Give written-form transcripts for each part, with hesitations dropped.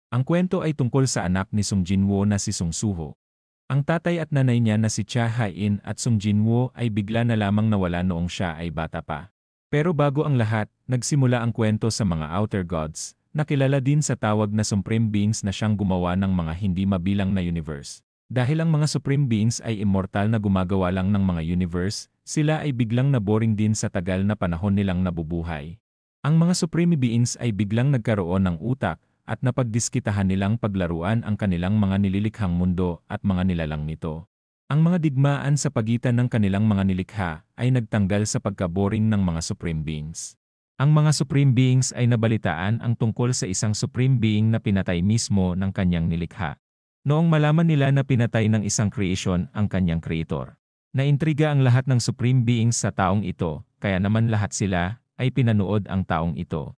Ang kwento ay tungkol sa anak ni Sung Jinwoo na si Sung Suho. Ang tatay at nanay niya na si Cha Hae-in at Sung Jinwoo ay bigla na lamang nawala noong siya ay bata pa. Pero bago ang lahat, nagsimula ang kwento sa mga outer gods, na kilala din sa tawag na supreme beings na siyang gumawa ng mga hindi mabilang na universe. Dahil ang mga supreme beings ay immortal na gumagawa lang ng mga universe, sila ay biglang naboring din sa tagal na panahon nilang nabubuhay. Ang mga supreme beings ay biglang nagkaroon ng utak, at napagdiskitahan nilang paglaruan ang kanilang mga nililikhang mundo at mga nilalang nito. Ang mga digmaan sa pagitan ng kanilang mga nilikha ay nagtanggal sa pagkaboring ng mga supreme beings. Ang mga supreme beings ay nabalitaan ang tungkol sa isang supreme being na pinatay mismo ng kanyang nilikha. Noong malaman nila na pinatay ng isang creation ang kanyang creator, naintriga ang lahat ng supreme beings sa taong ito, kaya naman lahat sila ay pinanood ang taong ito.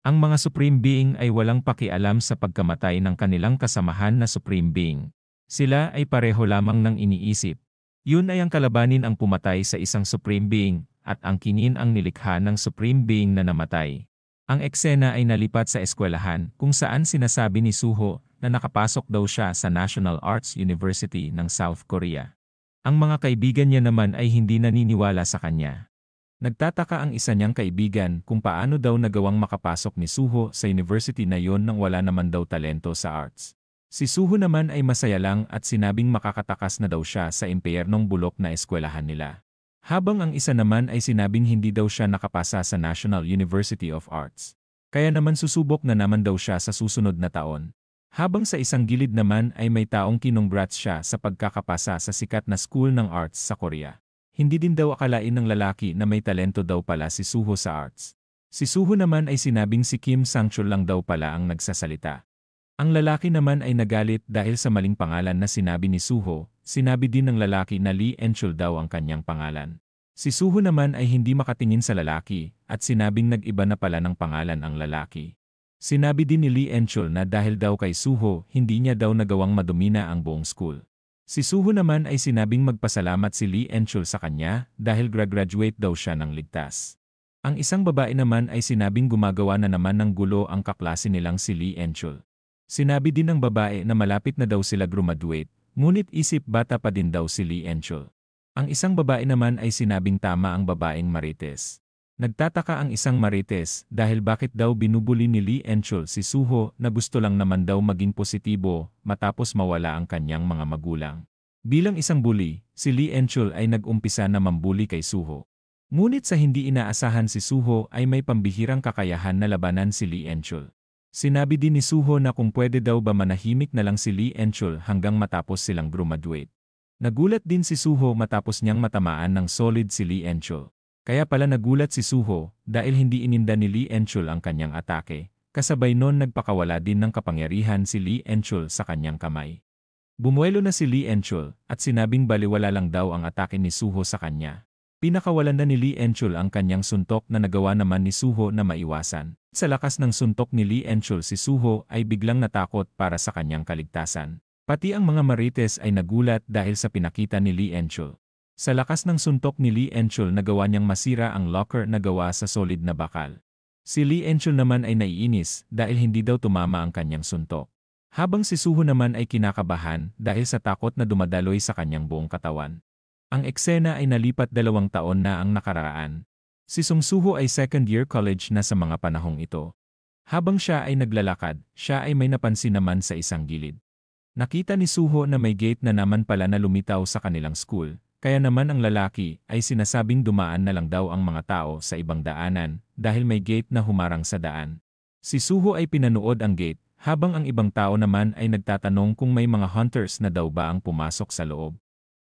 Ang mga supreme being ay walang pakialam sa pagkamatay ng kanilang kasamahan na supreme being. Sila ay pareho lamang ng iniisip. Yun ay ang kalabanin ang pumatay sa isang supreme being, at ang kinin ang nilikha ng supreme being na namatay. Ang eksena ay nalipat sa eskwelahan kung saan sinasabi ni Suho na nakapasok daw siya sa National Arts University ng South Korea. Ang mga kaibigan niya naman ay hindi naniniwala sa kanya. Nagtataka ang isa niyang kaibigan kung paano daw nagawang makapasok ni Suho sa university na yon nang wala naman daw talento sa arts. Si Suho naman ay masaya lang at sinabing makakatakas na daw siya sa impyernong bulok na eskwelahan nila. Habang ang isa naman ay sinabing hindi daw siya nakapasa sa National University of Arts. Kaya naman susubok na naman daw siya sa susunod na taon. Habang sa isang gilid naman ay may taong kinongrats siya sa pagkakapasa sa sikat na school ng arts sa Korea. Hindi din daw akalain ng lalaki na may talento daw pala si Suho sa arts. Si Suho naman ay sinabing si Kim Sang-chul lang daw pala ang nagsasalita. Ang lalaki naman ay nagalit dahil sa maling pangalan na sinabi ni Suho, sinabi din ng lalaki na Lee En-chul daw ang kanyang pangalan. Si Suho naman ay hindi makatingin sa lalaki, at sinabing nag-iba na pala ng pangalan ang lalaki. Sinabi din ni Lee En-chul na dahil daw kay Suho, hindi niya daw nagawang madumina ang buong school. Si Suho naman ay sinabing magpasalamat si Lee En-chul sa kanya dahil graduate daw siya ng ligtas. Ang isang babae naman ay sinabing gumagawa na naman ng gulo ang kaklase nilang si Lee En-chul. Sinabi din ng babae na malapit na daw sila graduate, ngunit isip bata pa din daw si Lee En-chul. Ang isang babae naman ay sinabing tama ang babaeng marites. Nagtataka ang isang marites dahil bakit daw binubuli ni Lee En-chul si Suho na gusto lang naman daw maging positibo matapos mawala ang kanyang mga magulang. Bilang isang bully, si Lee En-chul ay nag-umpisa na mambuli kay Suho. Ngunit sa hindi inaasahan si Suho ay may pambihirang kakayahan na labanan si Lee En-chul. Sinabi din ni Suho na kung pwede daw ba manahimik na lang si Lee En-chul hanggang matapos silang graduate. Nagulat din si Suho matapos niyang matamaan ng solid si Lee En-chul. Kaya pala nagulat si Suho dahil hindi ininda ni Lee En-chul ang kanyang atake, kasabay nun nagpakawala din ng kapangyarihan si Lee En-chul sa kanyang kamay. Bumuelo na si Lee En-chul at sinabing baliwala lang daw ang atake ni Suho sa kanya. Pinakawalan na ni Lee En-chul ang kanyang suntok na nagawa naman ni Suho na maiwasan. Sa lakas ng suntok ni Lee En-chul si Suho ay biglang natakot para sa kanyang kaligtasan. Pati ang mga marites ay nagulat dahil sa pinakita ni Lee En-chul. Sa lakas ng suntok ni Lee En-chul nagawa niyang masira ang locker na gawa sa solid na bakal. Si Lee En-chul naman ay naiinis dahil hindi daw tumama ang kanyang suntok. Habang si Suho naman ay kinakabahan dahil sa takot na dumadaloy sa kanyang buong katawan. Ang eksena ay nalipat 2 taon na ang nakaraan. Si Sung Suho ay second-year college na sa mga panahong ito. Habang siya ay naglalakad, siya ay may napansin naman sa isang gilid. Nakita ni Suho na may gate na naman pala na lumitaw sa kanilang school. Kaya naman ang lalaki ay sinasabing dumaan na lang daw ang mga tao sa ibang daanan dahil may gate na humarang sa daan. Si Suho ay pinanood ang gate habang ang ibang tao naman ay nagtatanong kung may mga hunters na daw ba ang pumasok sa loob.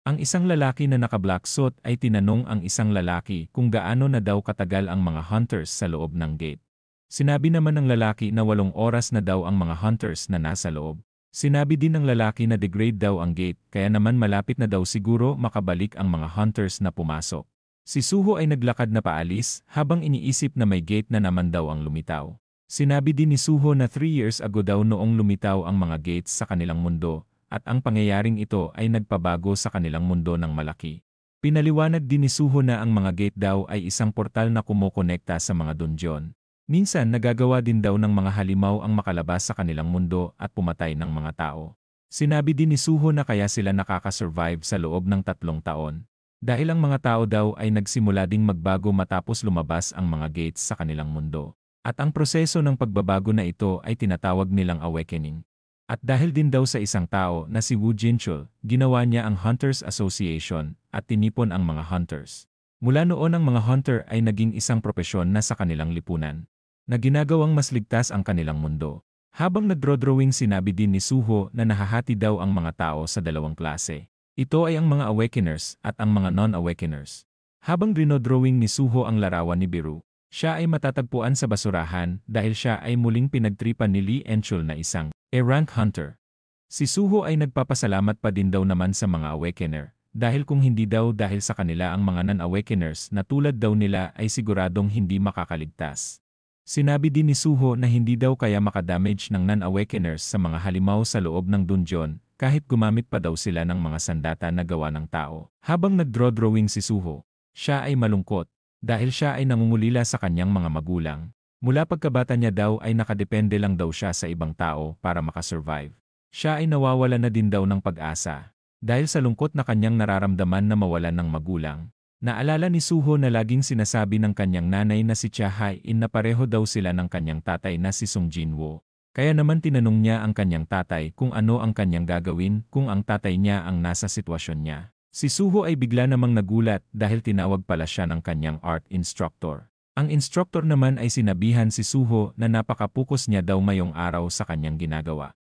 Ang isang lalaki na naka-black suit ay tinanong ang isang lalaki kung gaano na daw katagal ang mga hunters sa loob ng gate. Sinabi naman ng lalaki na 8 oras na daw ang mga hunters na nasa loob. Sinabi din ng lalaki na degrade daw ang gate kaya naman malapit na daw siguro makabalik ang mga hunters na pumasok. Si Suho ay naglakad na paalis habang iniisip na may gate na naman daw ang lumitaw. Sinabi din ni Suho na 3 years ago daw noong lumitaw ang mga gates sa kanilang mundo at ang pangyayaring ito ay nagpabago sa kanilang mundo ng malaki. Pinaliwanag din ni Suho na ang mga gate daw ay isang portal na kumokonekta sa mga dungeon. Minsan nagagawa din daw ng mga halimaw ang makalabas sa kanilang mundo at pumatay ng mga tao. Sinabi din ni Suho na kaya sila nakakasurvive sa loob ng 3 taon. Dahil ang mga tao daw ay nagsimula ding magbago matapos lumabas ang mga gates sa kanilang mundo. At ang proseso ng pagbabago na ito ay tinatawag nilang awakening. At dahil din daw sa isang tao na si Wu Jinchul, ginawa niya ang Hunters Association at tinipon ang mga hunters. Mula noon ang mga hunter ay naging isang propesyon na sa kanilang lipunan, na ginagawang mas ligtas ang kanilang mundo. Habang nagdrawing sinabi din ni Suho na nahahati daw ang mga tao sa 2 klase. Ito ay ang mga awakeners at ang mga non-awakeners. Habang dinodrawing ni Suho ang larawan ni Biru, siya ay matatagpuan sa basurahan dahil siya ay muling pinagtripan ni Lee Enchul na isang A-rank hunter. Si Suho ay nagpapasalamat pa din daw naman sa mga awakener, dahil kung hindi daw dahil sa kanila ang mga non-awakeners na tulad daw nila ay siguradong hindi makakaligtas. Sinabi din ni Suho na hindi daw kaya makadamage ng non-awakeners sa mga halimaw sa loob ng dungeon kahit gumamit pa daw sila ng mga sandata na gawa ng tao. Habang nagdraw-drawing si Suho, siya ay malungkot dahil siya ay nangungulila sa kanyang mga magulang. Mula pagkabata niya daw ay nakadepende lang daw siya sa ibang tao para makasurvive. Siya ay nawawala na din daw ng pag-asa dahil sa lungkot na kanyang nararamdaman na mawalan ng magulang. Naalala ni Suho na laging sinasabi ng kanyang nanay na si Cha Hai-in na pareho daw sila ng kanyang tatay na si Sung Jinwo. Kaya naman tinanong niya ang kanyang tatay kung ano ang kanyang gagawin kung ang tatay niya ang nasa sitwasyon niya. Si Suho ay bigla namang nagulat dahil tinawag pala siya ng kanyang art instructor. Ang instructor naman ay sinabihan si Suho na napakapukus niya daw ngayong araw sa kanyang ginagawa.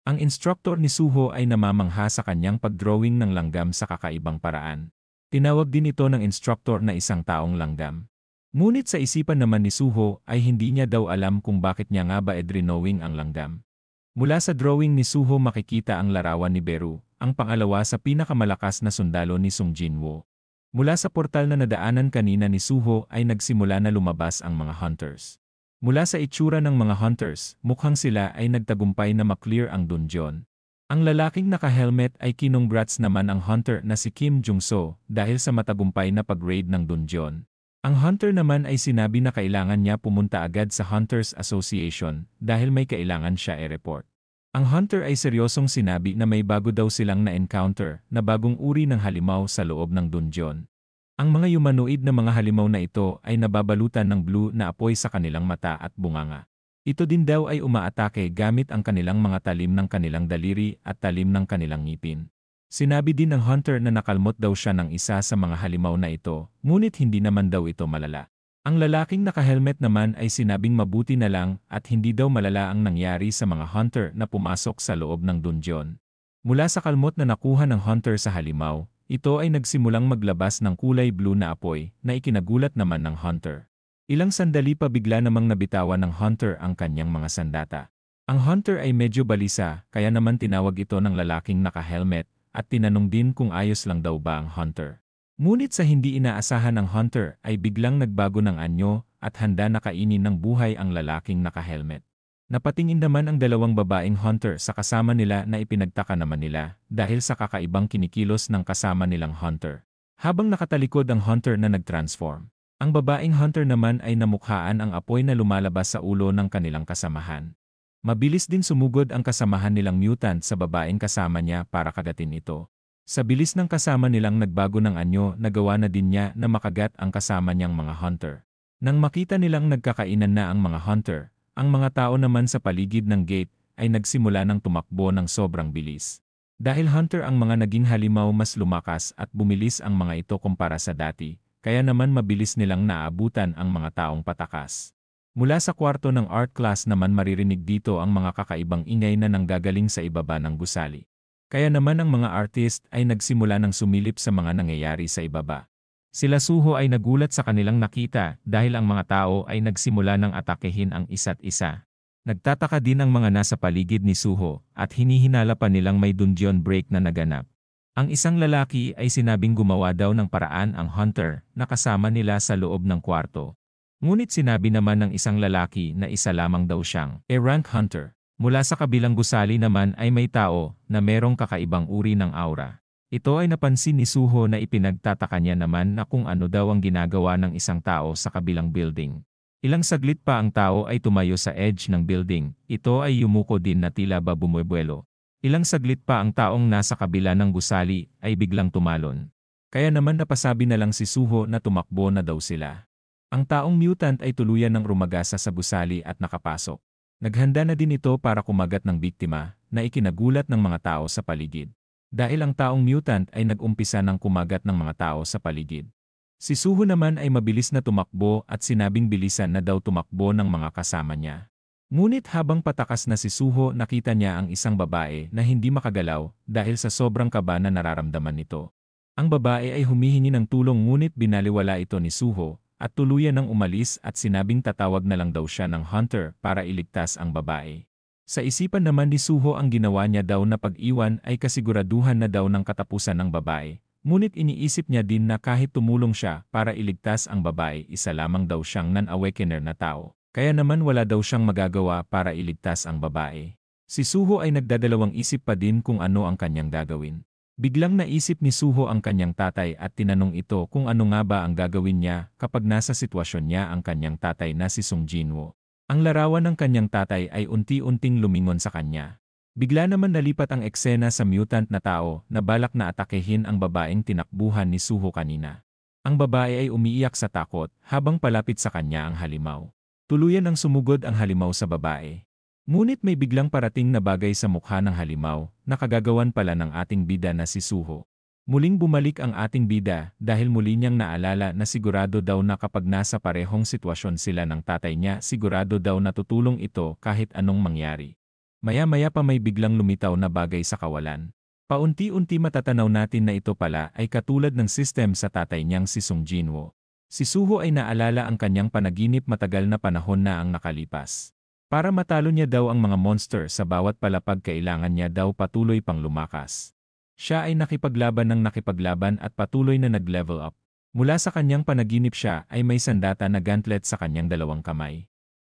Ang instructor ni Suho ay namamangha sa kanyang pagdrawing ng langgam sa kakaibang paraan. Tinawag din ito ng instructor na isang taong langgam. Ngunit sa isipan naman ni Suho ay hindi niya daw alam kung bakit niya nga ba drawing ang langgam. Mula sa drawing ni Suho makikita ang larawan ni Beru, ang pangalawa sa pinakamalakas na sundalo ni Sung Jinwo. Mula sa portal na nadaanan kanina ni Suho ay nagsimula na lumabas ang mga hunters. Mula sa itsura ng mga hunters, mukhang sila ay nagtagumpay na maklear ang dungeon. Ang lalaking naka-helmet ay kinongrats naman ang hunter na si Kim Jung-so dahil sa matagumpay na pag-raid ng dungeon. Ang hunter naman ay sinabi na kailangan niya pumunta agad sa Hunters Association dahil may kailangan siya i-report. Ang hunter ay seryosong sinabi na may bago daw silang na-encounter na bagong uri ng halimaw sa loob ng dungeon. Ang mga humanoid na mga halimaw na ito ay nababalutan ng blue na apoy sa kanilang mata at bunganga. Ito din daw ay umaatake gamit ang kanilang mga talim ng kanilang daliri at talim ng kanilang ngipin. Sinabi din ng hunter na nakalmot daw siya ng isa sa mga halimaw na ito, ngunit hindi naman daw ito malala. Ang lalaking naka-helmet naman ay sinabing mabuti na lang at hindi daw malala ang nangyari sa mga hunter na pumasok sa loob ng dungeon. Mula sa kalmot na nakuha ng hunter sa halimaw, ito ay nagsimulang maglabas ng kulay blue na apoy na ikinagulat naman ng hunter. Ilang sandali pa bigla namang nabitawan ng hunter ang kanyang mga sandata. Ang hunter ay medyo balisa kaya naman tinawag ito ng lalaking naka-helmet at tinanong din kung ayos lang daw ba ang hunter. Ngunit sa hindi inaasahan ng hunter ay biglang nagbago ng anyo at handa na kainin ng buhay ang lalaking naka-helmet. Napatingin naman ang dalawang babaeng hunter sa kasama nila na ipinagtaka naman nila dahil sa kakaibang kinikilos ng kasama nilang hunter. Habang nakatalikod ang hunter na nag-transform, ang babaeng hunter naman ay namukhaan ang apoy na lumalabas sa ulo ng kanilang kasamahan. Mabilis din sumugod ang kasamahan nilang mutant sa babaeng kasama niya para kagatin ito. Sa bilis ng kasama nilang nagbago ng anyo, nagawa na din niya na makagat ang kasama niyang mga hunter. Nang makita nilang nagkakainan na ang mga hunter, ang mga tao naman sa paligid ng gate ay nagsimula ng tumakbo ng sobrang bilis. Dahil hunter ang mga naging halimaw mas lumakas at bumilis ang mga ito kumpara sa dati. Kaya naman mabilis nilang naabutan ang mga taong patakas. Mula sa kwarto ng art class naman maririnig dito ang mga kakaibang ingay na nanggagaling sa ibaba ng gusali. Kaya naman ang mga artist ay nagsimula ng sumilip sa mga nangyayari sa ibaba. Sila Suho ay nagulat sa kanilang nakita dahil ang mga tao ay nagsimula ng atakehin ang isa't isa. Nagtataka din ang mga nasa paligid ni Suho at hinihinala pa nilang may dungeon break na naganap. Ang isang lalaki ay sinabing gumawa daw ng paraan ang hunter na kasama nila sa loob ng kwarto. Ngunit sinabi naman ng isang lalaki na isa lamang daw siyang A-rank hunter. Mula sa kabilang gusali naman ay may tao na merong kakaibang uri ng aura. Ito ay napansin ni Suho na ipinagtataka niya naman na kung ano daw ang ginagawa ng isang tao sa kabilang building. Ilang saglit pa ang tao ay tumayo sa edge ng building. Ito ay yumuko din na tila ba bumubuelo. Ilang saglit pa ang taong nasa kabila ng gusali ay biglang tumalon. Kaya naman napasabi na lang si Suho na tumakbo na daw sila. Ang taong mutant ay tuluyan ng rumagasa sa gusali at nakapasok. Naghanda na din ito para kumagat ng biktima na ikinagulat ng mga tao sa paligid. Dahil ang taong mutant ay nag-umpisa ng kumagat ng mga tao sa paligid. Si Suho naman ay mabilis na tumakbo at sinabing bilisan na daw tumakbo ng mga kasama niya. Ngunit habang patakas na si Suho, nakita niya ang isang babae na hindi makagalaw dahil sa sobrang kaba na nararamdaman nito. Ang babae ay humihingi ng tulong ngunit binaliwala ito ni Suho at tuluyan ng umalis at sinabing tatawag na lang daw siya ng hunter para iligtas ang babae. Sa isipan naman ni Suho ang ginawa niya daw na pag-iwan ay kasiguraduhan na daw ng katapusan ng babae. Ngunit iniisip niya din na kahit tumulong siya para iligtas ang babae, isa lamang daw siyang non-awakener na tao. Kaya naman wala daw siyang magagawa para iligtas ang babae. Si Suho ay nagdadalawang isip pa din kung ano ang kanyang gagawin. Biglang naisip ni Suho ang kanyang tatay at tinanong ito kung ano nga ba ang gagawin niya kapag nasa sitwasyon niya ang kanyang tatay na si Sung Jinwoo. Ang larawan ng kanyang tatay ay unti-unting lumingon sa kanya. Bigla naman nalipat ang eksena sa mutant na tao na balak na atakehin ang babaeng tinakbuhan ni Suho kanina. Ang babae ay umiiyak sa takot habang palapit sa kanya ang halimaw. Tuluyan ang sumugod ang halimaw sa babae. Ngunit may biglang parating na bagay sa mukha ng halimaw na kagagawan pala ng ating bida na si Suho. Muling bumalik ang ating bida dahil muli niyang naalala na sigurado daw na kapag nasa parehong sitwasyon sila ng tatay niya, sigurado daw na tutulong ito kahit anong mangyari. Maya-maya pa may biglang lumitaw na bagay sa kawalan. Paunti-unti matatanaw natin na ito pala ay katulad ng system sa tatay niyang si Sung Jinwoo. Si Suho ay naalala ang kanyang panaginip matagal na panahon na ang nakalipas. Para matalo niya daw ang mga monster sa bawat palapag, kailangan niya daw patuloy pang lumakas. Siya ay nakipaglaban ng nakipaglaban at patuloy na nag-level up. Mula sa kanyang panaginip siya ay may sandata na gauntlet sa kanyang dalawang kamay.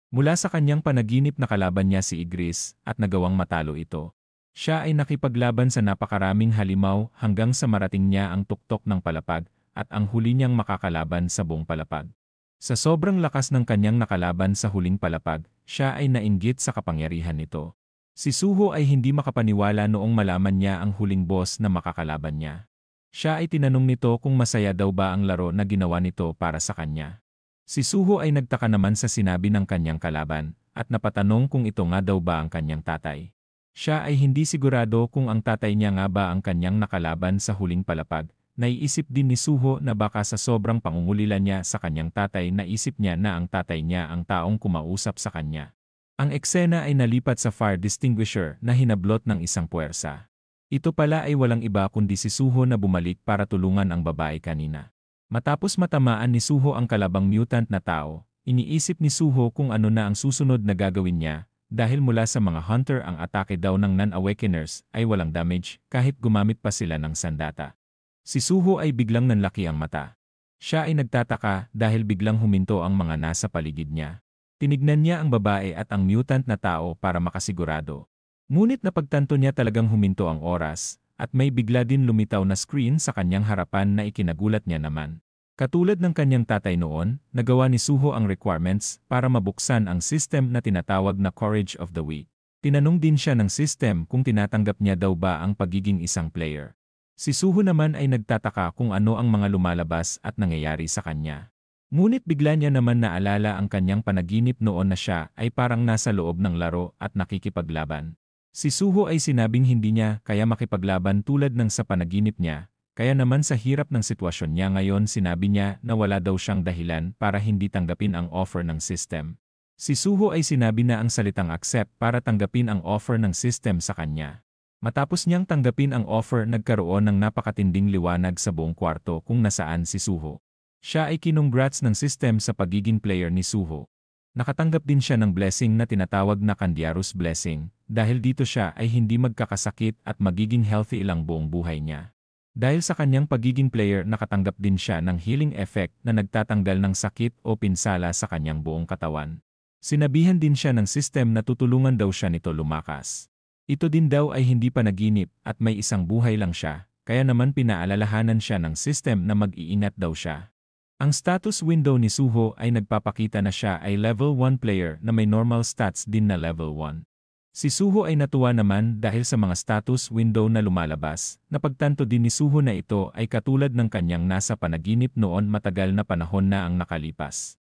Mula sa kanyang panaginip na kalaban niya si Igris at nagawang matalo ito. Siya ay nakipaglaban sa napakaraming halimaw hanggang sa marating niya ang tuktok ng palapag at ang huli niyang makakalaban sa buong palapag. Sa sobrang lakas ng kanyang nakalaban sa huling palapag, siya ay nainggit sa kapangyarihan nito. Si Suho ay hindi makapaniwala noong malaman niya ang huling boss na makakalaban niya. Siya ay tinanong nito kung masaya daw ba ang laro na ginawa nito para sa kanya. Si Suho ay nagtaka naman sa sinabi ng kanyang kalaban at napatanong kung ito nga daw ba ang kanyang tatay. Siya ay hindi sigurado kung ang tatay niya nga ba ang kanyang nakalaban sa huling palapag. Naiisip din ni Suho na baka sa sobrang pangungulila niya sa kanyang tatay, naisip niya na ang tatay niya ang taong kumausap sa kanya. Ang eksena ay nalipat sa fire extinguisher na hinablot ng isang puwersa. Ito pala ay walang iba kundi si Suho na bumalik para tulungan ang babae kanina. Matapos matamaan ni Suho ang kalabang mutant na tao, iniisip ni Suho kung ano na ang susunod na gagawin niya dahil mula sa mga hunter ang atake daw ng non-awakeners ay walang damage kahit gumamit pa sila ng sandata. Si Suho ay biglang nanlaki ang mata. Siya ay nagtataka dahil biglang huminto ang mga nasa paligid niya. Tinignan niya ang babae at ang mutant na tao para makasigurado. Ngunit napagtanto niya talagang huminto ang oras. At may bigla din lumitaw na screen sa kanyang harapan na ikinagulat niya naman. Katulad ng kanyang tatay noon, nagawa ni Suho ang requirements para mabuksan ang system na tinatawag na Courage of the Weak. Tinanong din siya ng system kung tinatanggap niya daw ba ang pagiging isang player. Si Suho naman ay nagtataka kung ano ang mga lumalabas at nangyayari sa kanya. Ngunit bigla niya naman naalala ang kanyang panaginip noon na siya ay parang nasa loob ng laro at nakikipaglaban. Si Suho ay sinabing hindi niya kaya makipaglaban tulad ng sa panaginip niya, kaya naman sa hirap ng sitwasyon niya ngayon sinabi niya na wala daw siyang dahilan para hindi tanggapin ang offer ng system. Si Suho ay sinabi na ang salitang accept para tanggapin ang offer ng system sa kanya. Matapos niyang tanggapin ang offer, nagkaroon ng napakatinding liwanag sa buong kwarto kung nasaan si Suho. Siya ay kinongrats ng system sa pagiging player ni Suho. Nakatanggap din siya ng blessing na tinatawag na Candiarus Blessing, dahil dito siya ay hindi magkakasakit at magiging healthy ilang buong buhay niya. Dahil sa kanyang pagiging player, nakatanggap din siya ng healing effect na nagtatanggal ng sakit o pinsala sa kanyang buong katawan. Sinabihan din siya ng system na tutulungan daw siya nito lumakas. Ito din daw ay hindi panaginip at may isang buhay lang siya, kaya naman pinaalalahanan siya ng system na mag-iingat daw siya. Ang status window ni Suho ay nagpapakita na siya ay level 1 player na may normal stats din na level 1. Si Suho ay natuwa naman dahil sa mga status window na lumalabas. Napagtanto din ni Suho na ito ay katulad ng kanyang nasa panaginip noon matagal na panahon na ang nakalipas.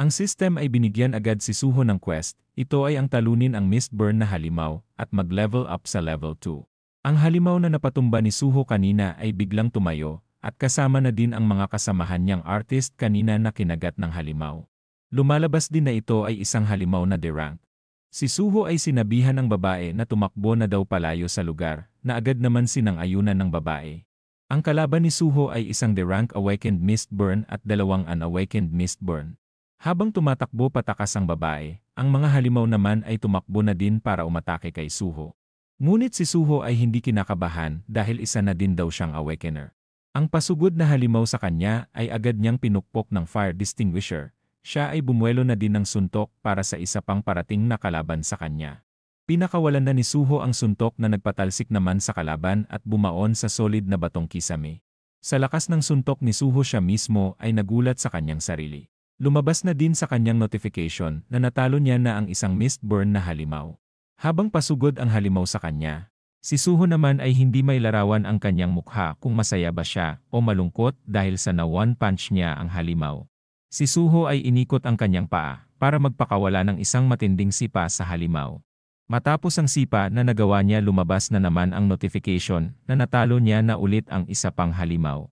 Ang system ay binigyan agad si Suho ng quest. Ito ay ang talunin ang Mistburn na halimaw at mag-level up sa level 2. Ang halimaw na napatumba ni Suho kanina ay biglang tumayo at kasama na din ang mga kasamahan niyang artist kanina na kinagat ng halimaw. Lumalabas din na ito ay isang halimaw na derank. Si Suho ay sinabihan ng babae na tumakbo na daw palayo sa lugar, na agad naman sinang-ayunan ng babae. Ang kalaban ni Suho ay isang derank awakened Mistburn at dalawang unawakened Mistburn. Habang tumatakbo patakas ang babae, ang mga halimaw naman ay tumakbo na din para umatake kay Suho. Ngunit si Suho ay hindi kinakabahan dahil isa na din daw siyang awakener. Ang pasugod na halimaw sa kanya ay agad niyang pinukpok ng fire distinguisher. Siya ay bumuelo na din ng suntok para sa isa pang parating na kalaban sa kanya. Pinakawalan na ni Suho ang suntok na nagpatalsik naman sa kalaban at bumaon sa solid na batong kisame. Sa lakas ng suntok ni Suho siya mismo ay nagulat sa kanyang sarili. Lumabas na din sa kanyang notification na natalo niya na ang isang Mistburn na halimaw. Habang pasugod ang halimaw sa kanya, si Suho naman ay hindi may larawan ang kanyang mukha kung masaya ba siya o malungkot dahil sa na-one punch niya ang halimaw. Si Suho ay inikot ang kanyang paa para magpakawala ng isang matinding sipa sa halimaw. Matapos ang sipa na nagawa niya lumabas na naman ang notification na natalo niya na ulit ang isa pang halimaw.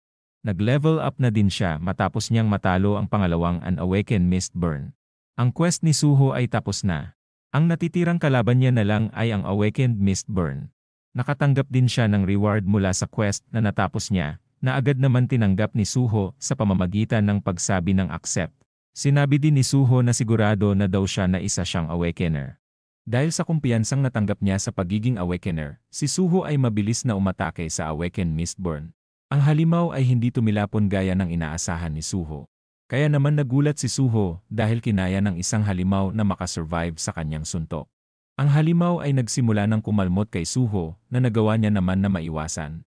Nag-level up na din siya matapos niyang matalo ang pangalawang unawakened Mistburn. Ang quest ni Suho ay tapos na. Ang natitirang kalaban niya na lang ay ang awakened Mistburn. Nakatanggap din siya ng reward mula sa quest na natapos niya, na agad naman tinanggap ni Suho sa pamamagitan ng pagsabi ng accept. Sinabi din ni Suho na sigurado na daw siya na isa siyang awakener. Dahil sa kumpiyansang natanggap niya sa pagiging awakener, si Suho ay mabilis na umatake sa awakened Mistburn. Ang halimaw ay hindi tumilapon gaya ng inaasahan ni Suho. Kaya naman nagulat si Suho dahil kinaya ng isang halimaw na makasurvive sa kanyang suntok. Ang halimaw ay nagsimula ng kumalmot kay Suho na nagawa niya naman na maiwasan.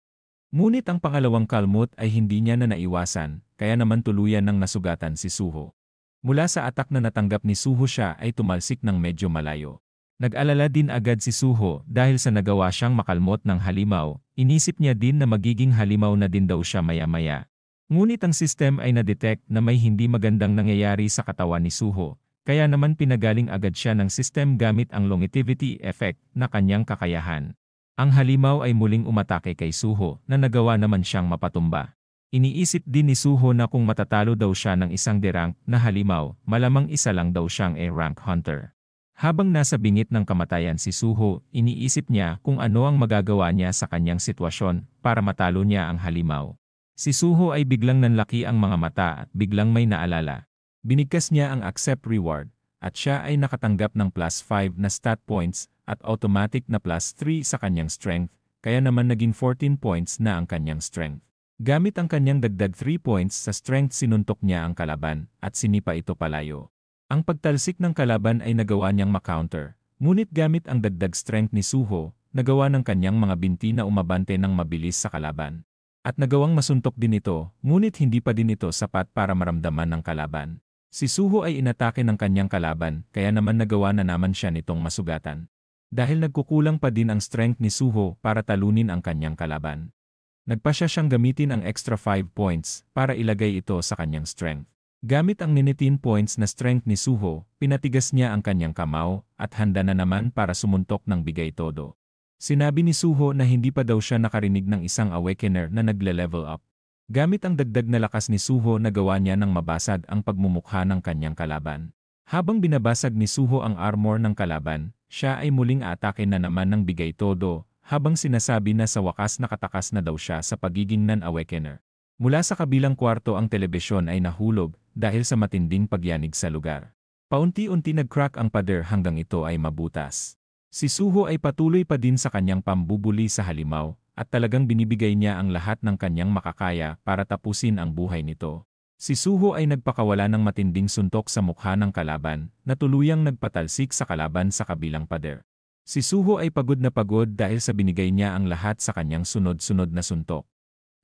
Ngunit ang pangalawang kalmot ay hindi niya na naiwasan, kaya naman tuluyan ng nasugatan si Suho. Mula sa atak na natanggap ni Suho siya ay tumalsik ng medyo malayo. Nag-alala din agad si Suho dahil sa nagawa siyang makalmot ng halimaw, inisip niya din na magiging halimaw na din daw siya maya-maya. Ngunit ang system ay na-detect na may hindi magandang nangyayari sa katawan ni Suho, kaya naman pinagaling agad siya ng system gamit ang longevity effect na kanyang kakayahan. Ang halimaw ay muling umatake kay Suho na nagawa naman siyang mapatumba. Iniisip din ni Suho na kung matatalo daw siya ng isang derank na halimaw, malamang isa lang daw siyang rank hunter. Habang nasa bingit ng kamatayan si Suho, iniisip niya kung ano ang magagawa niya sa kanyang sitwasyon para matalo niya ang halimaw. Si Suho ay biglang nanlaki ang mga mata at biglang may naalala. Binigkas niya ang accept reward, at siya ay nakatanggap ng plus 5 na stat points at automatic na plus 3 sa kanyang strength, kaya naman naging 14 points na ang kanyang strength. Gamit ang kanyang dagdag 3 points sa strength sinuntok niya ang kalaban at sinipa ito palayo. Ang pagtalsik ng kalaban ay nagawa niyang makounter, ngunit gamit ang dagdag strength ni Suho, nagawa ng kanyang mga binti na umabante ng mabilis sa kalaban. At nagawang masuntok din ito, ngunit hindi pa din ito sapat para maramdaman ng kalaban. Si Suho ay inatake ng kanyang kalaban, kaya naman nagawa na naman siya nitong masugatan. Dahil nagkukulang pa din ang strength ni Suho para talunin ang kanyang kalaban. Nagpasya siyang gamitin ang extra 5 points para ilagay ito sa kanyang strength. Gamit ang 19 points na strength ni Suho, pinatigas niya ang kanyang kamao at handa na naman para sumuntok ng bigay todo. Sinabi ni Suho na hindi pa daw siya nakarinig ng isang awakener na nagle-level up. Gamit ang dagdag na lakas ni Suho nagawa niya ng mabasag ang pagmumukha ng kanyang kalaban. Habang binabasag ni Suho ang armor ng kalaban, siya ay muling atake na naman ng bigay todo, habang sinasabi na sa wakas nakatakas na daw siya sa pagiging non-awakener. Mula sa kabilang kwarto ang telebisyon ay nahulog dahil sa matinding pagyanig sa lugar. Paunti-unti nag-crack ang pader hanggang ito ay mabutas. Si Suho ay patuloy pa din sa kanyang pambubuli sa halimaw at talagang binibigay niya ang lahat ng kanyang makakaya para tapusin ang buhay nito. Si Suho ay nagpakawala ng matinding suntok sa mukha ng kalaban na tuluyang nagpatalsik sa kalaban sa kabilang pader. Si Suho ay pagod na pagod dahil sa binigay niya ang lahat sa kanyang sunod-sunod na suntok.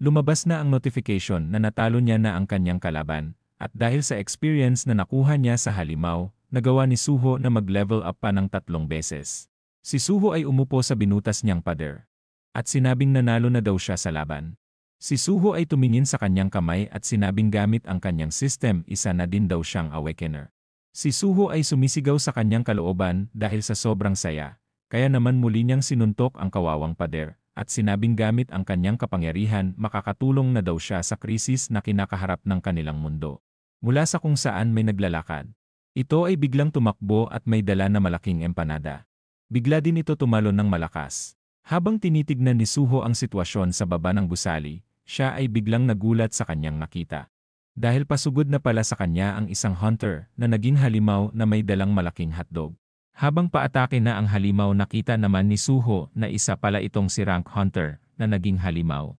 Lumabas na ang notification na natalo niya na ang kanyang kalaban At dahil sa experience na nakuha niya sa halimaw, nagawa ni Suho na mag-level up pa ng 3 beses. Si Suho ay umupo sa binutas niyang pader. At sinabing nanalo na daw siya sa laban. Si Suho ay tumingin sa kanyang kamay at sinabing gamit ang kanyang system, isa na din daw siyang awakener. Si Suho ay sumisigaw sa kanyang kalooban dahil sa sobrang saya, kaya naman muli niyang sinuntok ang kawawang pader, at sinabing gamit ang kanyang kapangyarihan makakatulong na daw siya sa krisis na kinakaharap ng kanilang mundo. Mula sa kung saan may naglalakad. Ito ay biglang tumakbo at may dala na malaking empanada. Bigla din ito tumalon ng malakas. Habang tinitignan ni Suho ang sitwasyon sa baba ng gusali, siya ay biglang nagulat sa kanyang nakita. Dahil pasugod na pala sa kanya ang isang hunter na naging halimaw na may dalang malaking hotdog. Habang paatake na ang halimaw, nakita naman ni Suho na isa pala itong si Rank Hunter na naging halimaw.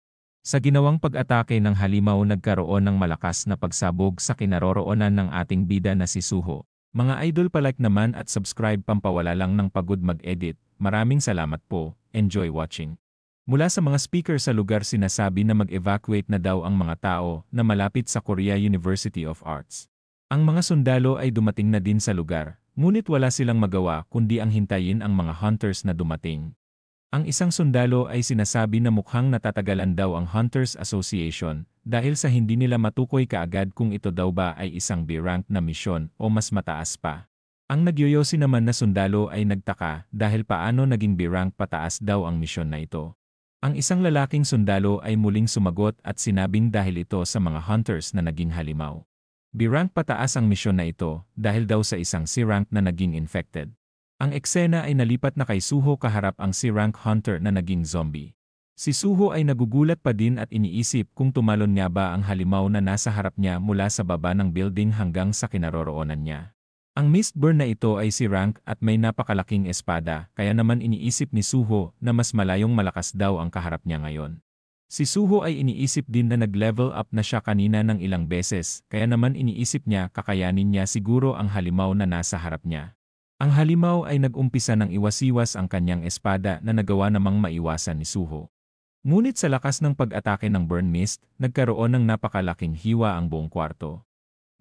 Sa ginawang pag-atake ng halimaw, nagkaroon ng malakas na pagsabog sa kinaroroonan ng ating bida na si Suho. Mga idol, palike naman at subscribe, pampawala lang ng pagod mag-edit. Maraming salamat po, enjoy watching. Mula sa mga speaker sa lugar, sinasabi na mag-evacuate na daw ang mga tao na malapit sa Korea University of Arts. Ang mga sundalo ay dumating na din sa lugar, ngunit wala silang magawa kundi ang hintayin ang mga hunters na dumating. Ang isang sundalo ay sinasabi na mukhang natatagalan daw ang Hunters Association dahil sa hindi nila matukoy kaagad kung ito daw ba ay isang B-rank na misyon o mas mataas pa. Ang nagyoyosi naman na sundalo ay nagtaka dahil paano naging B-rank pataas daw ang misyon na ito. Ang isang lalaking sundalo ay muling sumagot at sinabing dahil ito sa mga hunters na naging halimaw. B-rank pataas ang misyon na ito dahil daw sa isang C-rank na naging infected. Ang eksena ay nalipat na kay Suho kaharap ang C-rank hunter na naging zombie. Si Suho ay nagugulat pa din at iniisip kung tumalon nga ba ang halimaw na nasa harap niya mula sa baba ng building hanggang sa kinaroroonan niya. Ang Mistborn na ito ay si Rank at may napakalaking espada, kaya naman iniisip ni Suho na mas malayong malakas daw ang kaharap niya ngayon. Si Suho ay iniisip din na nag-level up na siya kanina ng ilang beses, kaya naman iniisip niya kakayanin niya siguro ang halimaw na nasa harap niya. Ang halimaw ay nag-umpisa ng iwas-iwas ang kanyang espada na nagawa namang maiwasan ni Suho. Ngunit sa lakas ng pag-atake ng Burn Mist, nagkaroon ng napakalaking hiwa ang buong kwarto.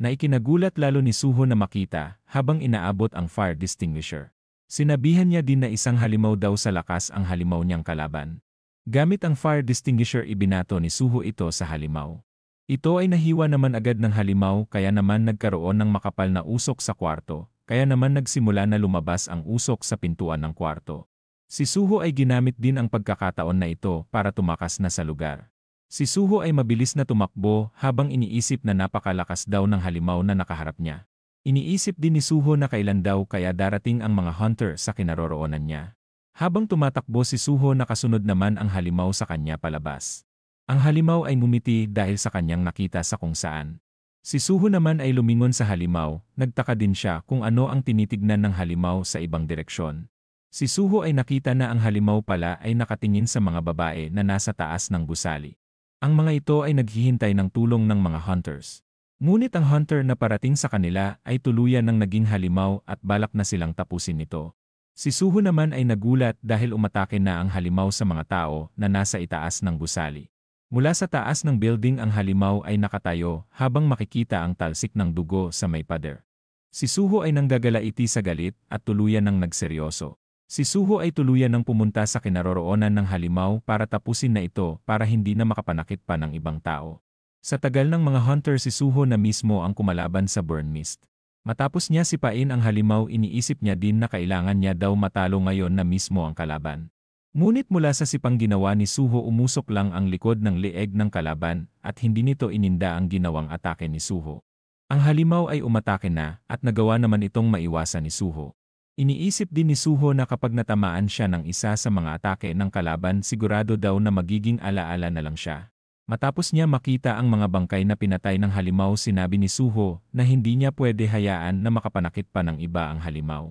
Na ikinagulat lalo ni Suho na makita habang inaabot ang fire extinguisher. Sinabihan niya din na isang halimaw daw sa lakas ang halimaw niyang kalaban. Gamit ang fire extinguisher, ibinato ni Suho ito sa halimaw. Ito ay nahiwa naman agad ng halimaw, kaya naman nagkaroon ng makapal na usok sa kwarto. Kaya naman nagsimula na lumabas ang usok sa pintuan ng kwarto. Si Suho ay ginamit din ang pagkakataon na ito para tumakas na sa lugar. Si Suho ay mabilis na tumakbo habang iniisip na napakalakas daw ng halimaw na nakaharap niya. Iniisip din ni Suho na kailan daw kaya darating ang mga hunter sa kinaroroonan niya. Habang tumatakbo si Suho, nakasunod naman ang halimaw sa kanya palabas. Ang halimaw ay ngumiti dahil sa kanyang nakita sa kung saan. Si Suho naman ay lumingon sa halimaw, nagtaka din siya kung ano ang tinitignan ng halimaw sa ibang direksyon. Si Suho ay nakita na ang halimaw pala ay nakatingin sa mga babae na nasa taas ng gusali. Ang mga ito ay naghihintay ng tulong ng mga hunters. Ngunit ang hunter na parating sa kanila ay tuluyan ng naging halimaw at balak na silang tapusin ito. Si Suho naman ay nagulat dahil umatake na ang halimaw sa mga tao na nasa itaas ng gusali. Mula sa taas ng building, ang halimaw ay nakatayo habang makikita ang talsik ng dugo sa may pader. Si Suho ay nanggagalaiti sa galit at tuluyan ng nagseryoso. Si Suho ay tuluyan ng pumunta sa kinaroroonan ng halimaw para tapusin na ito para hindi na makapanakit pa ng ibang tao. Sa tagal ng mga hunter, si Suho na mismo ang kumalaban sa Burn Mist. Matapos niya sipain ang halimaw, iniisip niya din na kailangan niya daw matalo ngayon na mismo ang kalaban. Ngunit mula sa sipang ginawa ni Suho, umusok lang ang likod ng leeg ng kalaban at hindi nito ininda ang ginawang atake ni Suho. Ang halimaw ay umatake na at nagawa naman itong maiwasan ni Suho. Iniisip din ni Suho na kapag natamaan siya ng isa sa mga atake ng kalaban, sigurado daw na magiging alaala na lang siya. Matapos niya makita ang mga bangkay na pinatay ng halimaw, sinabi ni Suho na hindi niya pwede hayaan na makapanakit pa ng iba ang halimaw.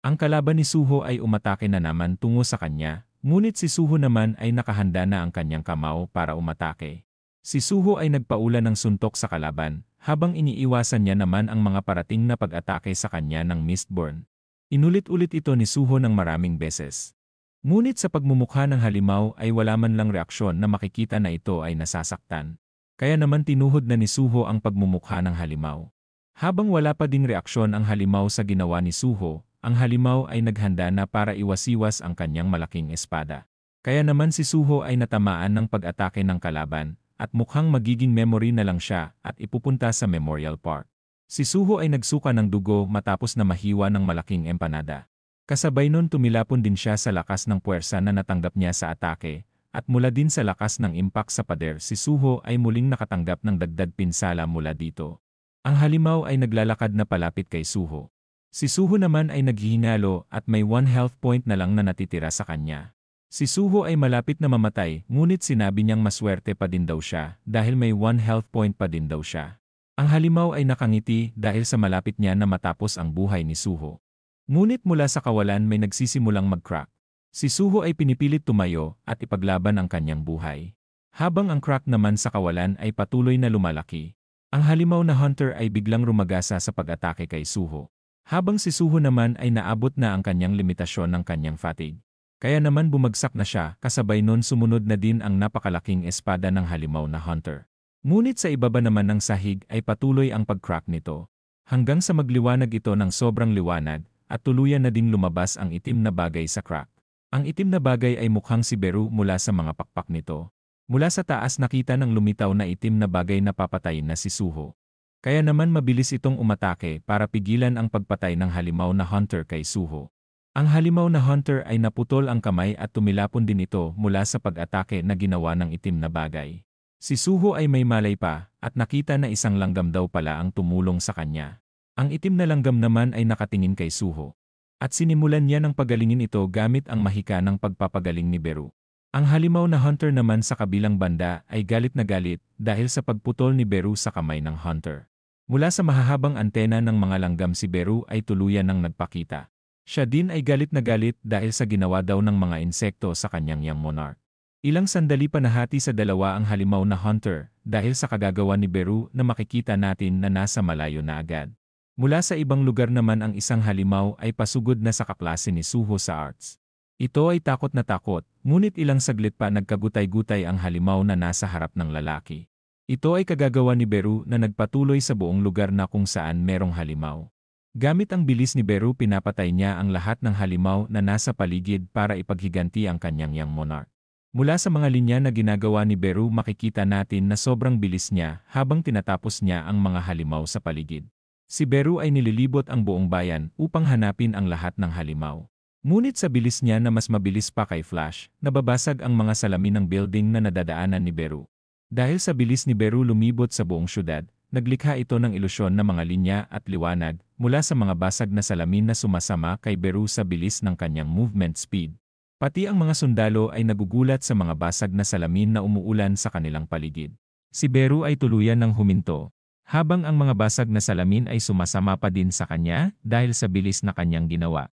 Ang kalaban ni Suho ay umatake na naman tungo sa kanya. Ngunit si Suho naman ay nakahanda na ang kanyang kamao para umatake. Si Suho ay nagpaula ng suntok sa kalaban, habang iniiwasan niya naman ang mga parating na pag-atake sa kanya ng Mistborn. Inulit-ulit ito ni Suho ng maraming beses. Ngunit sa pagmumukha ng halimaw ay wala man lang reaksyon na makikita na ito ay nasasaktan. Kaya naman tinuhod na ni Suho ang pagmumukha ng halimaw. Habang wala pa ding reaksyon ang halimaw sa ginawa ni Suho, ang halimaw ay naghanda na para iwasiwas ang kanyang malaking espada. Kaya naman si Suho ay natamaan ng pag-atake ng kalaban, at mukhang magiging memory na lang siya at ipupunta sa Memorial Park. Si Suho ay nagsuka ng dugo matapos na mahiwa ng malaking empanada. Kasabay nun tumilapon din siya sa lakas ng puwersa na natanggap niya sa atake, at mula din sa lakas ng impact sa pader si Suho ay muling nakatanggap ng dagdag pinsala mula dito. Ang halimaw ay naglalakad na palapit kay Suho. Si Suho naman ay naghihinalo at may 1 health point na lang na natitira sa kanya. Si Suho ay malapit na mamatay, ngunit sinabi niyang maswerte pa din daw siya dahil may 1 health point pa din daw siya. Ang halimaw ay nakangiti dahil sa malapit niya na matapos ang buhay ni Suho. Ngunit mula sa kawalan may nagsisimulang mag-crack. Si Suho ay pinipilit tumayo at ipaglaban ang kanyang buhay. Habang ang crack naman sa kawalan ay patuloy na lumalaki. Ang halimaw na hunter ay biglang rumagasa sa pag-atake kay Suho. Habang si Suho naman ay naabot na ang kanyang limitasyon ng kanyang fatigue. Kaya naman bumagsak na siya, kasabay nun sumunod na din ang napakalaking espada ng halimaw na hunter. Ngunit sa ibaba naman ng sahig ay patuloy ang pag-crack nito. Hanggang sa magliwanag ito ng sobrang liwanag, at tuluyan na ding lumabas ang itim na bagay sa crack. Ang itim na bagay ay mukhang si Beru mula sa mga pakpak nito. Mula sa taas nakita ng lumitaw na itim na bagay na papatayin na si Suho. Kaya naman mabilis itong umatake para pigilan ang pagpatay ng halimaw na hunter kay Suho. Ang halimaw na hunter ay naputol ang kamay at tumilapon din ito mula sa pag-atake na ginawa ng itim na bagay. Si Suho ay may malay pa at nakita na isang langgam daw pala ang tumulong sa kanya. Ang itim na langgam naman ay nakatingin kay Suho. At sinimulan niya ng pagalingin ito gamit ang mahika ng pagpapagaling ni Beru. Ang halimaw na hunter naman sa kabilang banda ay galit na galit dahil sa pagputol ni Beru sa kamay ng hunter. Mula sa mahahabang antena ng mga langgam si Beru ay tuluyan ng nagpakita. Siya din ay galit na galit dahil sa ginawa daw ng mga insekto sa kanyang young monarch. Ilang sandali pa nahati sa dalawa ang halimaw na hunter dahil sa kagagawa ni Beru na makikita natin na nasa malayo na agad. Mula sa ibang lugar naman ang isang halimaw ay pasugod na sa kaklase ni Suho sa arts. Ito ay takot na takot, ngunit ilang saglit pa nagkagutay-gutay ang halimaw na nasa harap ng lalaki. Ito ay kagagawa ni Beru na nagpatuloy sa buong lugar na kung saan merong halimaw. Gamit ang bilis ni Beru pinapatay niya ang lahat ng halimaw na nasa paligid para ipaghiganti ang kanyang young monarch. Mula sa mga linya na ginagawa ni Beru makikita natin na sobrang bilis niya habang tinatapos niya ang mga halimaw sa paligid. Si Beru ay nililibot ang buong bayan upang hanapin ang lahat ng halimaw. Ngunit sa bilis niya na mas mabilis pa kay Flash, nababasag ang mga salamin ng building na nadadaanan ni Beru. Dahil sa bilis ni Beru lumibot sa buong syudad, naglikha ito ng ilusyon ng mga linya at liwanag mula sa mga basag na salamin na sumasama kay Beru sa bilis ng kanyang movement speed. Pati ang mga sundalo ay nagugulat sa mga basag na salamin na umuulan sa kanilang paligid. Si Beru ay tuluyan ng huminto, habang ang mga basag na salamin ay sumasama pa din sa kanya dahil sa bilis na kanyang ginawa.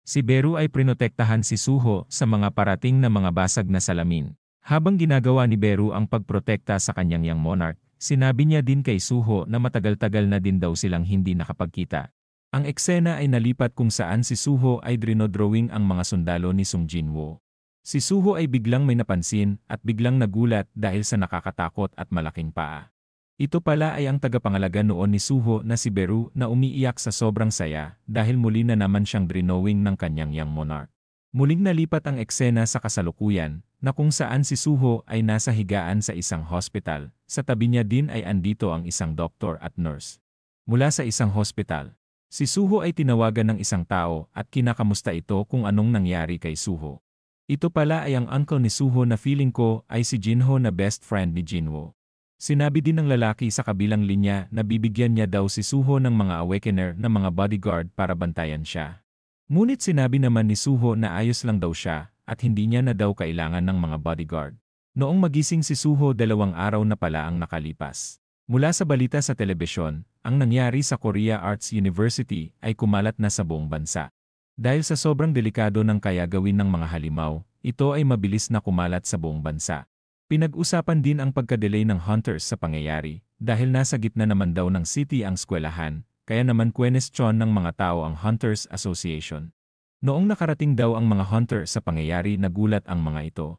Si Beru ay prinotektahan si Suho sa mga parating na mga basag na salamin. Habang ginagawa ni Beru ang pagprotekta sa kanyang young monarch, sinabi niya din kay Suho na matagal-tagal na din daw silang hindi nakapagkita. Ang eksena ay nalipat kung saan si Suho ay drinodrawing ang mga sundalo ni Sung Jinwoo. Si Suho ay biglang may napansin at biglang nagulat dahil sa nakakatakot at malaking paa. Ito pala ay ang tagapangalaga noon ni Suho na si Beru na umiiyak sa sobrang saya dahil muli na naman siyang drinowing ng kanyang young monarch. Muling nalipat ang eksena sa kasalukuyan na kung saan si Suho ay nasa higaan sa isang hospital. Sa tabi niya din ay andito ang isang doktor at nurse. Mula sa isang hospital, si Suho ay tinawagan ng isang tao at kinakamusta ito kung anong nangyari kay Suho. Ito pala ay ang uncle ni Suho na feeling ko ay si Jinho na best friend ni Jinwoo. Sinabi din ng lalaki sa kabilang linya na bibigyan niya daw si Suho ng mga awakener na mga bodyguard para bantayan siya. Ngunit sinabi naman ni Suho na ayos lang daw siya at hindi niya na daw kailangan ng mga bodyguard. Noong magising si Suho 2 araw na pala ang nakalipas. Mula sa balita sa telebisyon, ang nangyari sa Korea Arts University ay kumalat na sa buong bansa. Dahil sa sobrang delikado ng kaya gawin ng mga halimaw, ito ay mabilis na kumalat sa buong bansa. Pinag-usapan din ang pagka-delay ng hunters sa pangyayari dahil nasa gitna naman daw ng city ang eskwelahan, kaya naman kwenestyon ng mga tao ang Hunters Association. Noong nakarating daw ang mga hunter sa pangyayari nagulat ang mga ito.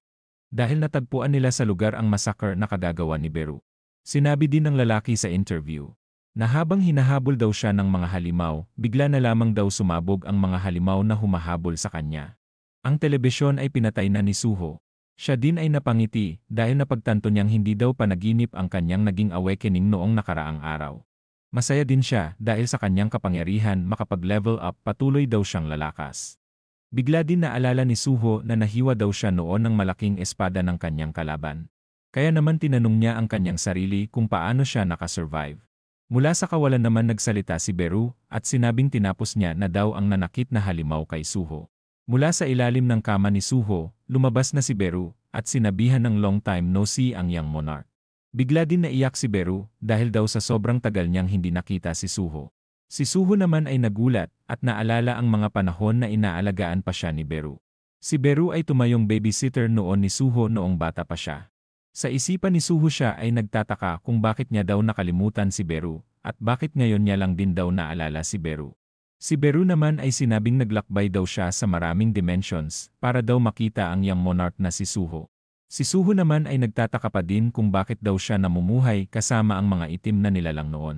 Dahil natagpuan nila sa lugar ang massacre na kagagawa ni Beru. Sinabi din ng lalaki sa interview na habang hinahabol daw siya ng mga halimaw, bigla na lamang daw sumabog ang mga halimaw na humahabol sa kanya. Ang telebisyon ay pinatay na ni Suho. Siya din ay napangiti dahil napagtanto niyang hindi daw panaginip ang kanyang naging awakening noong nakaraang araw. Masaya din siya dahil sa kanyang kapangyarihan makapag-level up, patuloy daw siyang lalakas. Bigla din naalala ni Suho na nahiwa daw siya noon ng malaking espada ng kanyang kalaban. Kaya naman tinanong niya ang kanyang sarili kung paano siya nakasurvive. Mula sa kawalan naman nagsalita si Beru at sinabing tinapos niya na daw ang nanakit na halimaw kay Suho. Mula sa ilalim ng kama ni Suho, lumabas na si Beru at sinabihan ng long time no see ang young monarch. Bigla din naiyak si Beru dahil daw sa sobrang tagal niyang hindi nakita si Suho. Si Suho naman ay nagulat at naalala ang mga panahon na inaalagaan pa siya ni Beru. Si Beru ay tumayong babysitter noon ni Suho noong bata pa siya. Sa isipan ni Suho siya ay nagtataka kung bakit niya daw nakalimutan si Beru at bakit ngayon niya lang din daw naalala si Beru. Si Beru naman ay sinabing naglakbay daw siya sa maraming dimensions para daw makita ang young monarch na si Suho. Si Suho naman ay nagtataka pa din kung bakit daw siya namumuhay kasama ang mga itim na nilalang noon.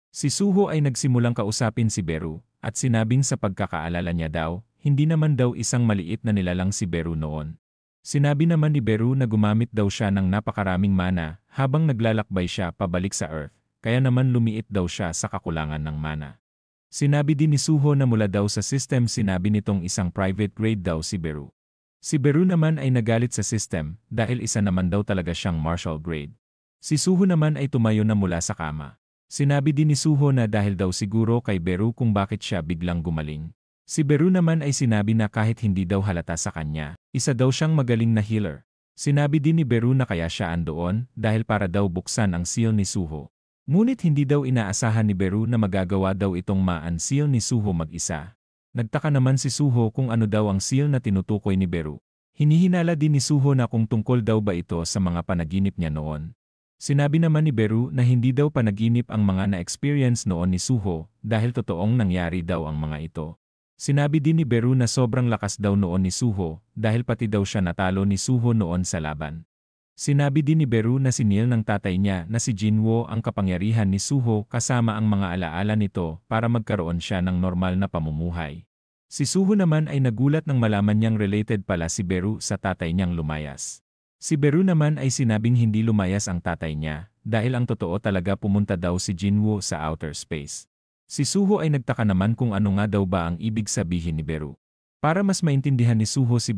Si Suho ay nagsimulang kausapin si Beru at sinabing sa pagkakaalala niya daw, hindi naman daw isang maliit na nilalang si Beru noon. Sinabi naman ni Beru na gumamit daw siya ng napakaraming mana habang naglalakbay siya pabalik sa Earth, kaya naman lumiit daw siya sa kakulangan ng mana. Sinabi din ni Suho na mula daw sa system sinabi nitong isang private grade daw si Beru. Si Beru naman ay nagalit sa system dahil isa naman daw talaga siyang martial grade. Si Suho naman ay tumayo na mula sa kama. Sinabi din ni Suho na dahil daw siguro kay Beru kung bakit siya biglang gumaling. Si Beru naman ay sinabi na kahit hindi daw halata sa kanya, isa daw siyang magaling na healer. Sinabi din ni Beru na kaya siya andoon dahil para daw buksan ang seal ni Suho. Ngunit hindi daw inaasahan ni Beru na magagawa daw itong ma-unseal ni Suho mag-isa. Nagtaka naman si Suho kung ano daw ang seal na tinutukoy ni Beru. Hinihinala din ni Suho na kung tungkol daw ba ito sa mga panaginip niya noon. Sinabi naman ni Beru na hindi daw panaginip ang mga na-experience noon ni Suho dahil totoong nangyari daw ang mga ito. Sinabi din ni Beru na sobrang lakas daw noon ni Suho dahil pati daw siya natalo ni Suho noon sa laban. Sinabi din ni Beru na sinil ng tatay niya na si Jinwoo ang kapangyarihan ni Suho kasama ang mga alaala nito para magkaroon siya ng normal na pamumuhay. Si Suho naman ay nagulat nang malaman niyang related pala si Beru sa tatay niyang lumayas. Si Beru naman ay sinabing hindi lumayas ang tatay niya dahil ang totoo talaga pumunta daw si Jinwoo sa outer space. Si Suho ay nagtaka naman kung ano nga daw ba ang ibig sabihin ni Beru. Para mas maintindihan ni Suho si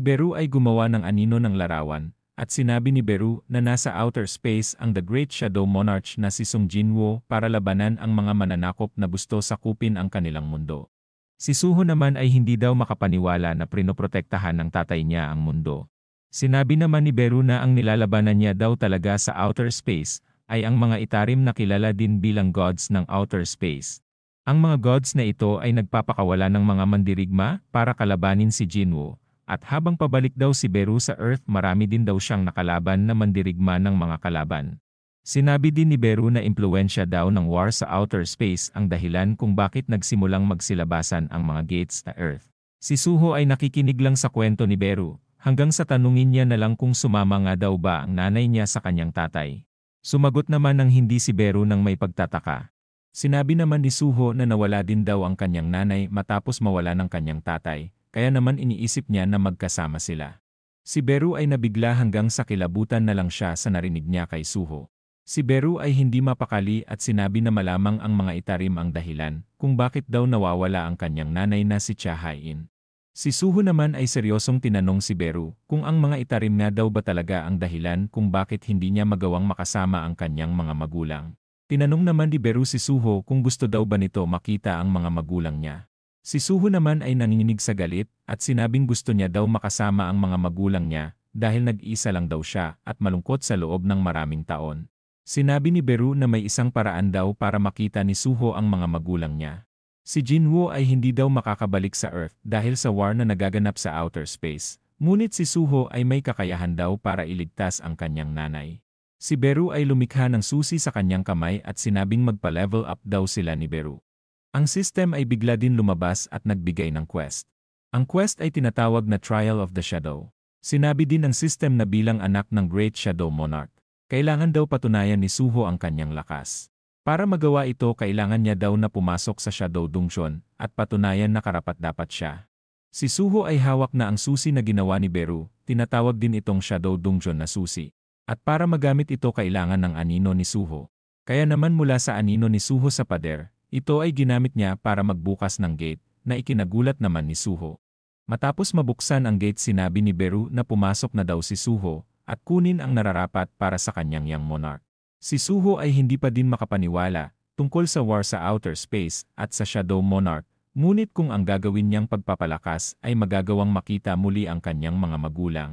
Beru ay gumawa ng anino ng larawan at sinabi ni Beru na nasa outer space ang The Great Shadow Monarch na si Sung Jinwoo para labanan ang mga mananakop na gusto sakupin ang kanilang mundo. Si Suho naman ay hindi daw makapaniwala na prinoprotektahan ng tatay niya ang mundo. Sinabi naman ni Beru na ang nilalabanan niya daw talaga sa outer space ay ang mga itarim na kilala din bilang gods ng outer space. Ang mga gods na ito ay nagpapakawala ng mga mandirigma para kalabanin si Jinwoo, at habang pabalik daw si Beru sa Earth marami din daw siyang nakalaban na mandirigma ng mga kalaban. Sinabi din ni Beru na impluwensya daw ng war sa outer space ang dahilan kung bakit nagsimulang magsilabasan ang mga gates na Earth. Si Suho ay nakikinig lang sa kwento ni Beru, hanggang sa tanungin niya na lang kung sumama nga daw ba ang nanay niya sa kanyang tatay. Sumagot naman ng hindi si Beru nang may pagtataka. Sinabi naman ni Suho na nawala din daw ang kanyang nanay matapos mawala ng kanyang tatay, kaya naman iniisip niya na magkasama sila. Si Beru ay nabigla hanggang sa kilabutan na lang siya sa narinig niya kay Suho. Si Beru ay hindi mapakali at sinabi na malamang ang mga itarim ang dahilan kung bakit daw nawawala ang kanyang nanay na si Cha Hae-in. Si Suho naman ay seryosong tinanong si Beru kung ang mga itarim nga daw ba talaga ang dahilan kung bakit hindi niya magawang makasama ang kanyang mga magulang. Tinanong naman ni Beru si Suho kung gusto daw ba nito makita ang mga magulang niya. Si Suho naman ay nanginginig sa galit at sinabing gusto niya daw makasama ang mga magulang niya dahil nag-isa lang daw siya at malungkot sa loob ng maraming taon. Sinabi ni Beru na may isang paraan daw para makita ni Suho ang mga magulang niya. Si Jinwoo ay hindi daw makakabalik sa Earth dahil sa war na nagaganap sa outer space, ngunit si Suho ay may kakayahan daw para iligtas ang kanyang nanay. Si Beru ay lumikha ng susi sa kanyang kamay at sinabing magpa-level up daw sila ni Beru. Ang system ay bigla din lumabas at nagbigay ng quest. Ang quest ay tinatawag na Trial of the Shadow. Sinabi din ng system na bilang anak ng Great Shadow Monarch, Kailangan daw patunayan ni Suho ang kanyang lakas. Para magawa ito kailangan niya daw na pumasok sa Shadow Dungeon at patunayan na karapat-dapat siya. Si Suho ay hawak na ang susi na ginawa ni Beru, tinatawag din itong Shadow Dungeon na susi. At para magamit ito kailangan ng anino ni Suho. Kaya naman mula sa anino ni Suho sa pader, ito ay ginamit niya para magbukas ng gate na ikinagulat naman ni Suho. Matapos mabuksan ang gate sinabi ni Beru na pumasok na daw si Suho at kunin ang nararapat para sa kanyang Young Monarch. Si Suho ay hindi pa din makapaniwala tungkol sa war sa outer space at sa Shadow Monarch, ngunit kung ang gagawin niyang pagpapalakas ay magagawang makita muli ang kanyang mga magulang.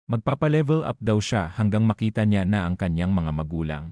Magpapalevel up daw siya hanggang makita niya na ang kanyang mga magulang.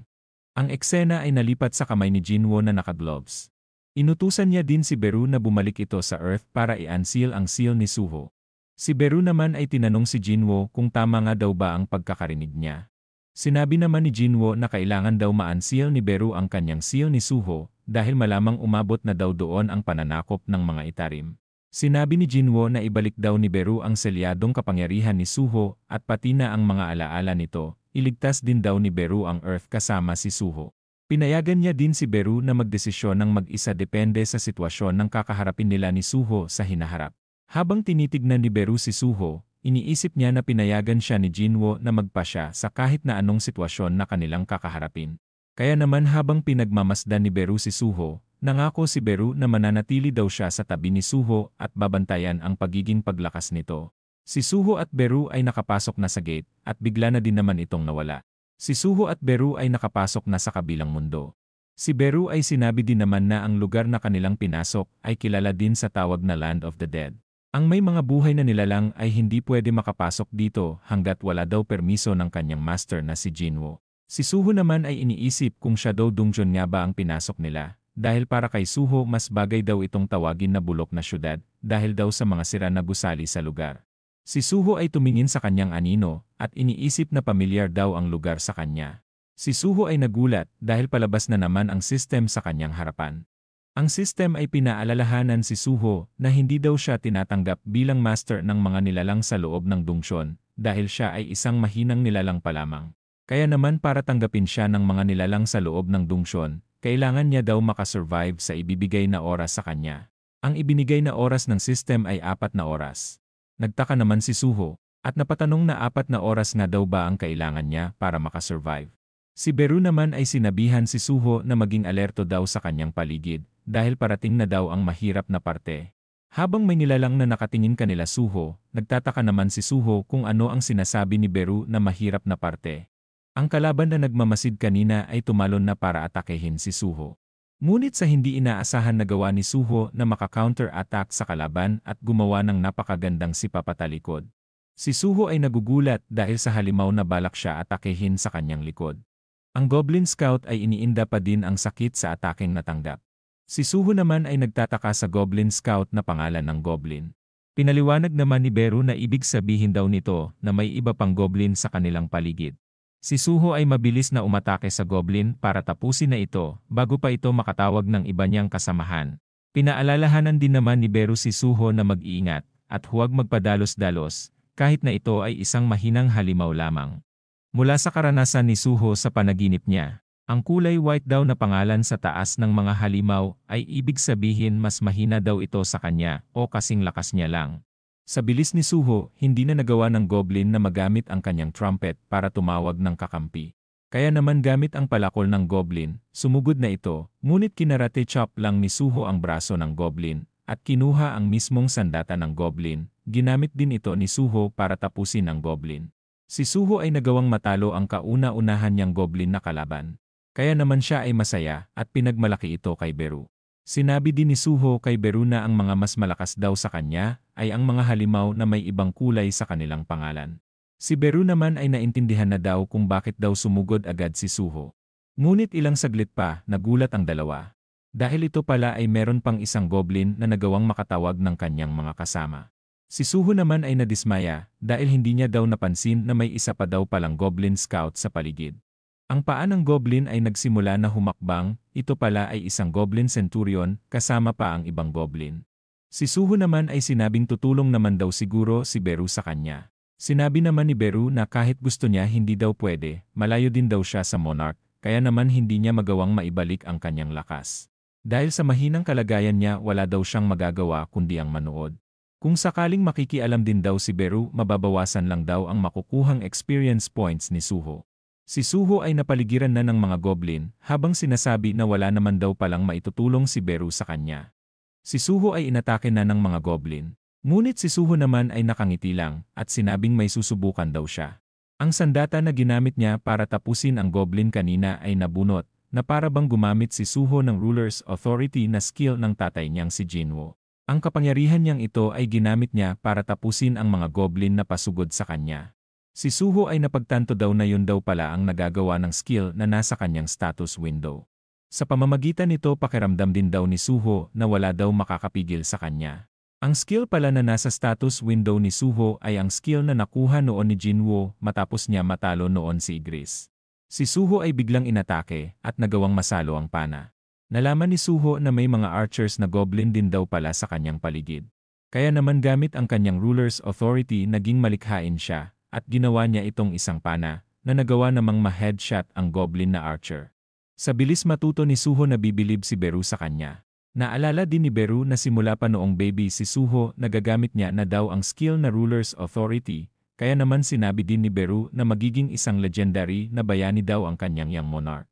Ang eksena ay nalipat sa kamay ni Jinwoo na naka-gloves. Inutusan niya din si Beru na bumalik ito sa Earth para i-unseal ang seal ni Suho. Si Beru naman ay tinanong si Jinwoo kung tama nga daw ba ang pagkakarinig niya. Sinabi naman ni Jinwoo na kailangan daw ma-unseal ni Beru ang kanyang seal ni Suho dahil malamang umabot na daw doon ang pananakop ng mga itarim. Sinabi ni Jinwoo na ibalik daw ni Beru ang selyadong kapangyarihan ni Suho at pati na ang mga alaala nito, iligtas din daw ni Beru ang Earth kasama si Suho. Pinayagan niya din si Beru na magdesisyon ng mag-isa depende sa sitwasyon ng kakaharapin nila ni Suho sa hinaharap. Habang tinitignan ni Beru si Suho, iniisip niya na pinayagan siya ni Jinwoo na magpasya sa kahit na anong sitwasyon na kanilang kakaharapin. Kaya naman habang pinagmamasdan ni Beru si Suho, nangako si Beru na mananatili daw siya sa tabi ni Suho at babantayan ang pagiging paglakas nito. Si Suho at Beru ay nakapasok na sa gate at bigla na din naman itong nawala. Si Suho at Beru ay nakapasok na sa kabilang mundo. Si Beru ay sinabi din naman na ang lugar na kanilang pinasok ay kilala din sa tawag na Land of the Dead. Ang may mga buhay na nilalang ay hindi pwede makapasok dito hanggat wala daw permiso ng kanyang master na si Jinwoo. Si Suho naman ay iniisip kung Shadow Dungeon nga ba ang pinasok nila, dahil para kay Suho mas bagay daw itong tawagin na bulok na syudad dahil daw sa mga sira na gusali sa lugar. Si Suho ay tumingin sa kanyang anino at iniisip na pamilyar daw ang lugar sa kanya. Si Suho ay nagulat dahil palabas na naman ang system sa kanyang harapan. Ang system ay pinaalalahanan si Suho na hindi daw siya tinatanggap bilang master ng mga nilalang sa loob ng dungsyon dahil siya ay isang mahinang nilalang pa lamang. Kaya naman para tanggapin siya ng mga nilalang sa loob ng dungsyon, kailangan niya daw makasurvive sa ibibigay na oras sa kanya. Ang ibinigay na oras ng system ay 4 na oras. Nagtaka naman si Suho at napatanong na 4 na oras nga daw ba ang kailangan niya para makasurvive. Si Beru naman ay sinabihan si Suho na maging alerto daw sa kanyang paligid dahil parating na daw ang mahirap na parte. Habang may nilalang na nakatingin kanila Suho, nagtataka naman si Suho kung ano ang sinasabi ni Beru na mahirap na parte. Ang kalaban na nagmamasid kanina ay tumalon na para atakehin si Suho. Ngunit sa hindi inaasahan na gawa ni Suho na maka-counter-attack sa kalaban at gumawa ng napakagandang sipapatalikod. Si Suho ay nagugulat dahil sa halimaw na balak siya atakehin sa kanyang likod. Ang Goblin Scout ay iniinda pa din ang sakit sa ataking natanggap. Si Suho naman ay nagtataka sa Goblin Scout na pangalan ng Goblin. Pinaliwanag naman ni Beru na ibig sabihin daw nito na may iba pang Goblin sa kanilang paligid. Si Suho ay mabilis na umatake sa Goblin para tapusin na ito bago pa ito makatawag ng iba niyang kasamahan. Pinaalalahanan din naman ni Beru si Suho na mag-iingat at huwag magpadalos-dalos kahit na ito ay isang mahinang halimaw lamang. Mula sa karanasan ni Suho sa panaginip niya, ang kulay white daw na pangalan sa taas ng mga halimaw ay ibig sabihin mas mahina daw ito sa kanya o kasing lakas niya lang. Sa bilis ni Suho, hindi na nagawa ng Goblin na magamit ang kanyang trumpet para tumawag ng kakampi. Kaya naman gamit ang palakol ng Goblin, sumugod na ito, ngunit kinarate chop lang ni Suho ang braso ng Goblin at kinuha ang mismong sandata ng Goblin. Ginamit din ito ni Suho para tapusin ang Goblin. Si Suho ay nagawang matalo ang kauna-unahan niyang Goblin na kalaban. Kaya naman siya ay masaya at pinagmalaki ito kay Beru. Sinabi din ni Suho kay Beru na ang mga mas malakas daw sa kanya ay ang mga halimaw na may ibang kulay sa kanilang pangalan. Si Beru naman ay naintindihan na daw kung bakit daw sumugod agad si Suho. Ngunit ilang saglit pa, nagulat ang dalawa. Dahil ito pala ay meron pang isang Goblin na nagawang makatawag ng kanyang mga kasama. Si Suho naman ay nadismaya dahil hindi niya daw napansin na may isa pa daw palang Goblin Scout sa paligid. Ang paa ng Goblin ay nagsimula na humakbang, ito pala ay isang Goblin Centurion kasama pa ang ibang Goblin. Si Suho naman ay sinabing tutulong naman daw siguro si Beru sa kanya. Sinabi naman ni Beru na kahit gusto niya hindi daw pwede, malayo din daw siya sa Monarch, kaya naman hindi niya magawang maibalik ang kanyang lakas. Dahil sa mahinang kalagayan niya wala daw siyang magagawa kundi ang manood. Kung sakaling makikialam din daw si Beru, mababawasan lang daw ang makukuhang experience points ni Suho. Si Suho ay napaligiran na ng mga goblin, habang sinasabi na wala naman daw palang maitutulong si Beru sa kanya. Si Suho ay inatake na ng mga goblin. Ngunit si Suho naman ay nakangiti lang, at sinabing may susubukan daw siya. Ang sandata na ginamit niya para tapusin ang goblin kanina ay nabunot, na para bang gumamit si Suho ng Ruler's Authority na skill ng tatay niyang si Jinwoo. Ang kapangyarihan niyang ito ay ginamit niya para tapusin ang mga goblin na pasugod sa kanya. Si Suho ay napagtanto daw na yun daw pala ang nagagawa ng skill na nasa kanyang status window. Sa pamamagitan nito pakiramdam din daw ni Suho na wala daw makakapigil sa kanya. Ang skill pala na nasa status window ni Suho ay ang skill na nakuha noon ni Jinwoo matapos niya matalo noon si Igris. Si Suho ay biglang inatake at nagawang masalo ang pana. Nalaman ni Suho na may mga archers na goblin din daw pala sa kanyang paligid. Kaya naman gamit ang kanyang Ruler's Authority naging malikhain siya at ginawa niya itong isang pana na nagawa namang ma-headshot ang goblin na archer. Sa bilis matuto ni Suho na bibilib si Beru sa kanya. Naalala din ni Beru na simula pa noong baby si Suho nagagamit niya na daw ang skill na Ruler's Authority, kaya naman sinabi din ni Beru na magiging isang legendary na bayani daw ang kanyang young monarch.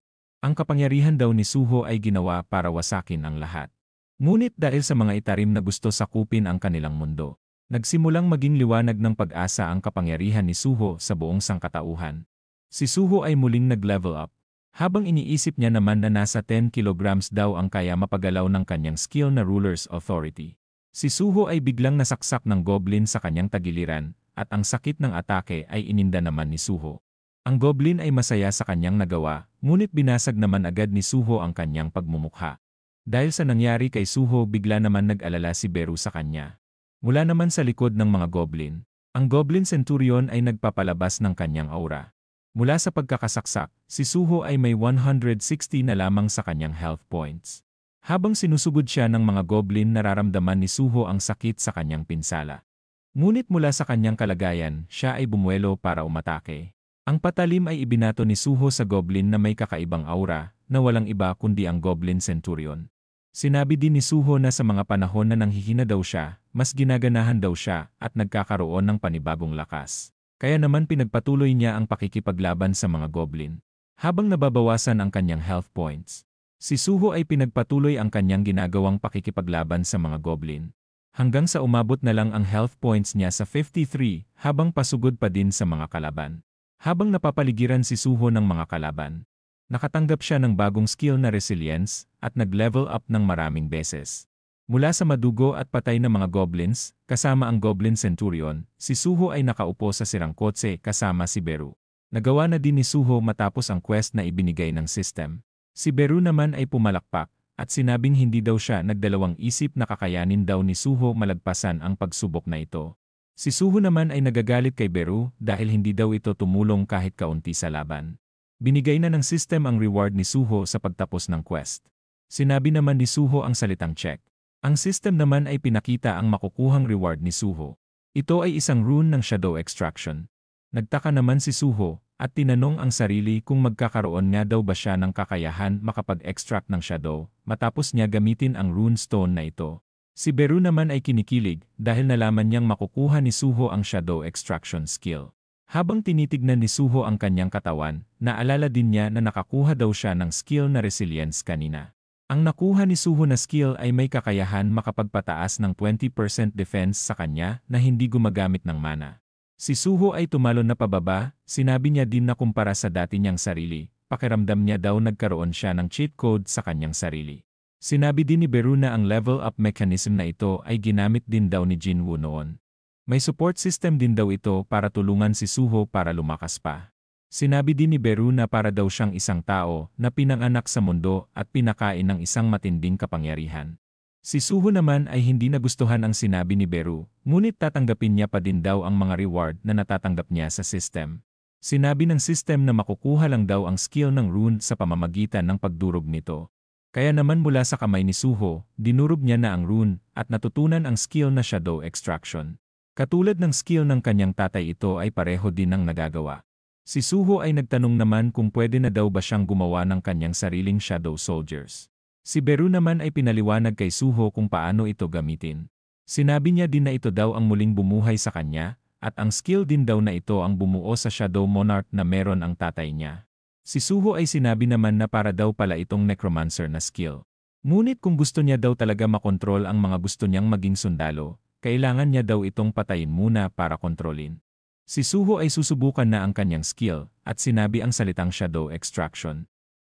Ang kapangyarihan daw ni Suho ay ginawa para wasakin ang lahat. Ngunit dahil sa mga itarim na gusto sakupin ang kanilang mundo, nagsimulang maging liwanag ng pag-asa ang kapangyarihan ni Suho sa buong sangkatauhan. Si Suho ay muling nag-level up. Habang iniisip niya naman na nasa 10 kilograms daw ang kaya mapagalaw ng kanyang skill na Ruler's Authority. Si Suho ay biglang nasaksak ng goblin sa kanyang tagiliran, at ang sakit ng atake ay ininda naman ni Suho. Ang goblin ay masaya sa kanyang nagawa, ngunit binasag naman agad ni Suho ang kanyang pagmumukha. Dahil sa nangyari kay Suho bigla naman nag-alala si Beru sa kanya. Mula naman sa likod ng mga goblin, ang Goblin Centurion ay nagpapalabas ng kanyang aura. Mula sa pagkakasaksak, si Suho ay may 160 na lamang sa kanyang health points. Habang sinusugod siya ng mga goblin nararamdaman ni Suho ang sakit sa kanyang pinsala. Ngunit mula sa kanyang kalagayan, siya ay bumuelo para umatake. Ang patalim ay ibinato ni Suho sa goblin na may kakaibang aura, na walang iba kundi ang Goblin Centurion. Sinabi din ni Suho na sa mga panahon na nanghihina daw siya, mas ginaganahan daw siya at nagkakaroon ng panibagong lakas. Kaya naman pinagpatuloy niya ang pakikipaglaban sa mga goblin. Habang nababawasan ang kanyang health points, si Suho ay pinagpatuloy ang kanyang ginagawang pakikipaglaban sa mga goblin. Hanggang sa umabot na lang ang health points niya sa 53 habang pasugod pa din sa mga kalaban. Habang napapaligiran si Suho ng mga kalaban, nakatanggap siya ng bagong skill na resilience at nag-level up ng maraming beses. Mula sa madugo at patay na mga goblins, kasama ang Goblin Centurion, si Suho ay nakaupo sa sirang kotse kasama si Beru. Nagawa na din ni Suho matapos ang quest na ibinigay ng system. Si Beru naman ay pumalakpak, at sinabing hindi daw siya nagdalawang isip na kakayanin daw ni Suho malagpasan ang pagsubok na ito. Si Suho naman ay nagagalit kay Beru dahil hindi daw ito tumulong kahit kaunti sa laban. Binigay na ng system ang reward ni Suho sa pagtapos ng quest. Sinabi naman ni Suho ang salitang check. Ang system naman ay pinakita ang makukuhang reward ni Suho. Ito ay isang rune ng Shadow Extraction. Nagtaka naman si Suho at tinanong ang sarili kung magkakaroon nga daw ba siya ng kakayahan makapag-extract ng Shadow matapos niya gamitin ang rune stone na ito. Si Beru naman ay kinikilig dahil nalaman niyang makukuha ni Suho ang Shadow Extraction skill. Habang tinitignan ni Suho ang kanyang katawan, naalala din niya na nakakuha daw siya ng skill na resilience kanina. Ang nakuha ni Suho na skill ay may kakayahan makapagpataas ng 20% defense sa kanya na hindi gumagamit ng mana. Si Suho ay tumalon na pababa, sinabi niya din na kumpara sa dati niyang sarili, pakiramdam niya daw nagkaroon siya ng cheat code sa kanyang sarili. Sinabi din ni Beru na ang level up mechanism na ito ay ginamit din daw ni Jinwoo noon. May support system din daw ito para tulungan si Suho para lumakas pa. Sinabi din ni Beru na para daw siyang isang tao na pinanganak sa mundo at pinakain ng isang matinding kapangyarihan. Si Suho naman ay hindi nagustuhan ang sinabi ni Beru, ngunit tatanggapin niya pa din daw ang mga reward na natatanggap niya sa system. Sinabi ng system na makukuha lang daw ang skill ng rune sa pamamagitan ng pagdurog nito. Kaya naman mula sa kamay ni Suho, dinurog niya na ang rune at natutunan ang skill na Shadow Extraction. Katulad ng skill ng kanyang tatay, ito ay pareho din ang nagagawa. Si Suho ay nagtanong naman kung pwede na daw ba siyang gumawa ng kanyang sariling Shadow Soldiers. Si Beru naman ay pinaliwanag kay Suho kung paano ito gamitin. Sinabi niya din na ito daw ang muling bumuhay sa kanya, at ang skill din daw na ito ang bumuo sa Shadow Monarch na meron ang tatay niya. Si Suho ay sinabi naman na para daw pala itong necromancer na skill. Ngunit kung gusto niya daw talaga makontrol ang mga gusto niyang maging sundalo, kailangan niya daw itong patayin muna para kontrolin. Si Suho ay susubukan na ang kanyang skill, at sinabi ang salitang Shadow Extraction.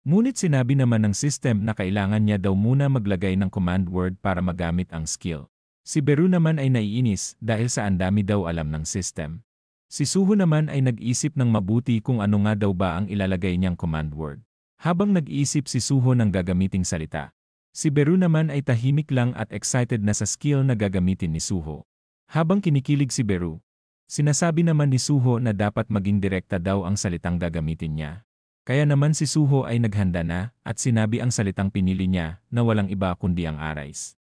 Ngunit sinabi naman ng system na kailangan niya daw muna maglagay ng command word para magamit ang skill. Si Beru naman ay naiinis dahil sa andami daw alam ng system. Si Suho naman ay nag-isip ng mabuti kung ano nga daw ba ang ilalagay niyang command word. Habang nag-iisip si Suho ng gagamiting salita, si Beru naman ay tahimik lang at excited na sa skill na gagamitin ni Suho. Habang kinikilig si Beru, sinasabi naman ni Suho na dapat maging direkta daw ang salitang gagamitin niya. Kaya naman si Suho ay naghanda na at sinabi ang salitang pinili niya na walang iba kundi ang Arise.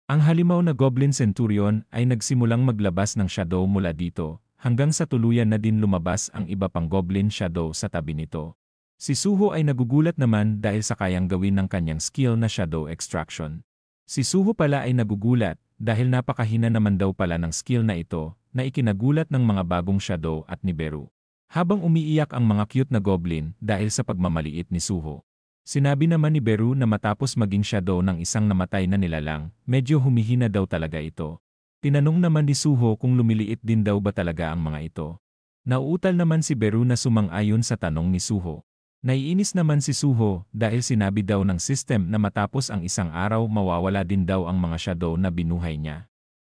Ang halimaw na Goblin Centurion ay nagsimulang maglabas ng shadow mula dito hanggang sa tuluyan na din lumabas ang iba pang Goblin Shadow sa tabi nito. Si Suho ay nagugulat naman dahil sa kayang gawin ng kanyang skill na Shadow Extraction. Si Suho pala ay nagugulat dahil napakahina naman daw pala ng skill na ito na ikinagulat ng mga bagong shadow at ni Beru. Habang umiiyak ang mga cute na goblin dahil sa pagmamaliit ni Suho. Sinabi naman ni Beru na matapos maging shadow ng isang namatay na nilalang, medyo humihina daw talaga ito. Tinanong naman ni Suho kung lumiliit din daw ba talaga ang mga ito. Nauutal naman si Beru na sumang-ayon sa tanong ni Suho. Naiinis naman si Suho dahil sinabi daw ng system na matapos ang isang araw mawawala din daw ang mga shadow na binuhay niya.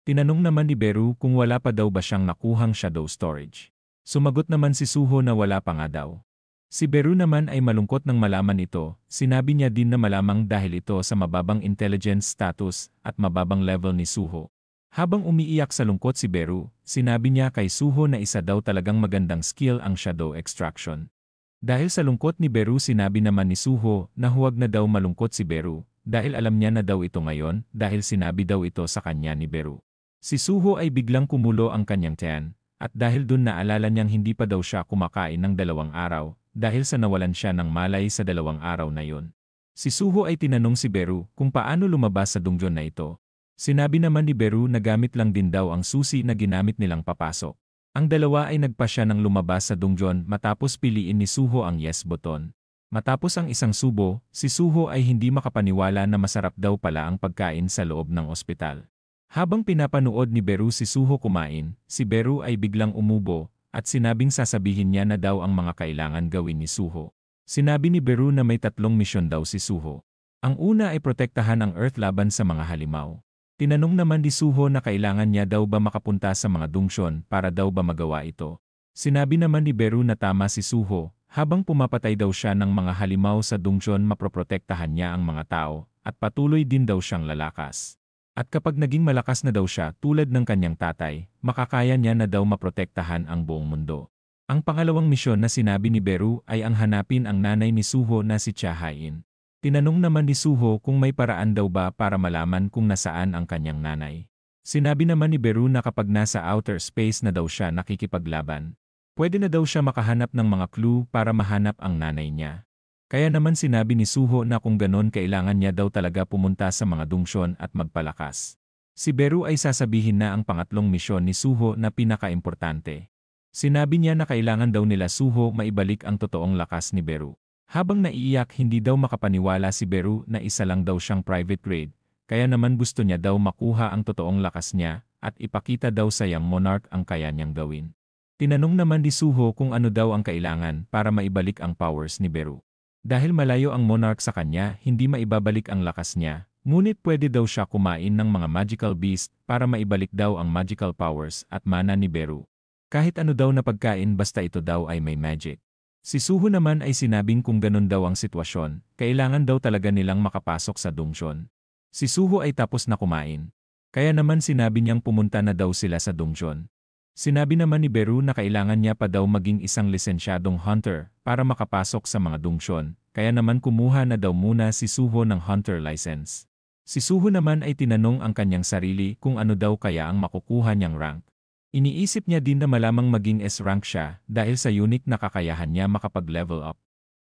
Tinanong naman ni Beru kung wala pa daw ba siyang nakuhang shadow storage. Sumagot naman si Suho na wala pa nga daw. Si Beru naman ay malungkot nang malaman ito, sinabi niya din na malamang dahil ito sa mababang intelligence status at mababang level ni Suho. Habang umiiyak sa lungkot si Beru, sinabi niya kay Suho na isa daw talagang magandang skill ang Shadow Extraction. Dahil sa lungkot ni Beru, sinabi naman ni Suho na huwag na daw malungkot si Beru dahil alam niya na daw ito ngayon dahil sinabi daw ito sa kanya ni Beru. Si Suho ay biglang kumulo ang kanyang tiyan at dahil dun naalala niyang hindi pa daw siya kumakain ng 2 araw dahil sa nawalan siya ng malay sa 2 araw na yun. Si Suho ay tinanong si Beru kung paano lumabas sa dungeon na ito. Sinabi naman ni Beru na gamit lang din daw ang susi na ginamit nilang papasok. Ang dalawa ay nagpasya ng lumabas sa dungeon matapos piliin ni Suho ang yes button. Matapos ang isang subo, si Suho ay hindi makapaniwala na masarap daw pala ang pagkain sa loob ng ospital. Habang pinapanood ni Beru si Suho kumain, si Beru ay biglang umubo at sinabing sasabihin niya na daw ang mga kailangan gawin ni Suho. Sinabi ni Beru na may 3 misyon daw si Suho. Ang una ay protektahan ang Earth laban sa mga halimaw. Tinanong naman ni Suho na kailangan niya daw ba makapunta sa mga dungsyon para daw ba magawa ito. Sinabi naman ni Beru na tama si Suho, habang pumapatay daw siya ng mga halimaw sa dungsyon maproprotektahan niya ang mga tao, at patuloy din daw siyang lalakas. At kapag naging malakas na daw siya tulad ng kanyang tatay, makakaya niya na daw maprotektahan ang buong mundo. Ang pangalawang misyon na sinabi ni Beru ay ang hanapin ang nanay ni Suho na si Cha-Hain. Tinanong naman ni Suho kung may paraan daw ba para malaman kung nasaan ang kanyang nanay. Sinabi naman ni Beru na kapag nasa outer space na daw siya nakikipaglaban, pwede na daw siya makahanap ng mga clue para mahanap ang nanay niya. Kaya naman sinabi ni Suho na kung ganon kailangan niya daw talaga pumunta sa mga dungsyon at magpalakas. Si Beru ay sasabihin na ang pangatlong misyon ni Suho na pinaka-importante. Sinabi niya na kailangan daw nila Suho maibalik ang totoong lakas ni Beru. Habang naiiyak, hindi daw makapaniwala si Beru na isa lang daw siyang private grade, kaya naman gusto niya daw makuha ang totoong lakas niya at ipakita daw sa Young Monarch ang kaya niyang gawin. Tinanong naman ni Suho kung ano daw ang kailangan para maibalik ang powers ni Beru. Dahil malayo ang Monarch sa kanya, hindi maibabalik ang lakas niya, ngunit pwede daw siya kumain ng mga magical beast para maibalik daw ang magical powers at mana ni Beru. Kahit ano daw na pagkain basta ito daw ay may magic. Si Suho naman ay sinabing kung ganun daw ang sitwasyon, kailangan daw talaga nilang makapasok sa dungsyon. Si Suho ay tapos na kumain. Kaya naman sinabi niyang pumunta na daw sila sa dungsyon. Sinabi naman ni Beru na kailangan niya pa daw maging isang lisensyadong hunter para makapasok sa mga dungsyon, kaya naman kumuha na daw muna si Suho ng hunter license. Si Suho naman ay tinanong ang kanyang sarili kung ano daw kaya ang makukuha niyang rank. Iniisip niya din na malamang maging S-rank siya dahil sa unique na kakayahan niya makapag-level up.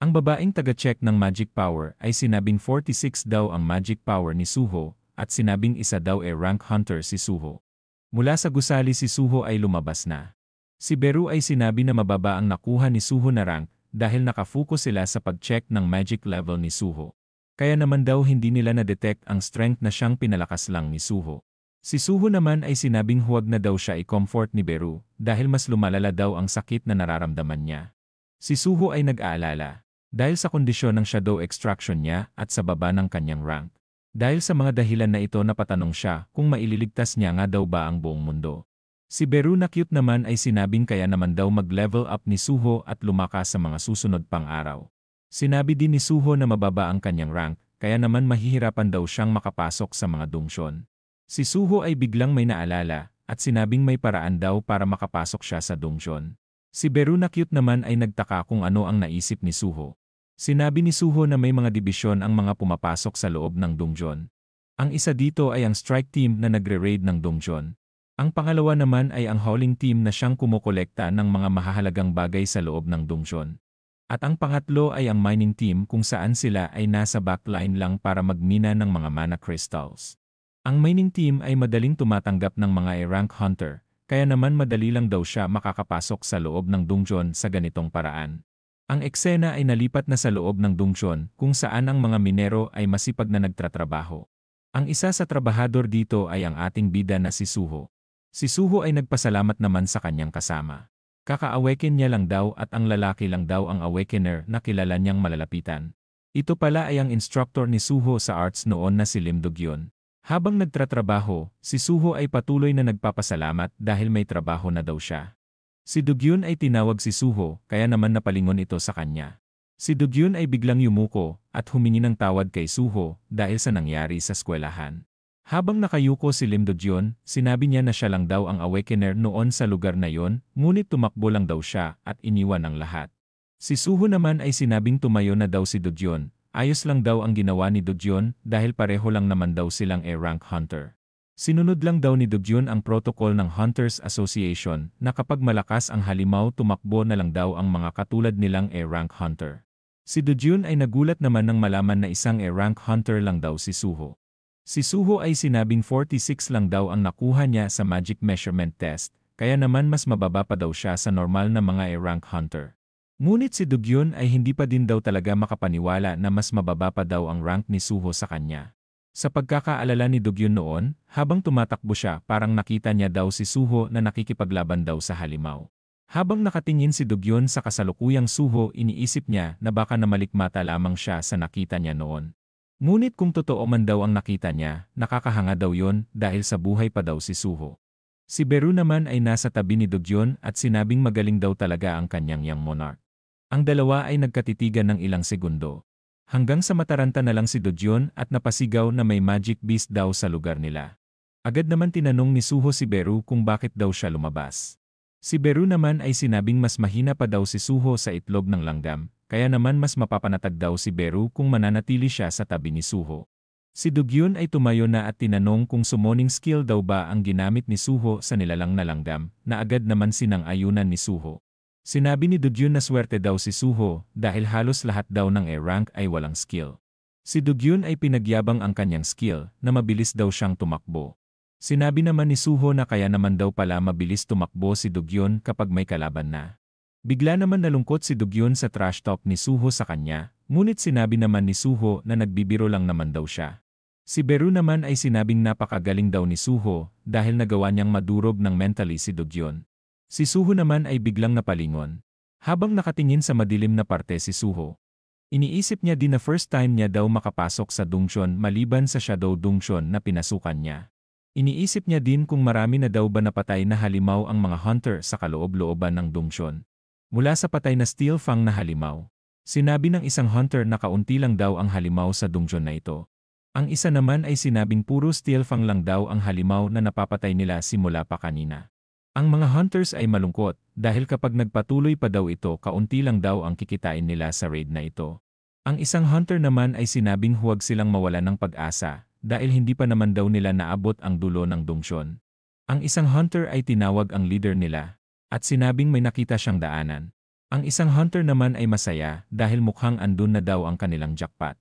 Ang babaeng taga-check ng magic power ay sinabing 46 daw ang magic power ni Suho at sinabing isa daw rank hunter si Suho. Mula sa gusali si Suho ay lumabas na. Si Beru ay sinabi na mababa ang nakuha ni Suho na rank dahil nakafocus sila sa pag-check ng magic level ni Suho. Kaya naman daw hindi nila na-detect ang strength na siyang pinalakas lang ni Suho. Si Suho naman ay sinabing huwag na daw siya i-comfort ni Beru dahil mas lumalala daw ang sakit na nararamdaman niya. Si Suho ay nag-aalala dahil sa kondisyon ng shadow extraction niya at sa baba ng kanyang rank. Dahil sa mga dahilan na ito napatanong siya kung maililigtas niya nga daw ba ang buong mundo. Si Beru na cute naman ay sinabing kaya naman daw mag-level up ni Suho at lumakas sa mga susunod pang araw. Sinabi din ni Suho na mababa ang kanyang rank kaya naman mahihirapan daw siyang makapasok sa mga dungsyon. Si Suho ay biglang may naalala at sinabing may paraan daw para makapasok siya sa dungsyon. Si Beru na cute naman ay nagtaka kung ano ang naisip ni Suho. Sinabi ni Suho na may mga dibisyon ang mga pumapasok sa loob ng dungsyon. Ang isa dito ay ang strike team na nagre-raid ng dungsyon. Ang pangalawa naman ay ang hauling team na siyang kumukolekta ng mga mahahalagang bagay sa loob ng dungsyon. At ang pangatlo ay ang mining team kung saan sila ay nasa backline lang para magmina ng mga mana crystals. Ang mining team ay madaling tumatanggap ng mga rank hunter, kaya naman madali lang daw siya makakapasok sa loob ng dungsyon sa ganitong paraan. Ang eksena ay nalipat na sa loob ng dungsyon kung saan ang mga minero ay masipag na nagtatrabaho. Ang isa sa trabahador dito ay ang ating bida na si Suho. Si Suho ay nagpasalamat naman sa kanyang kasama. Kaka-awaken niya lang daw at ang lalaki lang daw ang awakener na kilala niyang malalapitan. Ito pala ay ang instructor ni Suho sa arts noon na si Lim Do-gyun. Habang nagtratrabaho, si Suho ay patuloy na nagpapasalamat dahil may trabaho na daw siya. Si Do-gyun ay tinawag si Suho kaya naman napalingon ito sa kanya. Si Do-gyun ay biglang yumuko at humingi ng tawad kay Suho dahil sa nangyari sa eskwelahan. Habang nakayuko si Lim Do-gyun, sinabi niya na siya lang daw ang awakener noon sa lugar na yon, ngunit tumakbo lang daw siya at iniwan ang lahat. Si Suho naman ay sinabing tumayo na daw si Do-gyun. Ayos lang daw ang ginawa ni Do-gyun dahil pareho lang naman daw silang rank hunter. Sinunod lang daw ni Do-gyun ang protocol ng Hunters Association na kapag malakas ang halimaw tumakbo na lang daw ang mga katulad nilang rank hunter. Si Do-gyun ay nagulat naman nang malaman na isang rank hunter lang daw si Suho. Si Suho ay sinabing 46 lang daw ang nakuha niya sa magic measurement test, kaya naman mas mababa pa daw siya sa normal na mga rank hunter. Ngunit si Do-gyun ay hindi pa din daw talaga makapaniwala na mas mababa pa daw ang rank ni Suho sa kanya. Sa pagkakaalala ni Do-gyun noon, habang tumatakbo siya parang nakita niya daw si Suho na nakikipaglaban daw sa halimaw. Habang nakatingin si Do-gyun sa kasalukuyang Suho, iniisip niya na baka namalikmata lamang siya sa nakita niya noon. Ngunit kung totoo man daw ang nakita niya, nakakahanga daw yon dahil sa buhay pa daw si Suho. Si Beru naman ay nasa tabi ni Do-gyun at sinabing magaling daw talaga ang kanyang young monarch. Ang dalawa ay nagkatitigan ng ilang segundo. Hanggang sa mataranta na lang si Do-gyun at napasigaw na may magic beast daw sa lugar nila. Agad naman tinanong ni Suho si Beru kung bakit daw siya lumabas. Si Beru naman ay sinabing mas mahina pa daw si Suho sa itlog ng langgam, kaya naman mas mapapanatag daw si Beru kung mananatili siya sa tabi ni Suho. Si Do-gyun ay tumayo na at tinanong kung summoning skill daw ba ang ginamit ni Suho sa nilalang na langgam, na agad naman sinang-ayunan ni Suho. Sinabi ni Do-gyun na swerte daw si Suho dahil halos lahat daw ng rank ay walang skill. Si Do-gyun ay pinagyabang ang kanyang skill na mabilis daw siyang tumakbo. Sinabi naman ni Suho na kaya naman daw pala mabilis tumakbo si Do-gyun kapag may kalaban na. Bigla naman nalungkot si Do-gyun sa trash talk ni Suho sa kanya, ngunit sinabi naman ni Suho na nagbibiro lang naman daw siya. Si Beru naman ay sinabing napakagaling daw ni Suho dahil nagawa niyang madurog ng mentally si Do-gyun. Si Suho naman ay biglang napalingon. Habang nakatingin sa madilim na parte si Suho, iniisip niya din na first time niya daw makapasok sa dungsyon maliban sa shadow dungsyon na pinasukan niya. Iniisip niya din kung marami na daw ba napatay na halimaw ang mga hunter sa kaloob-looban ng dungsyon. Mula sa patay na steel fang na halimaw, sinabi ng isang hunter na kaunti lang daw ang halimaw sa dungsyon na ito. Ang isa naman ay sinabing puro steel fang lang daw ang halimaw na napapatay nila simula pa kanina. Ang mga hunters ay malungkot dahil kapag nagpatuloy pa daw ito kaunti lang daw ang kikitain nila sa raid na ito. Ang isang hunter naman ay sinabing huwag silang mawalan ng pag-asa dahil hindi pa naman daw nila naabot ang dulo ng dungsyon. Ang isang hunter ay tinawag ang leader nila at sinabing may nakita siyang daanan. Ang isang hunter naman ay masaya dahil mukhang andun na daw ang kanilang jackpot.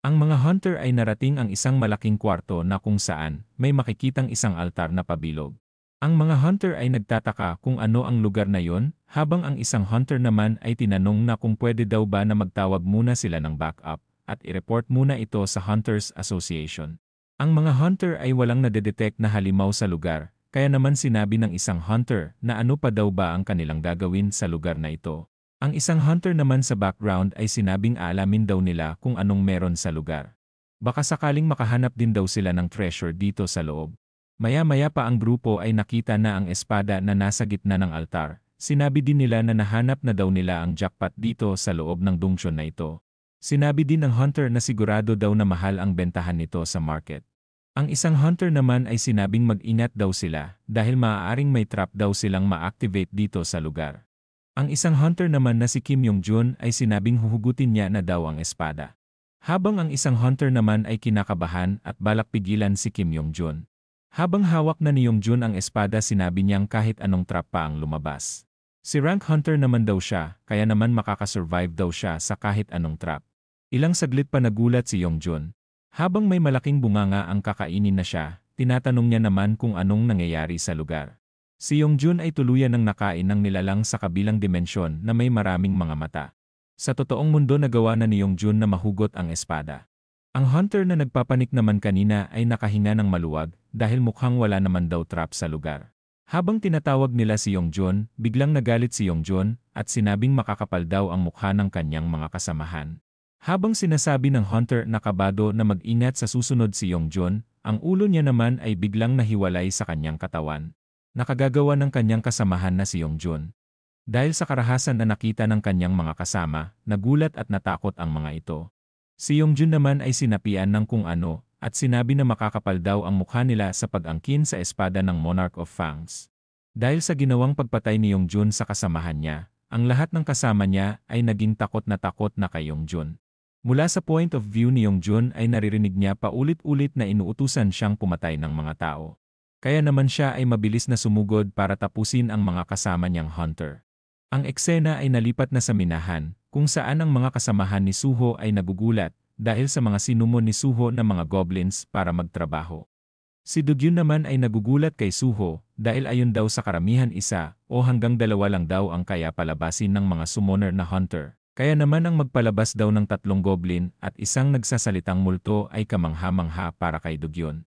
Ang mga hunter ay narating ang isang malaking kwarto na kung saan may makikitang isang altar na pabilog. Ang mga hunter ay nagtataka kung ano ang lugar na yon, habang ang isang hunter naman ay tinanong na kung pwede daw ba na magtawag muna sila ng backup at i-report muna ito sa Hunters Association. Ang mga hunter ay walang nadedetect na halimaw sa lugar, kaya naman sinabi ng isang hunter na ano pa daw ba ang kanilang gagawin sa lugar na ito. Ang isang hunter naman sa background ay sinabing aalamin daw nila kung anong meron sa lugar. Baka sakaling makahanap din daw sila ng treasure dito sa loob. Maya-maya pa ang grupo ay nakita na ang espada na nasa gitna ng altar. Sinabi din nila na nahanap na daw nila ang jackpot dito sa loob ng dungsyon na ito. Sinabi din ng hunter na sigurado daw na mahal ang bentahan nito sa market. Ang isang hunter naman ay sinabing mag-ingat daw sila dahil maaaring may trap daw silang ma-activate dito sa lugar. Ang isang hunter naman na si Kim Yong-jun ay sinabing huhugutin niya na daw ang espada. Habang ang isang hunter naman ay kinakabahan at balak pigilan si Kim Yong-jun. Habang hawak na ni Yong-jun ang espada sinabi niyang kahit anong trap pa ang lumabas. Si rank hunter naman daw siya, kaya naman makakasurvive daw siya sa kahit anong trap. Ilang saglit pa nagulat si Yong-jun. Habang may malaking bunganga ang kakainin na siya, tinatanong niya naman kung anong nangyayari sa lugar. Si Yong-jun ay tuluyan ng nakain ng nilalang sa kabilang dimensyon na may maraming mga mata. Sa totoong mundo nagawa na ni Yong-jun na mahugot ang espada. Ang hunter na nagpapanik naman kanina ay nakahinga ng maluwag dahil mukhang wala naman daw trap sa lugar. Habang tinatawag nila si Yong-jun, biglang nagalit si Yong-jun at sinabing makakapal daw ang mukha ng kanyang mga kasamahan. Habang sinasabi ng hunter na kabado na mag-ingat sa susunod si Yong-jun, ang ulo niya naman ay biglang nahiwalay sa kanyang katawan. Nakagagawa ng kanyang kasamahan na si Yong-jun. Dahil sa karahasan na nakita ng kanyang mga kasama, nagulat at natakot ang mga ito. Si Yong-jun naman ay sinapian ng kung ano at sinabi na makakapal daw ang mukha nila sa pag-angkin sa espada ng Monarch of Fangs. Dahil sa ginawang pagpatay ni Yong-jun sa kasamahan niya, ang lahat ng kasama niya ay naging takot na kay Yong-jun. Mula sa point of view ni Yong-jun ay naririnig niya paulit-ulit na inuutusan siyang pumatay ng mga tao. Kaya naman siya ay mabilis na sumugod para tapusin ang mga kasama niyang hunter. Ang eksena ay nalipat na sa minahan, kung saan ang mga kasamahan ni Suho ay nagugulat dahil sa mga sinumon ni Suho na mga goblins para magtrabaho. Si Dugyun naman ay nagugulat kay Suho dahil ayon daw sa karamihan isa o hanggang dalawa lang daw ang kaya palabasin ng mga summoner na hunter. Kaya naman ang magpalabas daw ng 3 goblin at isang nagsasalitang multo ay kamangha-mangha para kay Dugyun.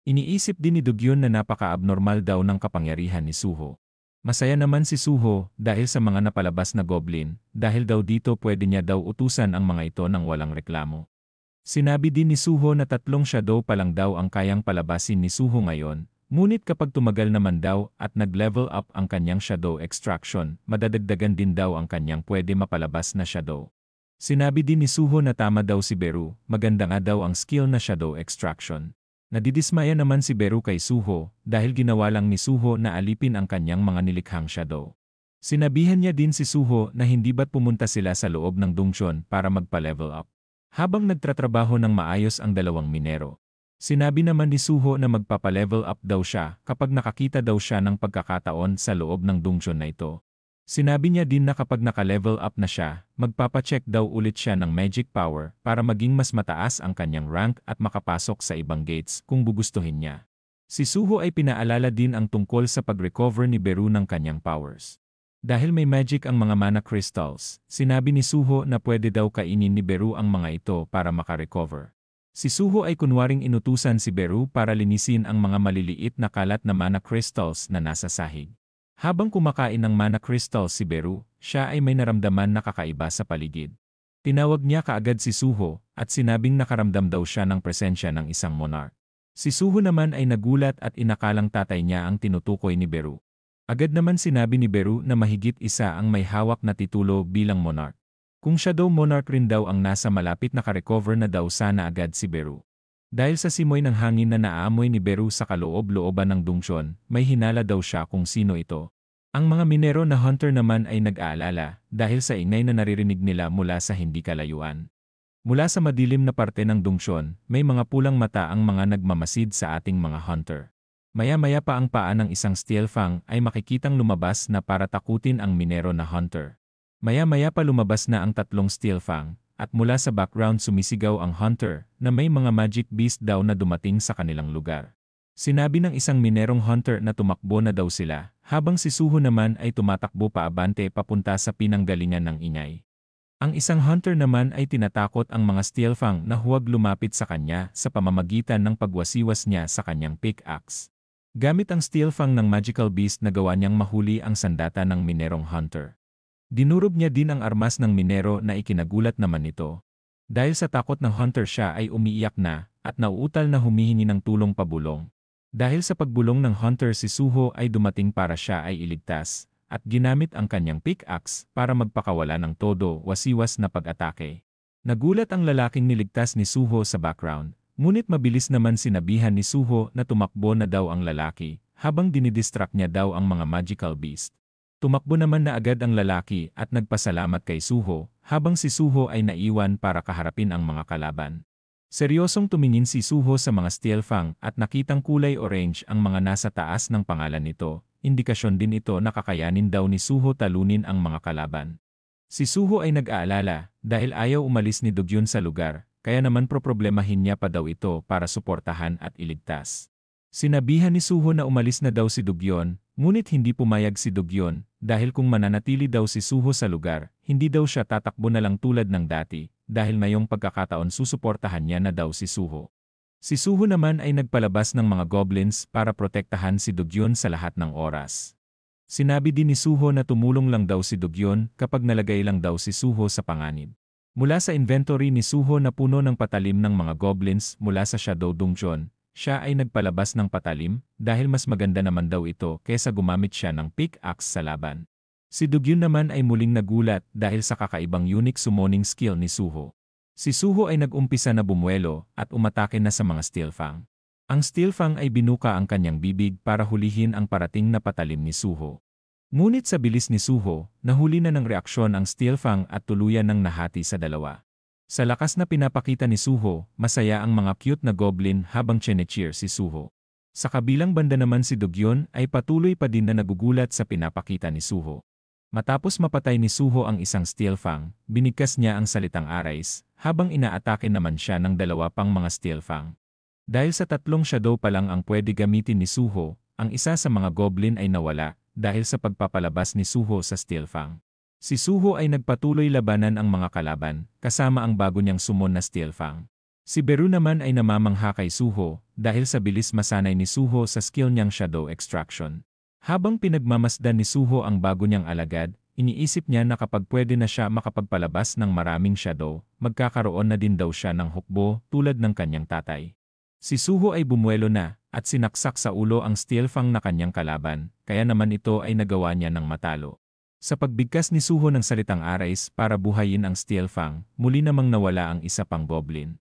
Iniisip din ni Dugyun na napaka-abnormal daw ng kapangyarihan ni Suho. Masaya naman si Suho dahil sa mga napalabas na goblin, dahil daw dito pwede niya daw utusan ang mga ito ng walang reklamo. Sinabi din ni Suho na 3 shadow pa lang daw ang kayang palabasin ni Suho ngayon, ngunit kapag tumagal naman daw at nag-level up ang kanyang shadow extraction, madadagdagan din daw ang kanyang pwede mapalabas na shadow. Sinabi din ni Suho na tama daw si Beru, maganda nga daw ang skill na shadow extraction. Nadidismaya naman si Beru kay Suho dahil ginawa lang ni Suho na alipin ang kanyang mga nilikhang shadow. Sinabihan niya din si Suho na hindi ba't pumunta sila sa loob ng dungsyon para magpa-level up. Habang nagtratrabaho ng maayos ang 2 minero. Sinabi naman ni Suho na magpapa-level up daw siya kapag nakakita daw siya ng pagkakataon sa loob ng dungsyon na ito. Sinabi niya din na kapag naka-level up na siya, magpapacheck daw ulit siya ng magic power para maging mas mataas ang kanyang rank at makapasok sa ibang gates kung gugustuhin niya. Si Suho ay pinaalala din ang tungkol sa pag-recover ni Beru ng kanyang powers. Dahil may magic ang mga mana crystals, sinabi ni Suho na pwede daw kainin ni Beru ang mga ito para makarecover. Si Suho ay kunwaring inutusan si Beru para linisin ang mga maliliit na kalat na mana crystals na nasa sahig. Habang kumakain ng mana crystals si Beru, siya ay may naramdaman na kakaiba sa paligid. Tinawag niya kaagad si Suho at sinabing nakaramdam daw siya ng presensya ng isang monarch. Si Suho naman ay nagulat at inakalang tatay niya ang tinutukoy ni Beru. Agad naman sinabi ni Beru na mahigit isa ang may hawak na titulo bilang monarch. Kung siya daw monarch rin daw ang nasa malapit na ka-recover na daw sana agad si Beru. Dahil sa simoy ng hangin na naaamoy ni Beru sa kaloob-looban ng dungsyon, may hinala daw siya kung sino ito. Ang mga minero na hunter naman ay nag-aalala dahil sa ingay na naririnig nila mula sa hindi kalayuan. Mula sa madilim na parte ng Dungsyon, may mga pulang mata ang mga nagmamasid sa ating mga hunter. Maya-maya pa ang paa ng isang Steelfang ay makikitang lumabas na para takutin ang minero na hunter. Maya-maya pa lumabas na ang tatlong Steelfang, at mula sa background sumisigaw ang hunter na may mga magic beast daw na dumating sa kanilang lugar. Sinabi ng isang minerong hunter na tumakbo na daw sila, habang si Suho naman ay tumatakbo paabante papunta sa pinanggalingan ng ingay. Ang isang hunter naman ay tinatakot ang mga Steelfang na huwag lumapit sa kanya sa pamamagitan ng pagwasiwas niya sa kanyang pickaxe. Gamit ang Steelfang ng magical beast na gawa niyang mahuli ang sandata ng minerong hunter. Dinurob niya din ang armas ng minero na ikinagulat naman nito. Dahil sa takot ng hunter siya ay umiiyak na at nauutal na humihingi ng tulong pabulong. Dahil sa pagbulong ng hunter si Suho ay dumating para siya ay iligtas at ginamit ang kanyang pickaxe para magpakawala ng todo wasiwas na pag-atake. Nagulat ang lalaking niligtas ni Suho sa background, ngunit mabilis naman sinabihan ni Suho na tumakbo na daw ang lalaki habang dinidistract niya daw ang mga magical beast. Tumakbo naman na agad ang lalaki at nagpasalamat kay Suho habang si Suho ay naiwan para kaharapin ang mga kalaban. Seryosong tumingin si Suho sa mga Steelfang at nakitang kulay orange ang mga nasa taas ng pangalan nito. Indikasyon din ito na kakayanin daw ni Suho talunin ang mga kalaban. Si Suho ay nag-aalala dahil ayaw umalis ni Dogyun sa lugar, kaya naman problemahin niya pa daw ito para suportahan at iligtas. Sinabihan ni Suho na umalis na daw si Dogyun, ngunit hindi pumayag si Dogyun dahil kung mananatili daw si Suho sa lugar, hindi daw siya tatakbo na lang tulad ng dati. Dahil ngayong pagkakataon susuportahan niya na daw si Suho. Si Suho naman ay nagpalabas ng mga goblins para protektahan si Dogyun sa lahat ng oras. Sinabi din ni Suho na tumulong lang daw si Dogyun kapag nalagay lang daw si Suho sa panganib. Mula sa inventory ni Suho na puno ng patalim ng mga goblins mula sa Shadow Dungeon, siya ay nagpalabas ng patalim dahil mas maganda naman daw ito kaysa gumamit siya ng pickaxe sa laban. Si Dogyun naman ay muling nagulat dahil sa kakaibang unique summoning skill ni Suho. Si Suho ay nag-umpisa na bumuelo at umatake na sa mga Steelfang. Ang Steelfang ay binuka ang kanyang bibig para hulihin ang parating na patalim ni Suho. Ngunit sa bilis ni Suho, nahuli na ng reaksyon ang Steelfang at tuluyan ng nahati sa dalawa. Sa lakas na pinapakita ni Suho, masaya ang mga cute na goblin habang chine-cheer si Suho. Sa kabilang banda naman si Dogyun ay patuloy pa din na nagugulat sa pinapakita ni Suho. Matapos mapatay ni Suho ang isang Steelfang, binigkas niya ang salitang arais, habang inaatake naman siya ng dalawa pang mga Steelfang. Dahil sa tatlong shadow pa lang ang pwede gamitin ni Suho, ang isa sa mga goblin ay nawala, dahil sa pagpapalabas ni Suho sa Steelfang. Si Suho ay nagpatuloy labanan ang mga kalaban, kasama ang bago niyang summon na Steelfang. Si Beru naman ay namamangha kay Suho, dahil sa bilis masanay ni Suho sa skill niyang Shadow Extraction. Habang pinagmamasdan ni Suho ang bago niyang alagad, iniisip niya na kapag pwede na siya makapagpalabas ng maraming shadow, magkakaroon na din daw siya ng hukbo tulad ng kanyang tatay. Si Suho ay bumuelo na, at sinaksak sa ulo ang Steelfang na kanyang kalaban, kaya naman ito ay nagawa niya ng matalo. Sa pagbigkas ni Suho ng salitang arais para buhayin ang Steelfang, muli namang nawala ang isa pang goblin.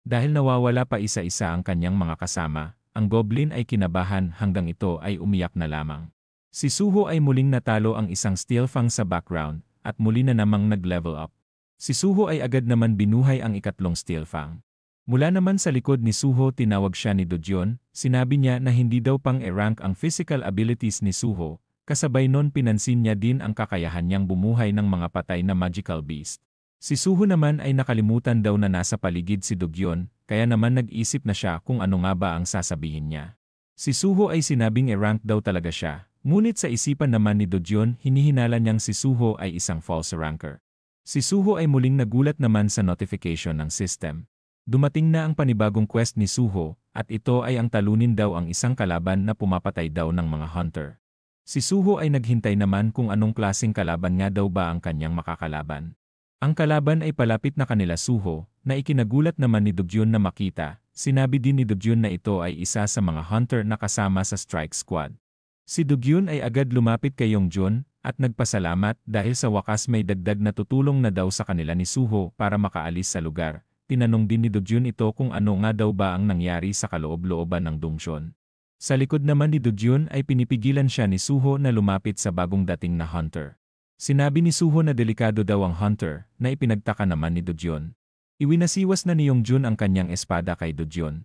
Dahil nawawala pa isa-isa ang kanyang mga kasama, ang goblin ay kinabahan hanggang ito ay umiyak na lamang. Si Suho ay muling natalo ang isang Steelfang sa background, at muli na namang nag-level up. Si Suho ay agad naman binuhay ang ikatlong Steelfang. Mula naman sa likod ni Suho tinawag siya ni Dogyun, sinabi niya na hindi daw pang e-rank ang physical abilities ni Suho, kasabay nun pinansin niya din ang kakayahan niyang bumuhay ng mga patay na magical beast. Si Suho naman ay nakalimutan daw na nasa paligid si Dogyun, kaya naman nag-isip na siya kung ano nga ba ang sasabihin niya. Si Suho ay sinabing e-rank daw talaga siya, ngunit sa isipan naman ni Dogyun hinihinala niyang si Suho ay isang false ranker. Si Suho ay muling nagulat naman sa notification ng system. Dumating na ang panibagong quest ni Suho, at ito ay ang talunin daw ang isang kalaban na pumapatay daw ng mga hunter. Si Suho ay naghintay naman kung anong klaseng kalaban nga daw ba ang kanyang makakalaban. Ang kalaban ay palapit na kanila Suho, na ikinagulat naman ni Dogyun na makita. Sinabi din ni Dogyun na ito ay isa sa mga hunter na kasama sa strike squad. Si Dogyun ay agad lumapit kay Yongjun, at nagpasalamat dahil sa wakas may dagdag na tutulong na daw sa kanila ni Suho para makaalis sa lugar. Tinanong din ni Dogyun ito kung ano nga daw ba ang nangyari sa kaloob-looban ng Dungsyon. Sa likod naman ni Dogyun ay pinipigilan siya ni Suho na lumapit sa bagong dating na hunter. Sinabi ni Suho na delikado daw ang hunter, na ipinagtaka naman ni Dogyun. Iwinasiwas na ni Yongjun ang kanyang espada kay Dogyeon.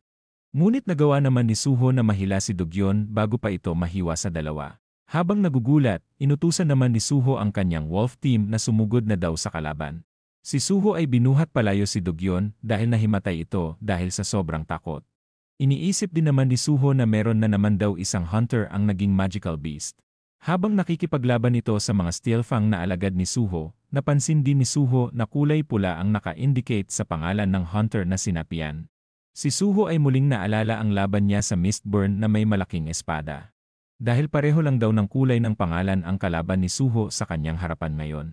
Ngunit nagawa naman ni Suho na mahila si Dogyeon bago pa ito mahiwa sa dalawa. Habang nagugulat, inutusan naman ni Suho ang kanyang wolf team na sumugod na daw sa kalaban. Si Suho ay binuhat palayo si Dogyeon dahil nahimatay ito dahil sa sobrang takot. Iniisip din naman ni Suho na meron na naman daw isang hunter ang naging magical beast. Habang nakikipaglaban ito sa mga Steelfang na alagad ni Suho, napansin din ni Suho na kulay pula ang naka-indicate sa pangalan ng hunter na sinapian. Si Suho ay muling naalala ang laban niya sa Mistborn na may malaking espada. Dahil pareho lang daw ng kulay ng pangalan ang kalaban ni Suho sa kanyang harapan ngayon.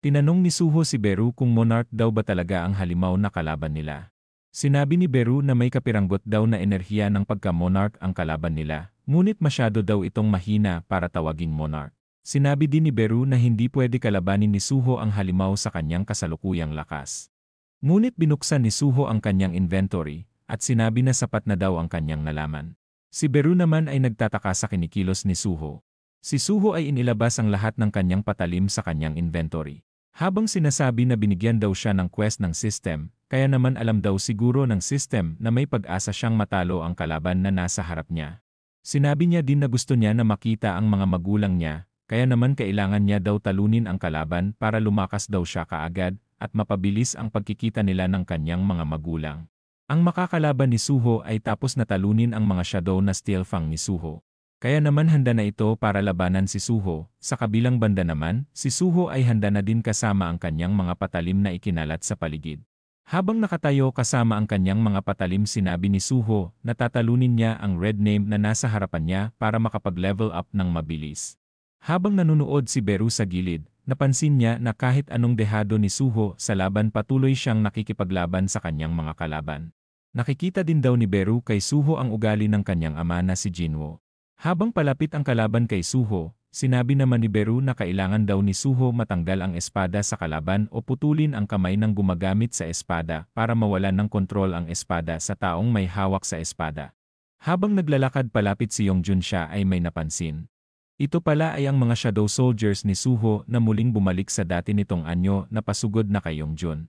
Tinanong ni Suho si Beru kung monarch daw ba talaga ang halimaw na kalaban nila. Sinabi ni Beru na may kapiranggot daw na enerhiya ng pagka-monarch ang kalaban nila, ngunit masyado daw itong mahina para tawaging monarch. Sinabi din ni Beru na hindi pwede kalabanin ni Suho ang halimaw sa kanyang kasalukuyang lakas. Ngunit binuksan ni Suho ang kanyang inventory, at sinabi na sapat na daw ang kanyang nalaman. Si Beru naman ay nagtataka sa kinikilos ni Suho. Si Suho ay inilabas ang lahat ng kanyang patalim sa kanyang inventory. Habang sinasabi na binigyan daw siya ng quest ng system, kaya naman alam daw siguro ng system na may pag-asa siyang matalo ang kalaban na nasa harap niya. Sinabi niya din na gusto niya na makita ang mga magulang niya, kaya naman kailangan niya daw talunin ang kalaban para lumakas daw siya kaagad at mapabilis ang pagkikita nila ng kanyang mga magulang. Ang makakalaban ni Suho ay tapos na talunin ang mga shadow na Steelfang ni Suho. Kaya naman handa na ito para labanan si Suho. Sa kabilang banda naman, si Suho ay handa na din kasama ang kanyang mga patalim na ikinalat sa paligid. Habang nakatayo kasama ang kanyang mga patalim, sinabi ni Suho na tatalunin niya ang red name na nasa harapan niya para makapag-level up ng mabilis. Habang nanunood si Beru sa gilid, napansin niya na kahit anong dehado ni Suho sa laban patuloy siyang nakikipaglaban sa kanyang mga kalaban. Nakikita din daw ni Beru kay Suho ang ugali ng kanyang ama na si Jinwoo. Habang palapit ang kalaban kay Suho, sinabi naman ni Beru na kailangan daw ni Suho matanggal ang espada sa kalaban o putulin ang kamay ng gumagamit sa espada para mawalan ng kontrol ang espada sa taong may hawak sa espada. Habang naglalakad palapit si Yongjun, siya ay may napansin. Ito pala ay ang mga shadow soldiers ni Suho na muling bumalik sa dati nitong anyo na pasugod na kay Yongjun.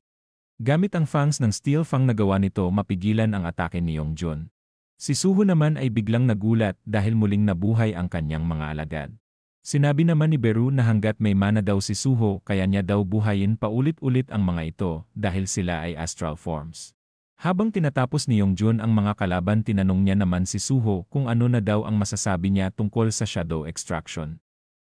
Gamit ang fangs ng Steelfang nagawa nito mapigilan ang atake ni Yongjun. Si Suho naman ay biglang nagulat dahil muling nabuhay ang kanyang mga alagad. Sinabi naman ni Beru na hanggat may mana daw si Suho kaya niya daw buhayin paulit-ulit ang mga ito dahil sila ay astral forms. Habang tinatapos ni Yongjun ang mga kalaban, tinanong niya naman si Suho kung ano na daw ang masasabi niya tungkol sa shadow extraction.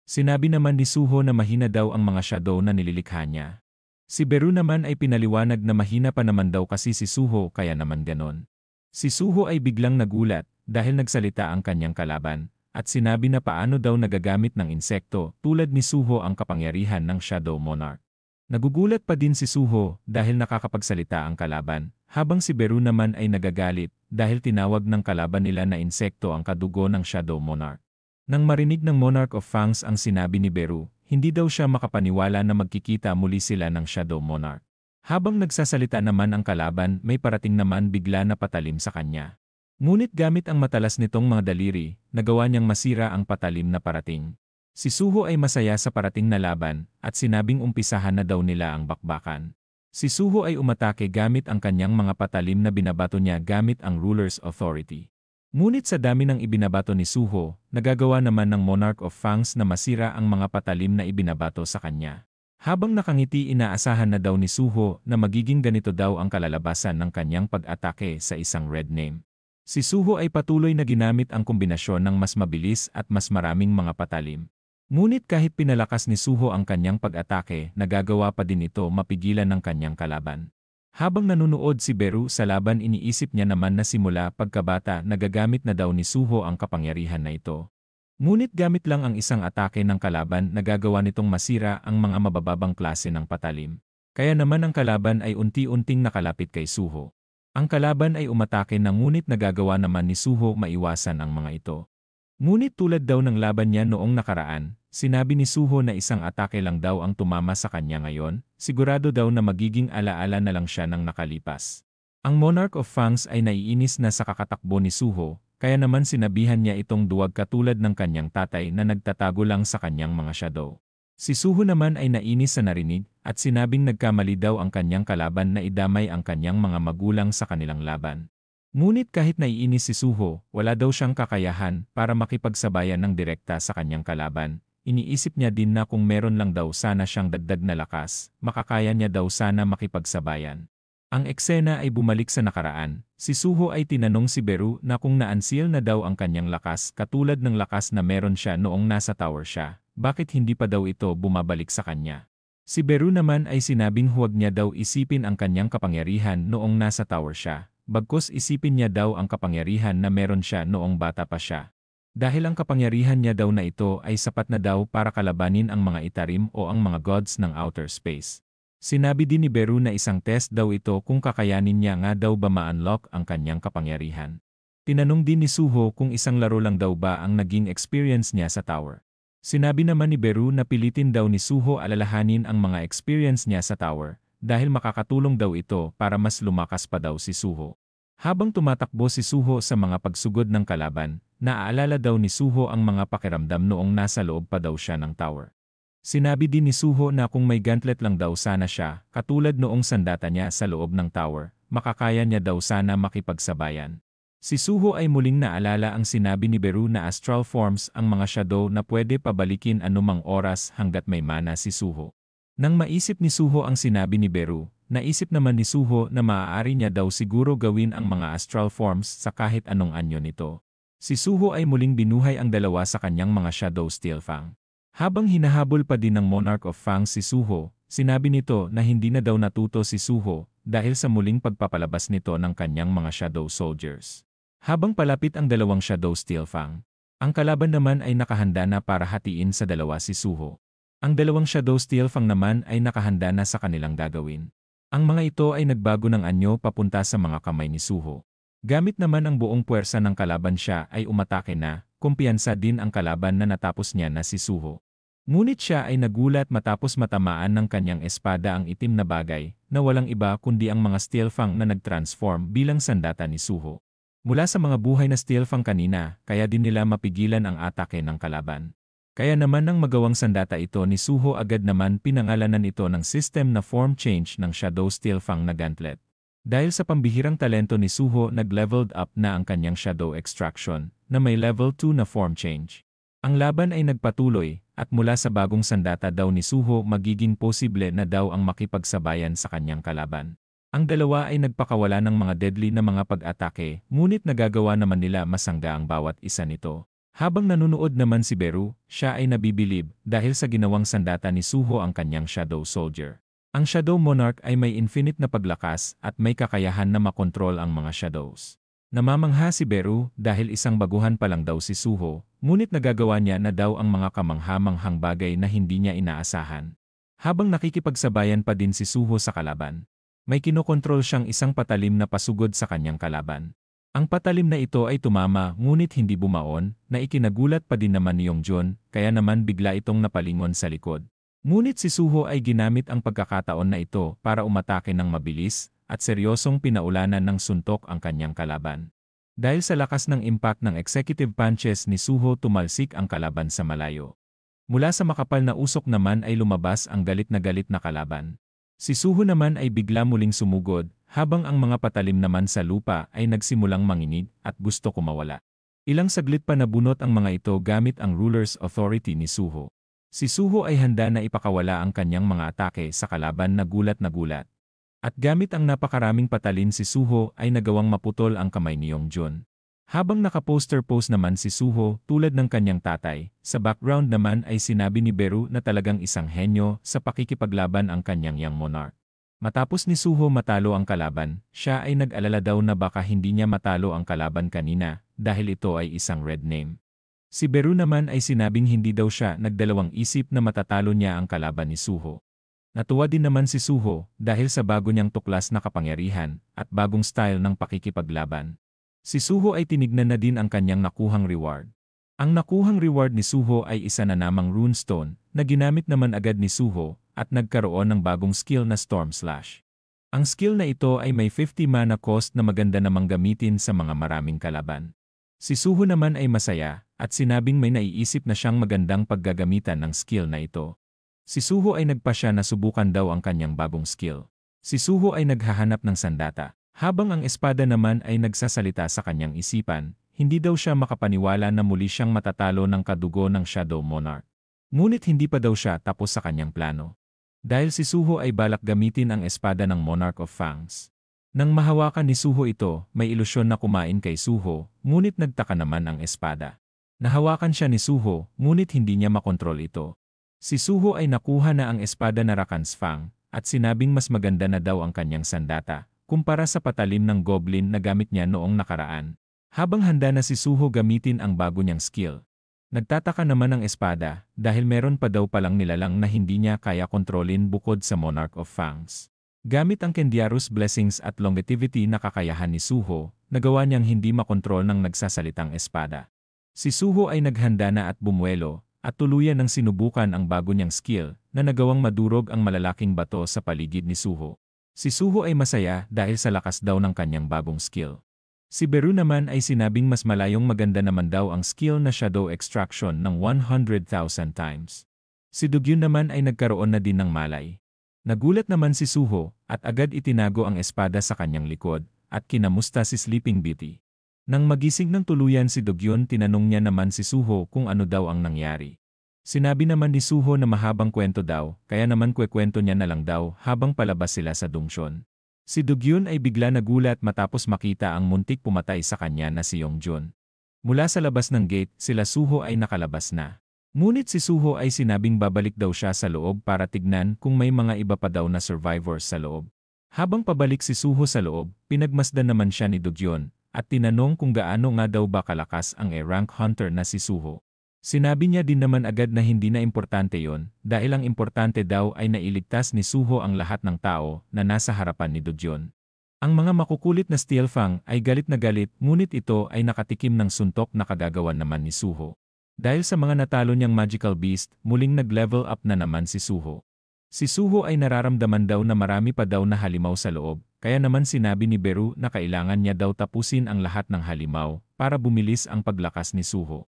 Sinabi naman ni Suho na mahina daw ang mga shadow na nililikha niya. Si Beru naman ay pinaliwanag na mahina pa naman daw kasi si Suho kaya naman ganon. Si Suho ay biglang nagulat dahil nagsalita ang kanyang kalaban at sinabi na paano daw nagagamit ng insekto tulad ni Suho ang kapangyarihan ng Shadow Monarch. Nagugulat pa din si Suho dahil nakakapagsalita ang kalaban, habang si Beru naman ay nagagalit dahil tinawag ng kalaban nila na insekto ang kadugo ng Shadow Monarch. Nang marinig ng Monarch of Fangs ang sinabi ni Beru, hindi daw siya makapaniwala na magkikita muli sila ng Shadow Monarch. Habang nagsasalita naman ang kalaban, may parating naman bigla na patalim sa kanya. Ngunit gamit ang matalas nitong mga daliri, nagawa niyang masira ang patalim na parating. Si Suho ay masaya sa parating na laban, at sinabing umpisahan na daw nila ang bakbakan. Si Suho ay umatake gamit ang kanyang mga patalim na binabato niya gamit ang Ruler's Authority. Ngunit sa dami ng ibinabato ni Suho, nagagawa naman ng Monarch of Fangs na masira ang mga patalim na ibinabato sa kanya. Habang nakangiti, inaasahan na daw ni Suho na magiging ganito daw ang kalalabasan ng kanyang pag-atake sa isang red name. Si Suho ay patuloy na ginamit ang kombinasyon ng mas mabilis at mas maraming mga patalim. Ngunit kahit pinalakas ni Suho ang kanyang pag-atake, nagagawa pa din ito mapigilan ng kanyang kalaban. Habang nanunood si Beru sa laban, iniisip niya naman na simula pagkabata nagagamit na daw ni Suho ang kapangyarihan na ito. Ngunit gamit lang ang isang atake ng kalaban, nagagawa nitong masira ang mga mabababang klase ng patalim. Kaya naman ang kalaban ay unti-unting nakalapit kay Suho. Ang kalaban ay umatake na ngunit nagagawa naman ni Suho maiwasan ang mga ito. Ngunit tulad daw ng laban niya noong nakaraan, sinabi ni Suho na isang atake lang daw ang tumama sa kanya ngayon, sigurado daw na magiging alaala na lang siya ng nakalipas. Ang Monarch of Fangs ay naiinis na sa kakatakbo ni Suho, kaya naman sinabihan niya itong duwag katulad ng kanyang tatay na nagtatago lang sa kanyang mga shadow. Si Suho naman ay nainis sa narinig at sinabing nagkamali daw ang kanyang kalaban na idamay ang kanyang mga magulang sa kanilang laban. Ngunit kahit naiinis si Suho, wala daw siyang kakayahan para makipagsabayan ng direkta sa kanyang kalaban. Iniisip niya din na kung meron lang daw sana siyang dagdag na lakas, makakaya niya daw sana makipagsabayan. Ang eksena ay bumalik sa nakaraan. Si Suho ay tinanong si Beru na kung naansil na daw ang kanyang lakas katulad ng lakas na meron siya noong nasa tower siya, bakit hindi pa daw ito bumabalik sa kanya? Si Beru naman ay sinabing huwag niya daw isipin ang kanyang kapangyarihan noong nasa tower siya. Bagkus isipin niya daw ang kapangyarihan na meron siya noong bata pa siya. Dahil ang kapangyarihan niya daw na ito ay sapat na daw para kalabanin ang mga itarim o ang mga gods ng outer space. Sinabi din ni Beru na isang test daw ito kung kakayanin niya nga daw ba ma-unlock ang kanyang kapangyarihan. Tinanong din ni Suho kung isang laro lang daw ba ang naging experience niya sa tower. Sinabi naman ni Beru na pilitin daw ni Suho alalahanin ang mga experience niya sa tower, dahil makakatulong daw ito para mas lumakas pa daw si Suho. Habang tumatakbo si Suho sa mga pagsugod ng kalaban, naaalala daw ni Suho ang mga pakiramdam noong nasa loob pa daw siya ng tower. Sinabi din ni Suho na kung may gauntlet lang daw sana siya, katulad noong sandata niya sa loob ng tower, makakaya niya daw sana makipagsabayan. Si Suho ay muling naalala ang sinabi ni Beru na astral forms ang mga shadow na pwede pabalikin anumang oras hanggat may mana si Suho. Nang maisip ni Suho ang sinabi ni Beru, naisip naman ni Suho na maaari niya daw siguro gawin ang mga astral forms sa kahit anong anyo nito. Si Suho ay muling binuhay ang dalawa sa kanyang mga shadow steel fang. Habang hinahabol pa din ng Monarch of Fang si Suho, sinabi nito na hindi na daw natuto si Suho dahil sa muling pagpapalabas nito ng kanyang mga shadow soldiers. Habang palapit ang dalawang shadow steel fang, ang kalaban naman ay nakahanda na para hatiin sa dalawa si Suho. Ang dalawang shadow steel fang naman ay nakahanda na sa kanilang gagawin. Ang mga ito ay nagbago ng anyo papunta sa mga kamay ni Suho. Gamit naman ang buong puwersa ng kalaban siya ay umatake na, kumpiyansa din ang kalaban na natapos niya na si Suho. Ngunit siya ay nagulat matapos matamaan ng kanyang espada ang itim na bagay na walang iba kundi ang mga steel fang na nag-transform bilang sandata ni Suho. Mula sa mga buhay na steel fang kanina, kaya din nila mapigilan ang atake ng kalaban. Kaya naman nang magawang sandata ito ni Suho agad naman pinangalanan ito ng system na form change ng Shadow Steel Fang na gauntlet. Dahil sa pambihirang talento ni Suho nag-leveled up na ang kanyang Shadow Extraction na may level 2 na form change. Ang laban ay nagpatuloy at mula sa bagong sandata daw ni Suho magiging posible na daw ang makipagsabayan sa kanyang kalaban. Ang dalawa ay nagpakawala ng mga deadly na mga pag-atake ngunit nagagawa naman nila masangga ang bawat isa nito. Habang nanunood naman si Beru, siya ay nabibilib dahil sa ginawang sandata ni Suho ang kanyang Shadow Soldier. Ang Shadow Monarch ay may infinite na paglakas at may kakayahan na makontrol ang mga shadows. Namamangha si Beru dahil isang baguhan pa lang daw si Suho, ngunit nagagawa niya na daw ang mga kamangha-manghang bagay na hindi niya inaasahan. Habang nakikipagsabayan pa din si Suho sa kalaban, may kinokontrol siyang isang patalim na pasugod sa kanyang kalaban. Ang patalim na ito ay tumama ngunit hindi bumaon, na ikinagulat pa din naman ni Yongjun, kaya naman bigla itong napalingon sa likod. Ngunit si Suho ay ginamit ang pagkakataon na ito para umatake ng mabilis at seryosong pinaulanan ng suntok ang kanyang kalaban. Dahil sa lakas ng impact ng executive punches ni Suho tumalsik ang kalaban sa malayo. Mula sa makapal na usok naman ay lumabas ang galit na kalaban. Si Suho naman ay bigla muling sumugod, habang ang mga patalim naman sa lupa ay nagsimulang manginig at gusto kumawala. Ilang saglit pa nabunot ang mga ito gamit ang ruler's authority ni Suho. Si Suho ay handa na ipakawala ang kanyang mga atake sa kalaban na gulat. At gamit ang napakaraming patalin si Suho ay nagawang maputol ang kamay ni Yongjun. Habang naka-poster pose naman si Suho tulad ng kanyang tatay, sa background naman ay sinabi ni Beru na talagang isang henyo sa pakikipaglaban ang kanyang young monarch. Matapos ni Suho matalo ang kalaban, siya ay nag-alala daw na baka hindi niya matalo ang kalaban kanina dahil ito ay isang red name. Si Beru naman ay sinabing hindi daw siya nagdalawang isip na matatalo niya ang kalaban ni Suho. Natuwa din naman si Suho dahil sa bago niyang tuklas na kapangyarihan at bagong style ng pakikipaglaban. Si Suho ay tinignan na din ang kanyang nakuhang reward. Ang nakuhang reward ni Suho ay isa na namang runestone na ginamit naman agad ni Suho at nagkaroon ng bagong skill na Storm Slash. Ang skill na ito ay may 50 mana cost na maganda namang gamitin sa mga maraming kalaban. Si Suho naman ay masaya at sinabing may naiisip na siyang magandang paggagamitan ng skill na ito. Si Suho ay nagpasya na subukan daw ang kanyang bagong skill. Si Suho ay naghahanap ng sandata, habang ang espada naman ay nagsasalita sa kanyang isipan, hindi daw siya makapaniwala na muli siyang matatalo ng kadugo ng Shadow Monarch. Ngunit hindi pa daw siya tapos sa kanyang plano. Dahil si Suho ay balak gamitin ang espada ng Monarch of Fangs. Nang mahawakan ni Suho ito, may ilusyon na kumain kay Suho, ngunit nagtaka naman ang espada. Nahawakan siya ni Suho, ngunit hindi niya makontrol ito. Si Suho ay nakuha na ang espada na Rakan's Fang, at sinabing mas maganda na daw ang kanyang sandata, kumpara sa patalim ng goblin na gamit niya noong nakaraan. Habang handa na si Suho gamitin ang bago niyang skill. Nagtataka naman ang espada, dahil meron pa daw palang nilalang na hindi niya kaya kontrolin bukod sa Monarch of Fangs. Gamit ang Kendiarus Blessings at Longevity na kakayahan ni Suho, nagawa niyang hindi makontrol ng nagsasalitang espada. Si Suho ay naghanda na at bumuelo, at tuluyan ng sinubukan ang bago niyang skill, na nagawang madurog ang malalaking bato sa paligid ni Suho. Si Suho ay masaya dahil sa lakas daw ng kanyang bagong skill. Si Beru naman ay sinabing mas malayong maganda naman daw ang skill na Shadow Extraction ng 100,000 times. Si Dugyun naman ay nagkaroon na din ng malay. Nagulat naman si Suho, at agad itinago ang espada sa kanyang likod, at kinamusta si Sleeping Beauty. Nang magising ng tuluyan si Dugyun, tinanong niya naman si Suho kung ano daw ang nangyari. Sinabi naman ni Suho na mahabang kwento daw, kaya naman kwekwento niya na lang daw habang palabas sila sa dungsyon. Si Dugyun ay bigla nagulat matapos makita ang muntik pumatay sa kanya na si Yongjun. Mula sa labas ng gate, sila Suho ay nakalabas na. Ngunit si Suho ay sinabing babalik daw siya sa loob para tignan kung may mga iba pa daw na survivors sa loob. Habang pabalik si Suho sa loob, pinagmasdan naman siya ni Dugyun, at tinanong kung gaano nga daw ba kalakas ang E-rank hunter na si Suho. Sinabi niya din naman agad na hindi na importante yon, dahil ang importante daw ay nailigtas ni Suho ang lahat ng tao na nasa harapan ni Dugyun. Ang mga makukulit na Steelfang ay galit na galit, ngunit ito ay nakatikim ng suntok na kagagawan naman ni Suho. Dahil sa mga natalo niyang magical beast, muling nag-level up na naman si Suho. Si Suho ay nararamdaman daw na marami pa daw na halimaw sa loob, kaya naman sinabi ni Beru na kailangan niya daw tapusin ang lahat ng halimaw para bumilis ang paglakas ni Suho.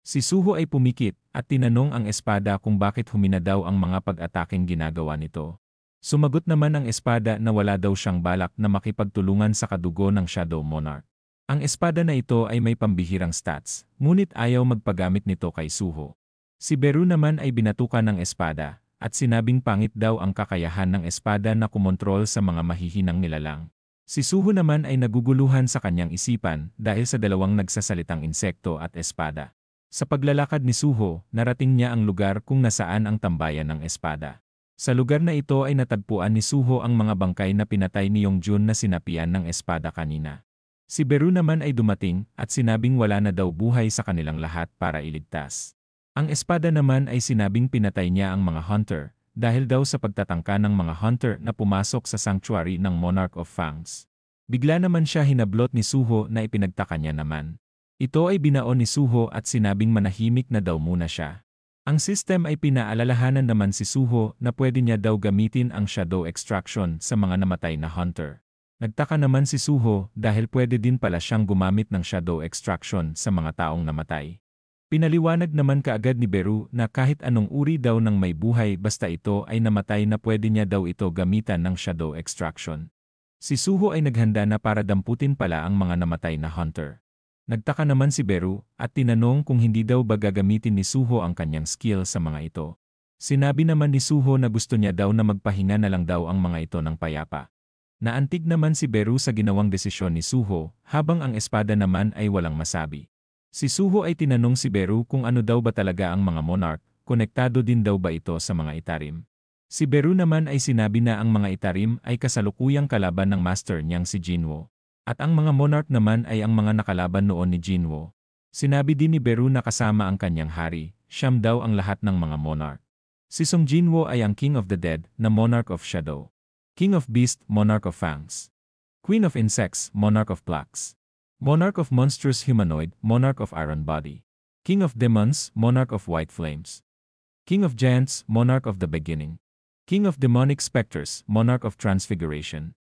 Si Suho ay pumikit at tinanong ang espada kung bakit humina daw ang mga pag-ataking ginagawa nito. Sumagot naman ang espada na wala daw siyang balak na makipagtulungan sa kadugo ng Shadow Monarch. Ang espada na ito ay may pambihirang stats, ngunit ayaw magpagamit nito kay Suho. Si Beru naman ay binatukan ng espada, at sinabing pangit daw ang kakayahan ng espada na kumontrol sa mga mahihinang nilalang. Si Suho naman ay naguguluhan sa kanyang isipan dahil sa dalawang nagsasalitang insekto at espada. Sa paglalakad ni Suho, narating niya ang lugar kung nasaan ang tambayan ng espada. Sa lugar na ito ay natagpuan ni Suho ang mga bangkay na pinatay ni Yongjun na sinapian ng espada kanina. Si Beru naman ay dumating at sinabing wala na daw buhay sa kanilang lahat para iligtas. Ang espada naman ay sinabing pinatay niya ang mga hunter dahil daw sa pagtatangka ng mga hunter na pumasok sa sanctuary ng Monarch of Fangs. Bigla naman siya hinablot ni Suho na ipinagtaka niya naman. Ito ay binaon ni Suho at sinabing manahimik na daw muna siya. Ang system ay pinaalalahanan naman si Suho na pwede niya daw gamitin ang Shadow Extraction sa mga namatay na hunter. Nagtaka naman si Suho dahil pwede din pala siyang gumamit ng Shadow Extraction sa mga taong namatay. Pinaliwanag naman kaagad ni Beru na kahit anong uri daw ng may buhay basta ito ay namatay na pwede niya daw ito gamitan ng Shadow Extraction. Si Suho ay naghanda na para damputin pala ang mga namatay na hunter. Nagtaka naman si Beru at tinanong kung hindi daw ba gagamitin ni Suho ang kanyang skill sa mga ito. Sinabi naman ni Suho na gusto niya daw na magpahinga na lang daw ang mga ito ng payapa. Naantig naman si Beru sa ginawang desisyon ni Suho, habang ang espada naman ay walang masabi. Si Suho ay tinanong si Beru kung ano daw ba talaga ang mga monarch, konektado din daw ba ito sa mga itarim. Si Beru naman ay sinabi na ang mga itarim ay kasalukuyang kalaban ng master niyang si Jinwo. At ang mga monarch naman ay ang mga nakalaban noon ni Jinwo. Sinabi din ni Beru na kasama ang kanyang hari, siyam daw ang lahat ng mga monarch. Si Song Jinwo ay ang King of the Dead na Monarch of Shadow. King of Beast, Monarch of Fangs. Queen of Insects, Monarch of Plagues. Monarch of Monstrous Humanoid, Monarch of Iron Body. King of Demons, Monarch of White Flames. King of Giants, Monarch of the Beginning. King of Demonic Specters, Monarch of Transfiguration.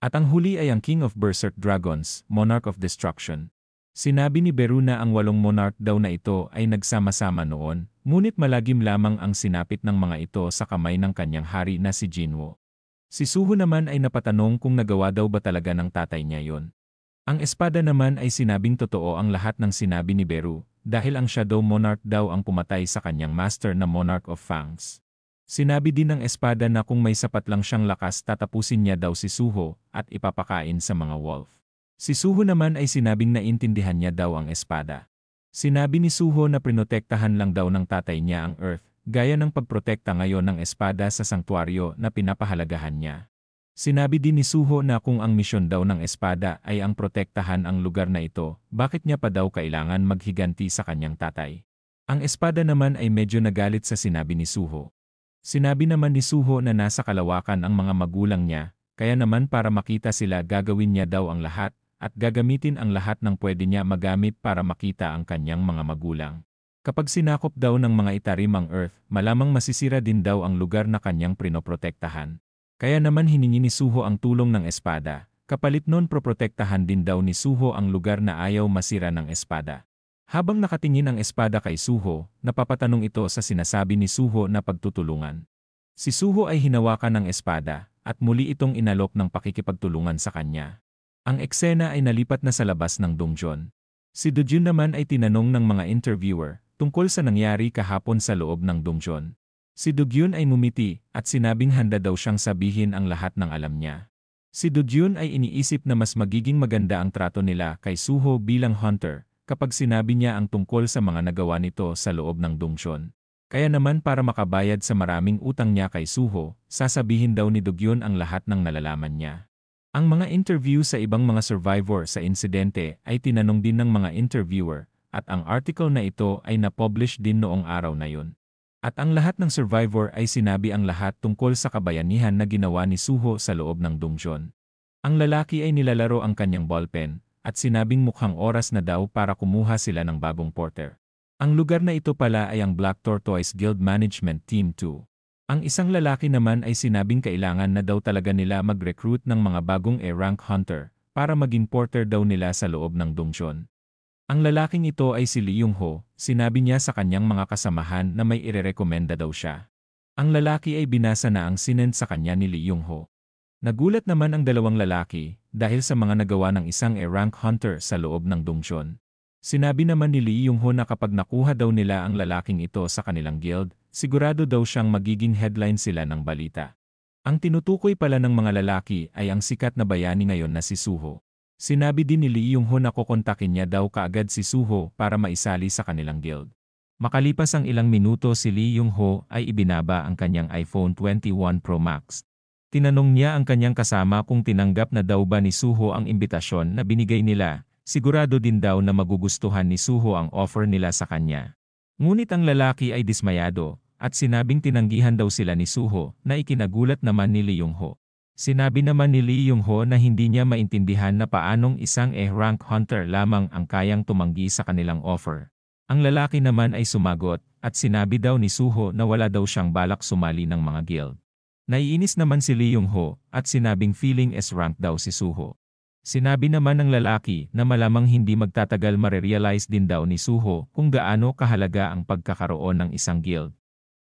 At ang huli ay ang King of Berserk Dragons, Monarch of Destruction. Sinabi ni Beru na ang 8 monarch daw na ito ay nagsama-sama noon, ngunit malagim lamang ang sinapit ng mga ito sa kamay ng kanyang hari na si Jinwoo. Si Suho naman ay napatanong kung nagawa daw ba talaga ng tatay niya yon. Ang espada naman ay sinabing totoo ang lahat ng sinabi ni Beru, dahil ang Shadow Monarch daw ang pumatay sa kanyang master na Monarch of Fangs. Sinabi din ng espada na kung may sapat lang siyang lakas tatapusin niya daw si Suho at ipapakain sa mga wolf. Si Suho naman ay sinabing naintindihan niya daw ang espada. Sinabi ni Suho na prinotektahan lang daw ng tatay niya ang Earth, gaya ng pagprotekta ngayon ng espada sa sangtuaryo na pinapahalagahan niya. Sinabi din ni Suho na kung ang misyon daw ng espada ay ang protektahan ang lugar na ito, bakit niya pa daw kailangan maghiganti sa kanyang tatay? Ang espada naman ay medyo nagalit sa sinabi ni Suho. Sinabi naman ni Suho na nasa kalawakan ang mga magulang niya, kaya naman para makita sila gagawin niya daw ang lahat, at gagamitin ang lahat ng pwede niya magamit para makita ang kanyang mga magulang. Kapag sinakop daw ng mga itarim ang Earth, malamang masisira din daw ang lugar na kanyang prinoprotektahan. Kaya naman hiningi ni Suho ang tulong ng espada, kapalit nun proprotektahan din daw ni Suho ang lugar na ayaw masira ng espada. Habang nakatingin ang espada kay Suho, napapatanong ito sa sinasabi ni Suho na pagtutulungan. Si Suho ay hinawakan ng espada, at muli itong inalok ng pakikipagtulungan sa kanya. Ang eksena ay nalipat na sa labas ng donjon. Si Dojun naman ay tinanong ng mga interviewer tungkol sa nangyari kahapon sa loob ng donjon. Si Dogyun ay ngumiti at sinabing handa daw siyang sabihin ang lahat ng alam niya. Si Dogyun ay iniisip na mas magiging maganda ang trato nila kay Suho bilang hunter kapag sinabi niya ang tungkol sa mga nagawa nito sa loob ng donjon. Kaya naman para makabayad sa maraming utang niya kay Suho, sasabihin daw ni Dogyun ang lahat ng nalalaman niya. Ang mga interview sa ibang mga survivor sa insidente ay tinanong din ng mga interviewer, at ang article na ito ay na-publish din noong araw na yun. At ang lahat ng survivor ay sinabi ang lahat tungkol sa kabayanihan na ginawa ni Suho sa loob ng donjon. Ang lalaki ay nilalaro ang kanyang ballpen, at sinabing mukhang oras na daw para kumuha sila ng bagong porter. Ang lugar na ito pala ay ang Black Tortoise Guild Management Team 2. Ang isang lalaki naman ay sinabing kailangan na daw talaga nila mag-recruit ng mga bagong A-rank hunter para maging porter daw nila sa loob ng donjon. Ang lalaking ito ay si Lee Yung-ho, sinabi niya sa kanyang mga kasamahan na may irerekomenda daw siya. Ang lalaki ay binasa na ang sinend sa kanya ni Lee Yung-ho. Nagulat naman ang dalawang lalaki dahil sa mga nagawa ng isang A-rank hunter sa loob ng donjon. Sinabi naman ni Lee Yung-ho na kapag nakuha daw nila ang lalaking ito sa kanilang guild, sigurado daw siyang magiging headline sila ng balita. Ang tinutukoy pala ng mga lalaki ay ang sikat na bayani ngayon na si Suho. Sinabi din ni Lee Yung-ho na kukontakin niya daw kaagad si Suho para maisali sa kanilang guild. Makalipas ang ilang minuto si Lee Yung-ho ay ibinaba ang kanyang iPhone 21 Pro Max. Tinanong niya ang kanyang kasama kung tinanggap na daw ba ni Suho ang imbitasyon na binigay nila. Sigurado din daw na magugustuhan ni Suho ang offer nila sa kanya. Ngunit ang lalaki ay dismayado, at sinabing tinanggihan daw sila ni Suho na ikinagulat naman ni Lee Yung-ho. Sinabi naman ni Lee Yung-ho na hindi niya maintindihan na paanong isang A-rank hunter lamang ang kayang tumanggi sa kanilang offer. Ang lalaki naman ay sumagot, at sinabi daw ni Suho na wala daw siyang balak sumali ng mga guild. Naiinis naman si Lee Yung-ho, at sinabing feeling S-rank daw si Suho. Sinabi naman ng lalaki na malamang hindi magtatagal marerealize din daw ni Suho kung gaano kahalaga ang pagkakaroon ng isang guild.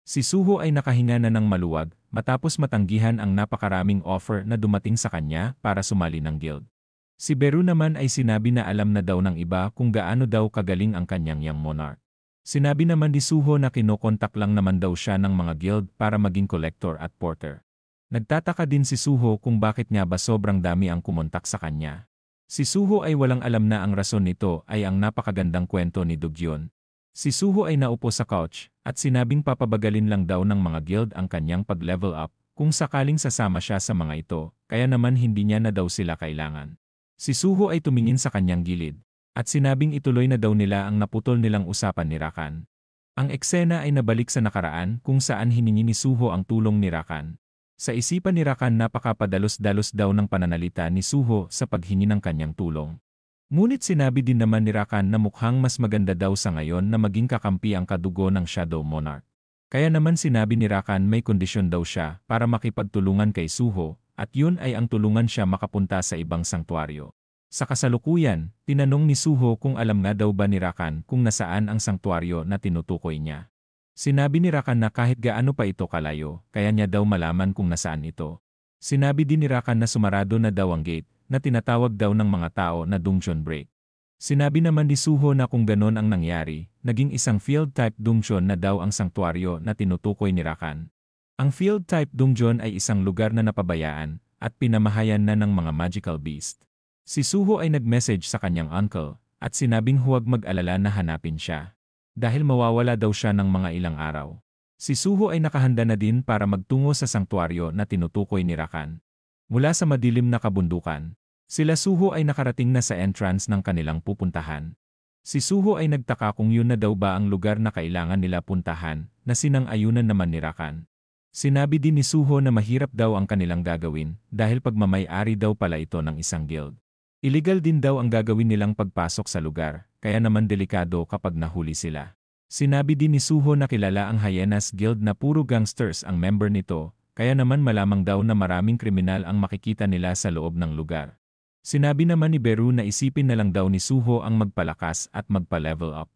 Si Suho ay nakahinga na ng maluwag matapos matanggihan ang napakaraming offer na dumating sa kanya para sumali ng guild. Si Beru naman ay sinabi na alam na daw ng iba kung gaano daw kagaling ang kanyang young monarch. Sinabi naman ni Suho na kinokontak lang naman daw siya ng mga guild para maging collector at porter. Nagtataka din si Suho kung bakit nga ba sobrang dami ang kumontak sa kanya. Si Suho ay walang alam na ang rason nito ay ang napakagandang kwento ni Dogyun. Si Suho ay naupo sa couch at sinabing papabagalin lang daw ng mga guild ang kanyang pag-level up kung sakaling sasama siya sa mga ito, kaya naman hindi niya na daw sila kailangan. Si Suho ay tumingin sa kanyang gilid at sinabing ituloy na daw nila ang naputol nilang usapan ni Rakan. Ang eksena ay nabalik sa nakaraan kung saan hiningi ni Suho ang tulong ni Rakan. Sa isipan ni Rakan napakapadalos-dalos daw ng pananalita ni Suho sa paghingi ng kanyang tulong. Ngunit sinabi din naman ni Rakan na mukhang mas maganda daw sa ngayon na maging kakampi ang kadugo ng Shadow Monarch. Kaya naman sinabi ni Rakan may kondisyon daw siya para makipagtulungan kay Suho, at yun ay ang tulungan siya makapunta sa ibang sangtuaryo. Sa kasalukuyan, tinanong ni Suho kung alam nga daw ba ni Rakan kung nasaan ang sangtuaryo na tinutukoy niya. Sinabi ni Rakan na kahit gaano pa ito kalayo, kaya niya daw malaman kung nasaan ito. Sinabi din ni Rakan na sumarado na daw ang gate, na tinatawag daw ng mga tao na dungeon break. Sinabi naman ni Suho na kung ganon ang nangyari, naging isang field-type dungeon na daw ang sangtuaryo na tinutukoy ni Rakan. Ang field-type dungeon ay isang lugar na napabayaan at pinamahayan na ng mga magical beast. Si Suho ay nag-message sa kanyang uncle at sinabing huwag mag-alala na hanapin siya. Dahil mawawala daw siya ng mga ilang araw. Si Suho ay nakahanda na din para magtungo sa sangtuaryo na tinutukoy ni Rakan. Mula sa madilim na kabundukan, sila Suho ay nakarating na sa entrance ng kanilang pupuntahan. Si Suho ay nagtaka kung yun na daw ba ang lugar na kailangan nila puntahan, na sinang-ayunan naman ni Rakan. Sinabi din ni Suho na mahirap daw ang kanilang gagawin dahil pagmamay-ari daw pala ito ng isang guild. Illegal din daw ang gagawin nilang pagpasok sa lugar, kaya naman delikado kapag nahuli sila. Sinabi din ni Suho na kilala ang Hyenas Guild na puro gangsters ang member nito, kaya naman malamang daw na maraming kriminal ang makikita nila sa loob ng lugar. Sinabi naman ni Beru na isipin na lang daw ni Suho ang magpalakas at magpa-level up.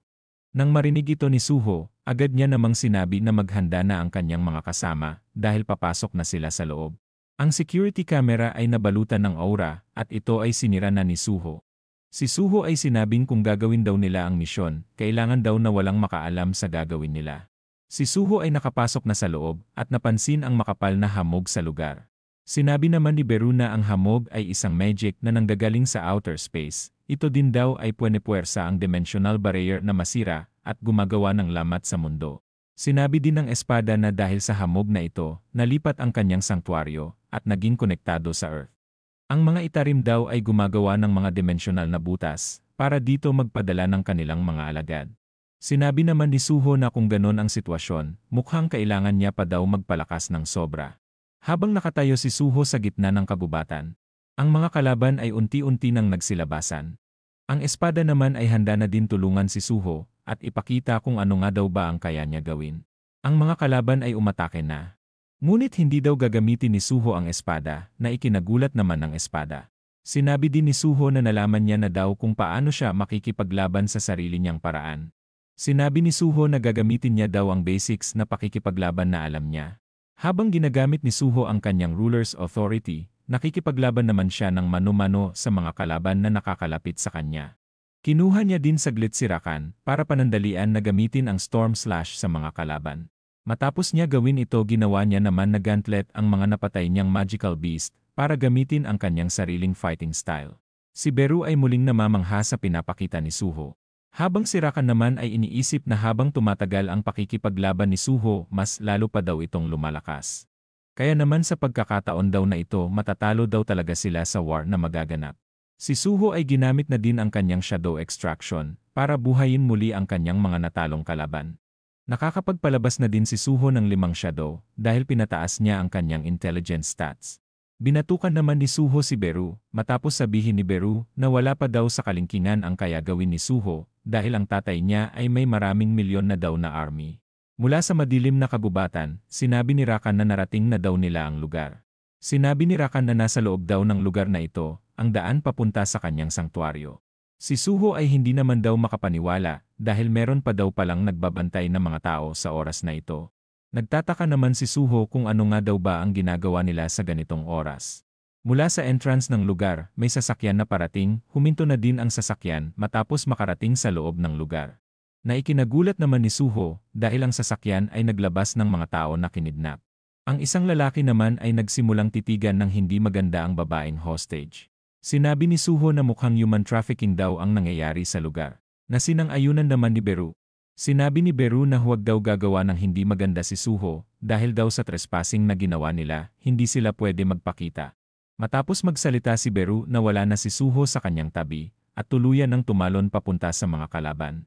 Nang marinig ito ni Suho, agad niya namang sinabi na maghanda na ang kanyang mga kasama dahil papasok na sila sa loob. Ang security camera ay nabalutan ng aura at ito ay sinira na ni Suho. Si Suho ay sinabing kung gagawin daw nila ang misyon, kailangan daw na walang makaalam sa gagawin nila. Si Suho ay nakapasok na sa loob at napansin ang makapal na hamog sa lugar. Sinabi naman ni Beru na ang hamog ay isang magic na nanggagaling sa outer space. Ito din daw ay puwersa ang dimensional barrier na masira at gumagawa ng lamat sa mundo. Sinabi din ng espada na dahil sa hamog na ito, nalipat ang kanyang sangtuaryo at naging konektado sa Earth. Ang mga itarim daw ay gumagawa ng mga dimensional na butas para dito magpadala ng kanilang mga alagad. Sinabi naman ni Suho na kung ganon ang sitwasyon, mukhang kailangan niya pa daw magpalakas ng sobra. Habang nakatayo si Suho sa gitna ng kagubatan, ang mga kalaban ay unti-unti nang nagsilabasan. Ang espada naman ay handa na din tulungan si Suho at ipakita kung ano nga daw ba ang kaya niya gawin. Ang mga kalaban ay umatake na. Ngunit hindi daw gagamitin ni Suho ang espada, na ikinagulat naman ng espada. Sinabi din ni Suho na nalaman niya na daw kung paano siya makikipaglaban sa sarili niyang paraan. Sinabi ni Suho na gagamitin niya daw ang basics na pakikipaglaban na alam niya. Habang ginagamit ni Suho ang kanyang ruler's authority, nakikipaglaban naman siya ng mano-mano sa mga kalaban na nakakalapit sa kanya. Kinuha niya din saglit si Rakan para panandalian na gamitin ang Storm Slash sa mga kalaban. Matapos niya gawin ito, ginawa niya naman na gauntlet ang mga napatay niyang magical beast para gamitin ang kanyang sariling fighting style. Si Beru ay muling namamangha sa pinapakita ni Suho. Habang si Rakan naman ay iniisip na habang tumatagal ang pakikipaglaban ni Suho, mas lalo pa daw itong lumalakas. Kaya naman sa pagkakataon daw na ito, matatalo daw talaga sila sa war na magaganap. Si Suho ay ginamit na din ang kanyang shadow extraction para buhayin muli ang kanyang mga natalong kalaban. Nakakapagpalabas na din si Suho ng 5 shadow dahil pinataas niya ang kanyang intelligence stats. Binatukan naman ni Suho si Beru, matapos sabihin ni Beru na wala pa daw sa kalingkingan ang kaya gawin ni Suho dahil ang tatay niya ay may maraming milyon na daw na army. Mula sa madilim na kagubatan, sinabi ni Rakan na narating na daw nila ang lugar. Sinabi ni Rakan na nasa loob daw ng lugar na ito, ang daan papunta sa kanyang sangtuaryo. Si Suho ay hindi naman daw makapaniwala dahil meron pa daw palang nagbabantay na mga tao sa oras na ito. Nagtataka naman si Suho kung ano nga daw ba ang ginagawa nila sa ganitong oras. Mula sa entrance ng lugar, may sasakyan na parating, huminto na din ang sasakyan matapos makarating sa loob ng lugar. Naikinagulat naman ni Suho dahil ang sasakyan ay naglabas ng mga tao na kinidnap. Ang isang lalaki naman ay nagsimulang titigan ng hindi maganda ang babaeng hostage. Sinabi ni Suho na mukhang human trafficking daw ang nangyayari sa lugar, na sinang-ayunan naman ni Beru. Sinabi ni Beru na huwag daw gagawa ng hindi maganda si Suho dahil daw sa trespassing na ginawa nila, hindi sila pwede magpakita. Matapos magsalita si Beru, nawala na si Suho sa kanyang tabi at tuluyan ng tumalon papunta sa mga kalaban.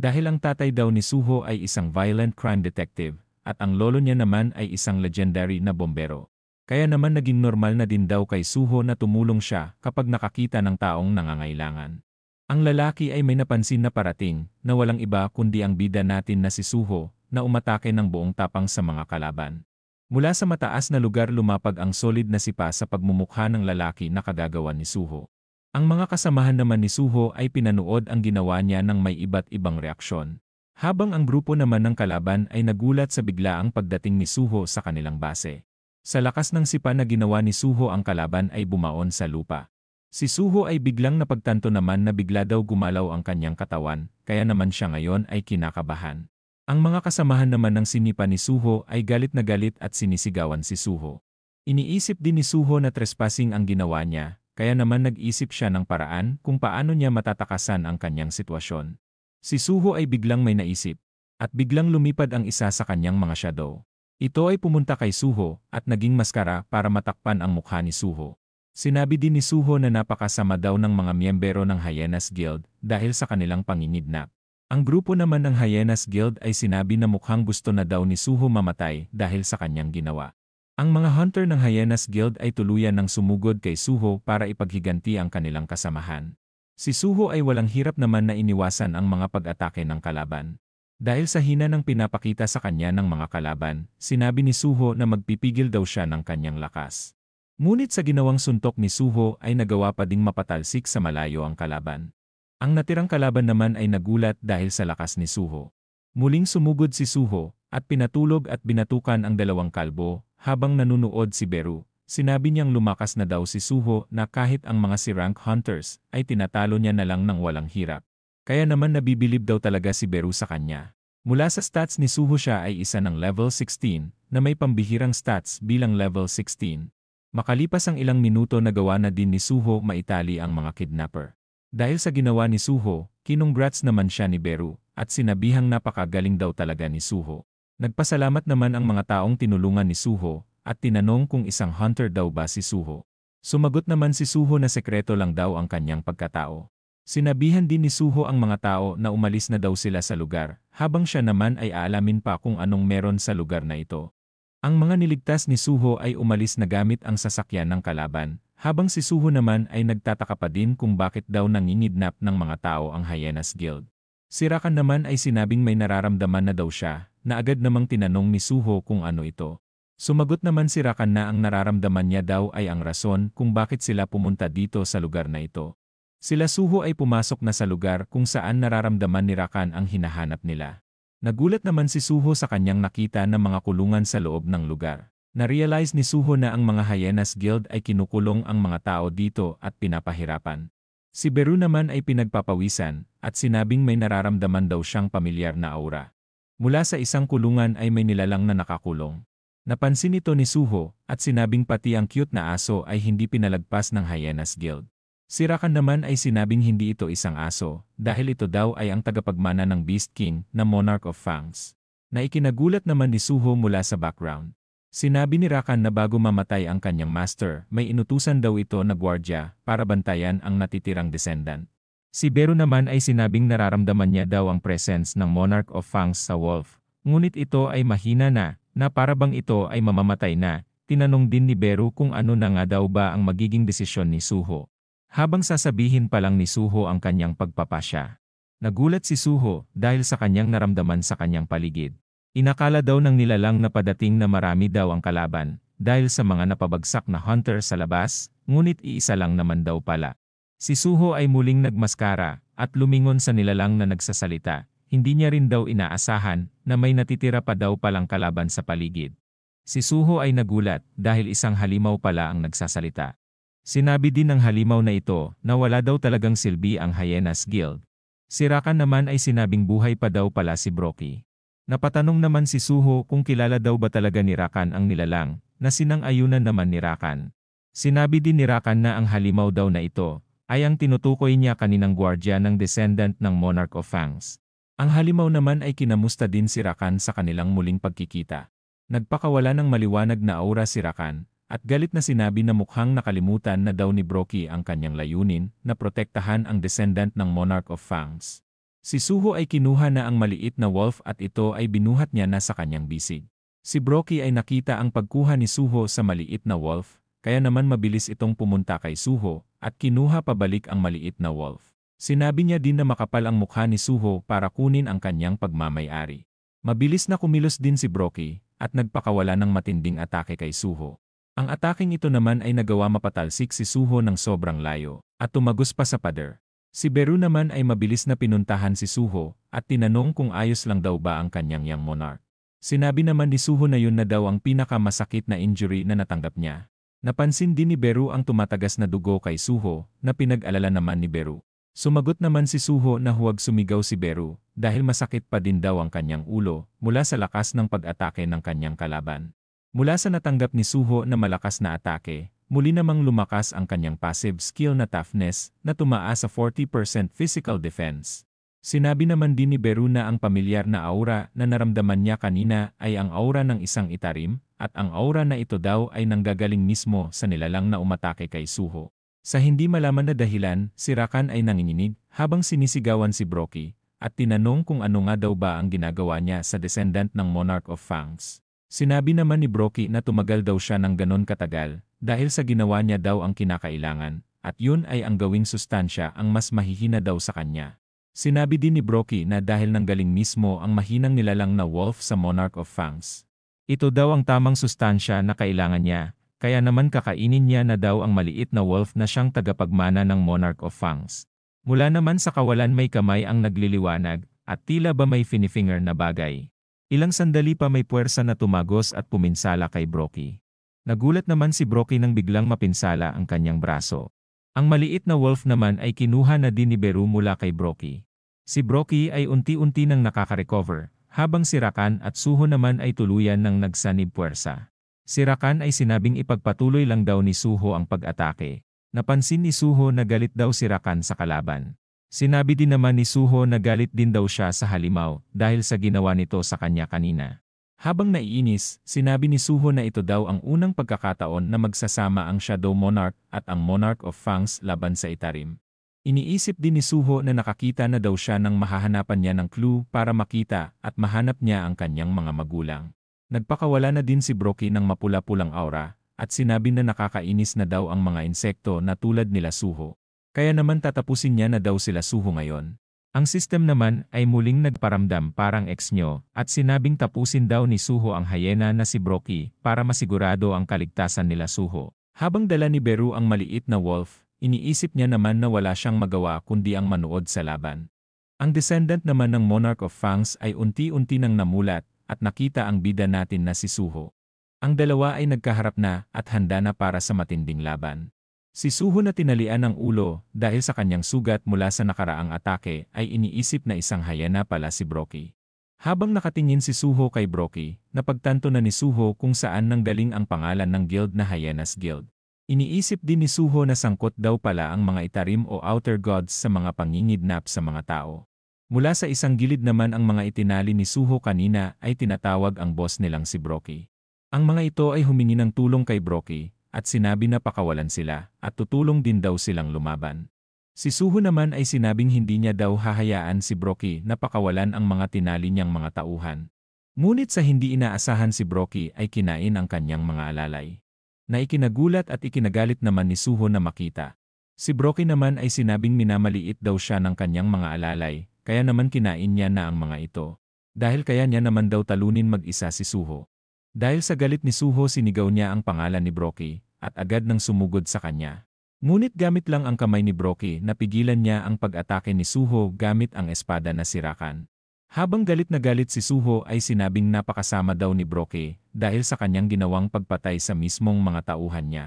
Dahil ang tatay daw ni Suho ay isang violent crime detective at ang lolo niya naman ay isang legendary na bombero. Kaya naman naging normal na din daw kay Suho na tumulong siya kapag nakakita ng taong nangangailangan. Ang lalaki ay may napansin na parating na walang iba kundi ang bida natin na si Suho na umatake ng buong tapang sa mga kalaban. Mula sa mataas na lugar lumapag ang solid na sipa sa pagmumukha ng lalaki na kagagawan ni Suho. Ang mga kasamahan naman ni Suho ay pinanood ang ginawa niya ng may iba't ibang reaksyon. Habang ang grupo naman ng kalaban ay nagulat sa biglaang pagdating ni Suho sa kanilang base. Sa lakas ng sipa na ginawa ni Suho ang kalaban ay bumaon sa lupa. Si Suho ay biglang napagtanto naman na bigla daw gumalaw ang kanyang katawan, kaya naman siya ngayon ay kinakabahan. Ang mga kasamahan naman ng sinipa ni Suho ay galit na galit at sinisigawan si Suho. Iniisip din ni Suho na trespassing ang ginawa niya, kaya naman nag-isip siya ng paraan kung paano niya matatakasan ang kanyang sitwasyon. Si Suho ay biglang may naisip, at biglang lumipad ang isa sa kanyang mga shadow. Ito ay pumunta kay Suho at naging maskara para matakpan ang mukha ni Suho. Sinabi din ni Suho na napakasama daw ng mga miyembero ng Hyenas Guild dahil sa kanilang panginidnap. Ang grupo naman ng Hyenas Guild ay sinabi na mukhang gusto na daw ni Suho mamatay dahil sa kanyang ginawa. Ang mga hunter ng Hyenas Guild ay tuluyan ng sumugod kay Suho para ipaghiganti ang kanilang kasamahan. Si Suho ay walang hirap naman na iniwasan ang mga pag-atake ng kalaban. Dahil sa hina ng pinapakita sa kanya ng mga kalaban, sinabi ni Suho na magpipigil daw siya ng kanyang lakas. Ngunit sa ginawang suntok ni Suho ay nagawa pa ding mapatalsik sa malayo ang kalaban. Ang natirang kalaban naman ay nagulat dahil sa lakas ni Suho. Muling sumugod si Suho at pinatulog at binatukan ang dalawang kalbo habang nanunood si Beru. Sinabi niyang lumakas na daw si Suho na kahit ang mga si-rank hunters ay tinatalo niya na lang ng walang hirap. Kaya naman nabibilib daw talaga si Beru sa kanya. Mula sa stats ni Suho siya ay isa ng level 16 na may pambihirang stats bilang level 16. Makalipas ang ilang minuto nagawa na din ni Suho maitali ang mga kidnapper. Dahil sa ginawa ni Suho, kinongrats naman siya ni Beru at sinabihang napakagaling daw talaga ni Suho. Nagpasalamat naman ang mga taong tinulungan ni Suho at tinanong kung isang hunter daw ba si Suho. Sumagot naman si Suho na sekreto lang daw ang kanyang pagkatao. Sinabihan din ni Suho ang mga tao na umalis na daw sila sa lugar, habang siya naman ay aalamin pa kung anong meron sa lugar na ito. Ang mga niligtas ni Suho ay umalis na gamit ang sasakyan ng kalaban, habang si Suho naman ay nagtataka pa din kung bakit daw nangingidnap ng mga tao ang Hyenas Guild. Si Rakan naman ay sinabing may nararamdaman na daw siya, na agad namang tinanong ni Suho kung ano ito. Sumagot naman si Rakan na ang nararamdaman niya daw ay ang rason kung bakit sila pumunta dito sa lugar na ito. Sila Suho ay pumasok na sa lugar kung saan nararamdaman ni Rakan ang hinahanap nila. Nagulat naman si Suho sa kanyang nakita ng mga kulungan sa loob ng lugar. Na-realize ni Suho na ang mga Hyenas Guild ay kinukulong ang mga tao dito at pinapahirapan. Si Beru naman ay pinagpapawisan at sinabing may nararamdaman daw siyang pamilyar na aura. Mula sa isang kulungan ay may nilalang na nakakulong. Napansin ito ni Suho at sinabing pati ang cute na aso ay hindi pinalagpas ng Hyenas Guild. Si Rakan naman ay sinabing hindi ito isang aso dahil ito daw ay ang tagapagmana ng Beast King na Monarch of Fangs. Na ikinagulat naman ni Suho mula sa background. Sinabi ni Rakan na bago mamatay ang kanyang master, may inutusan daw ito na gwardya para bantayan ang natitirang descendant. Si Beru naman ay sinabing nararamdaman niya daw ang presence ng Monarch of Fangs sa wolf. Ngunit ito ay mahina na para bang ito ay mamamatay na. Tinanong din ni Beru kung ano na nga daw ba ang magiging desisyon ni Suho. Habang sasabihin pa lang ni Suho ang kanyang pagpapasya. Nagulat si Suho dahil sa kanyang naramdaman sa kanyang paligid. Inakala daw ng nilalang na padating na marami daw ang kalaban dahil sa mga napabagsak na hunter sa labas, ngunit iisa lang naman daw pala. Si Suho ay muling nagmaskara at lumingon sa nilalang na nagsasalita. Hindi niya rin daw inaasahan na may natitira pa daw palang kalaban sa paligid. Si Suho ay nagulat dahil isang halimaw pala ang nagsasalita. Sinabi din ng halimaw na ito na wala daw talagang silbi ang Hyenas Guild. Si Rakan naman ay sinabing buhay pa daw pala si Broky. Napatanong naman si Suho kung kilala daw ba talaga ni Rakan ang nilalang, na sinang-ayunan naman ni Rakan. Sinabi din ni Rakan na ang halimaw daw na ito ay ang tinutukoy niya kaninang gwardya ng descendant ng Monarch of Fangs. Ang halimaw naman ay kinamusta din si Rakan sa kanilang muling pagkikita. Nagpakawala ng maliwanag na aura si Rakan, at galit na sinabi na mukhang nakalimutan na daw ni Broky ang kanyang layunin na protektahan ang descendant ng Monarch of Fangs. Si Suho ay kinuha na ang maliit na wolf at ito ay binuhat niya na sa kanyang bisig. Si Broky ay nakita ang pagkuha ni Suho sa maliit na wolf, kaya naman mabilis itong pumunta kay Suho at kinuha pabalik ang maliit na wolf. Sinabi niya din na makapal ang mukha ni Suho para kunin ang kanyang pagmamay-ari. Mabilis na kumilos din si Broky at nagpakawala ng matinding atake kay Suho. Ang ataking ito naman ay nagawa mapatalsik si Suho ng sobrang layo, at tumagos pa sa pader. Si Beru naman ay mabilis na pinuntahan si Suho, at tinanong kung ayos lang daw ba ang kanyang young monarch. Sinabi naman ni Suho na yun na daw ang pinakamasakit na injury na natanggap niya. Napansin din ni Beru ang tumatagas na dugo kay Suho, na pinag-alala naman ni Beru. Sumagot naman si Suho na huwag sumigaw si Beru, dahil masakit pa din daw ang kanyang ulo, mula sa lakas ng pag-atake ng kanyang kalaban. Mula sa natanggap ni Suho na malakas na atake, muli namang lumakas ang kanyang passive skill na toughness, na tumaas sa 40% physical defense. Sinabi naman din ni Beru na ang pamilyar na aura na naramdaman niya kanina ay ang aura ng isang itarim, at ang aura na ito daw ay nanggagaling mismo sa nilalang na umatake kay Suho. Sa hindi malaman na dahilan, si Rakan ay nanginginig habang sinisigawan si Broky, at tinanong kung ano nga daw ba ang ginagawa niya sa descendant ng Monarch of Fangs. Sinabi naman ni Broky na tumagal daw siya ng ganon katagal, dahil sa ginawa niya daw ang kinakailangan, at yun ay ang gawing sustansya ang mas mahihina daw sa kanya. Sinabi din ni Broky na dahil nanggaling mismo ang mahinang nilalang na wolf sa Monarch of Fangs. Ito daw ang tamang sustansya na kailangan niya, kaya naman kakainin niya na daw ang maliit na wolf na siyang tagapagmana ng Monarch of Fangs. Mula naman sa kawalan may kamay ang nagliliwanag, at tila ba may finifinger na bagay. Ilang sandali pa may puwersa na tumagos at puminsala kay Broky. Nagulat naman si Broky nang biglang mapinsala ang kanyang braso. Ang maliit na wolf naman ay kinuha na din ni Beru mula kay Broky. Si Broky ay unti-unti nang nakaka-recover, habang si Rakan at Suho naman ay tuluyan ng nagsanib puwersa. Si Rakan ay sinabing ipagpatuloy lang daw ni Suho ang pag-atake. Napansin ni Suho na galit daw si Rakan sa kalaban. Sinabi din naman ni Suho na galit din daw siya sa halimaw dahil sa ginawa nito sa kanya kanina. Habang naiinis, sinabi ni Suho na ito daw ang unang pagkakataon na magsasama ang Shadow Monarch at ang Monarch of Fangs laban sa itarim. Iniisip din ni Suho na nakakita na daw siya ng mahahanapan niya ng clue para makita at mahanap niya ang kanyang mga magulang. Nagpakawala na din si Broky ng mapula-pulang aura, at sinabi na nakakainis na daw ang mga insekto na tulad nila Suho. Kaya naman tatapusin niya na daw sila Suho ngayon. Ang system naman ay muling nagparamdam parang ex nyo, at sinabing tapusin daw ni Suho ang hyena na si Broky para masigurado ang kaligtasan nila Suho. Habang dala ni Beru ang maliit na wolf, iniisip niya naman na wala siyang magawa kundi ang manood sa laban. Ang descendant naman ng Monarch of Fangs ay unti-unti nang namulat, at nakita ang bida natin na si Suho. Ang dalawa ay nagkaharap na at handa na para sa matinding laban. Si Suho na tinalian ng ulo dahil sa kanyang sugat mula sa nakaraang atake ay iniisip na isang hyena pala si Broky. Habang nakatingin si Suho kay Broky, napagtanto na ni Suho kung saan nanggaling ang pangalan ng guild na Hyenas Guild. Iniisip din ni Suho na sangkot daw pala ang mga itarim o outer gods sa mga pangingidnap sa mga tao. Mula sa isang gilid naman ang mga itinali ni Suho kanina ay tinatawag ang boss nilang si Broky. Ang mga ito ay humingi ng tulong kay Broky, at sinabi na pakawalan sila, at tutulong din daw silang lumaban. Si Suho naman ay sinabing hindi niya daw hahayaan si Broky na pakawalan ang mga tinali niyang mga tauhan. Ngunit sa hindi inaasahan si Broky ay kinain ang kanyang mga alalay. Na ikinagulat at ikinagalit naman ni Suho na makita. Si Broky naman ay sinabing minamaliit daw siya ng kanyang mga alalay, kaya naman kinain niya na ang mga ito. Dahil kaya niya naman daw talunin mag-isa si Suho. Dahil sa galit ni Suho sinigaw niya ang pangalan ni Broky, at agad nang sumugod sa kanya. Ngunit gamit lang ang kamay ni Broky na pigilan niya ang pag-atake ni Suho gamit ang espada na si Rakan. Habang galit na galit si Suho ay sinabing napakasama daw ni Broky dahil sa kanyang ginawang pagpatay sa mismong mga tauhan niya.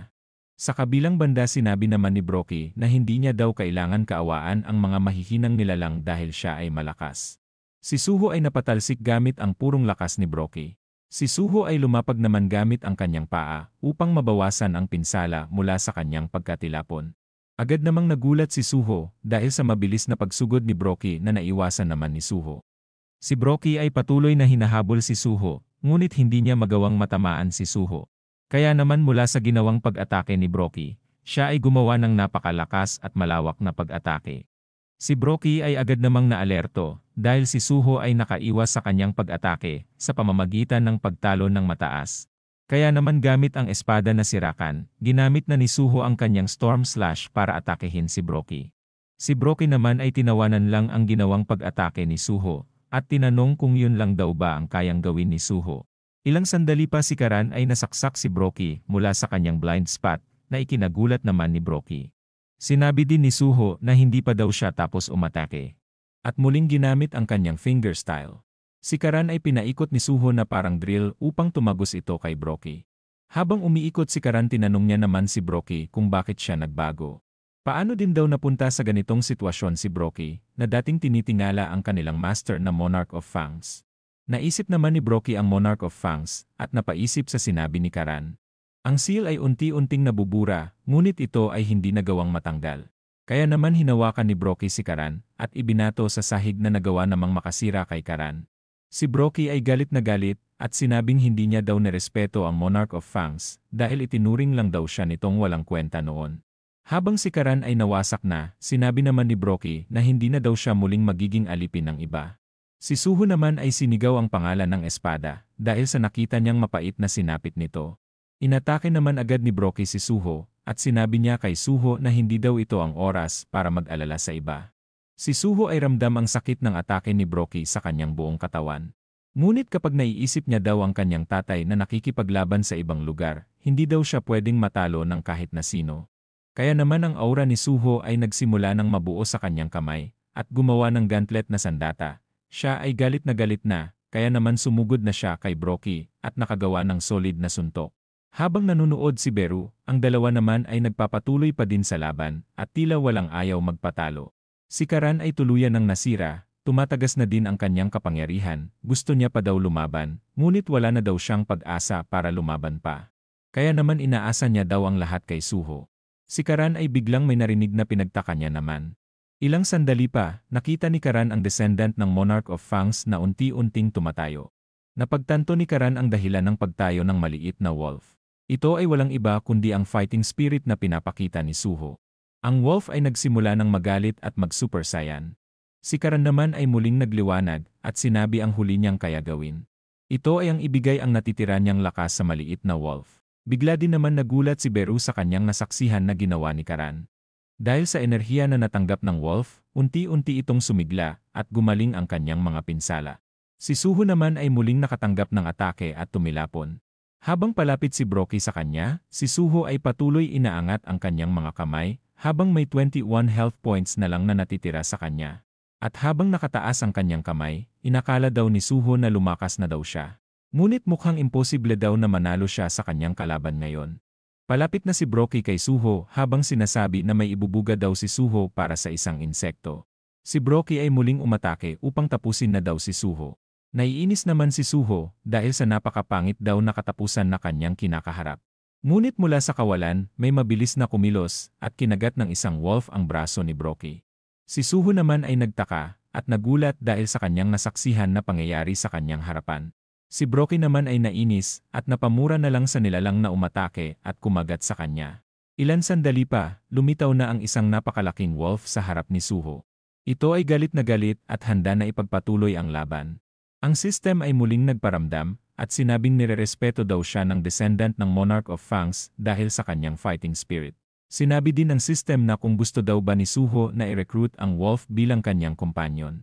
Sa kabilang banda sinabi naman ni Broky na hindi niya daw kailangan kaawaan ang mga mahihinang nilalang dahil siya ay malakas. Si Suho ay napatalsik gamit ang purong lakas ni Broky. Si Suho ay lumapag naman gamit ang kanyang paa upang mabawasan ang pinsala mula sa kanyang pagkatilapon. Agad namang nagulat si Suho dahil sa mabilis na pagsugod ni Broky na naiwasan naman ni Suho. Si Broky ay patuloy na hinahabol si Suho, ngunit hindi niya magawang matamaan si Suho. Kaya naman mula sa ginawang pag-atake ni Broky, siya ay gumawa ng napakalakas at malawak na pag-atake. Si Broky ay agad namang naalerto dahil si Suho ay nakaiwas sa kanyang pag-atake sa pamamagitan ng pagtalo ng mataas. Kaya naman gamit ang espada na si Rakan, ginamit na ni Suho ang kanyang Storm Slash para atakehin si Broky. Si Broky naman ay tinawanan lang ang ginawang pag-atake ni Suho at tinanong kung yun lang daw ba ang kayang gawin ni Suho. Ilang sandali pa si Karan ay nasaksak si Broky mula sa kanyang blind spot na ikinagulat naman ni Broky. Sinabi din ni Suho na hindi pa daw siya tapos umatake. At muling ginamit ang kanyang fingerstyle. Si Karan ay pinaikot ni Suho na parang drill upang tumagos ito kay Broky. Habang umiikot si Karan tinanong niya naman si Broky kung bakit siya nagbago. Paano din daw napunta sa ganitong sitwasyon si Broky na dating tinitingala ang kanilang master na Monarch of Fangs. Naisip naman ni Broky ang Monarch of Fangs at napaisip sa sinabi ni Karan. Ang seal ay unti-unting nabubura, ngunit ito ay hindi nagawang matanggal. Kaya naman hinawakan ni Broky si Karan at ibinato sa sahig na nagawa namang makasira kay Karan. Si Broky ay galit na galit at sinabing hindi niya daw nirespeto ang Monarch of Fangs dahil itinuring lang daw siya nitong walang kwenta noon. Habang si Karan ay nawasak na, sinabi naman ni Broky na hindi na daw siya muling magiging alipin ng iba. Si Suho naman ay sinigaw ang pangalan ng espada dahil sa nakita niyang mapait na sinapit nito. Inatake naman agad ni Broky si Suho at sinabi niya kay Suho na hindi daw ito ang oras para mag-alala sa iba. Si Suho ay ramdam ang sakit ng atake ni Broky sa kanyang buong katawan. Ngunit kapag naiisip niya daw ang kanyang tatay na nakikipaglaban sa ibang lugar, hindi daw siya pwedeng matalo ng kahit na sino. Kaya naman ang aura ni Suho ay nagsimula ng mabuo sa kanyang kamay at gumawa ng gauntlet na sandata. Siya ay galit na, kaya naman sumugod na siya kay Broky at nakagawa ng solid na suntok. Habang nanunood si Beru, ang dalawa naman ay nagpapatuloy pa din sa laban at tila walang ayaw magpatalo. Si Karan ay tuluyan ng nasira, tumatagas na din ang kanyang kapangyarihan, gusto niya pa daw lumaban, ngunit wala na daw siyang pag-asa para lumaban pa. Kaya naman inaasa niya daw ang lahat kay Suho. Si Karan ay biglang may narinig na pinagtaka niya naman. Ilang sandali pa, nakita ni Karan ang descendant ng Monarch of Fangs na unti-unting tumatayo. Napagtanto ni Karan ang dahilan ng pagtayo ng maliit na wolf. Ito ay walang iba kundi ang fighting spirit na pinapakita ni Suho. Ang wolf ay nagsimula ng magalit at mag-super saiyan. Si Karan naman ay muling nagliwanag at sinabi ang huli niyang kaya gawin. Ito ay ang ibigay ang natitira niyang lakas sa maliit na wolf. Bigla din naman nagulat si Beru sa kanyang nasaksihan na ginawa ni Karan. Dahil sa enerhiya na natanggap ng wolf, unti-unti itong sumigla at gumaling ang kanyang mga pinsala. Si Suho naman ay muling nakatanggap ng atake at tumilapon. Habang palapit si Broky sa kanya, si Suho ay patuloy inaangat ang kanyang mga kamay habang may 21 health points na lang na natitira sa kanya. At habang nakataas ang kanyang kamay, inakala daw ni Suho na lumakas na daw siya. Ngunit mukhang imposible daw na manalo siya sa kanyang kalaban ngayon. Palapit na si Broky kay Suho habang sinasabi na may ibubuga daw si Suho para sa isang insekto. Si Broky ay muling umatake upang tapusin na daw si Suho. Naiinis naman si Suho dahil sa napakapangit daw na katapusan na kanyang kinakaharap. Ngunit mula sa kawalan, may mabilis na kumilos at kinagat ng isang wolf ang braso ni Broky. Si Suho naman ay nagtaka at nagulat dahil sa kanyang nasaksihan na pangyayari sa kanyang harapan. Si Broky naman ay nainis at napamura na lang sa nilalang na umatake at kumagat sa kanya. Ilan sandali pa, lumitaw na ang isang napakalaking wolf sa harap ni Suho. Ito ay galit at handa na ipagpatuloy ang laban. Ang system ay muling nagparamdam at sinabing nirerespeto daw siya ng descendant ng Monarch of Fangs dahil sa kanyang fighting spirit. Sinabi din ng system na kung gusto daw ba ni Suho na i-recruit ang wolf bilang kanyang companion.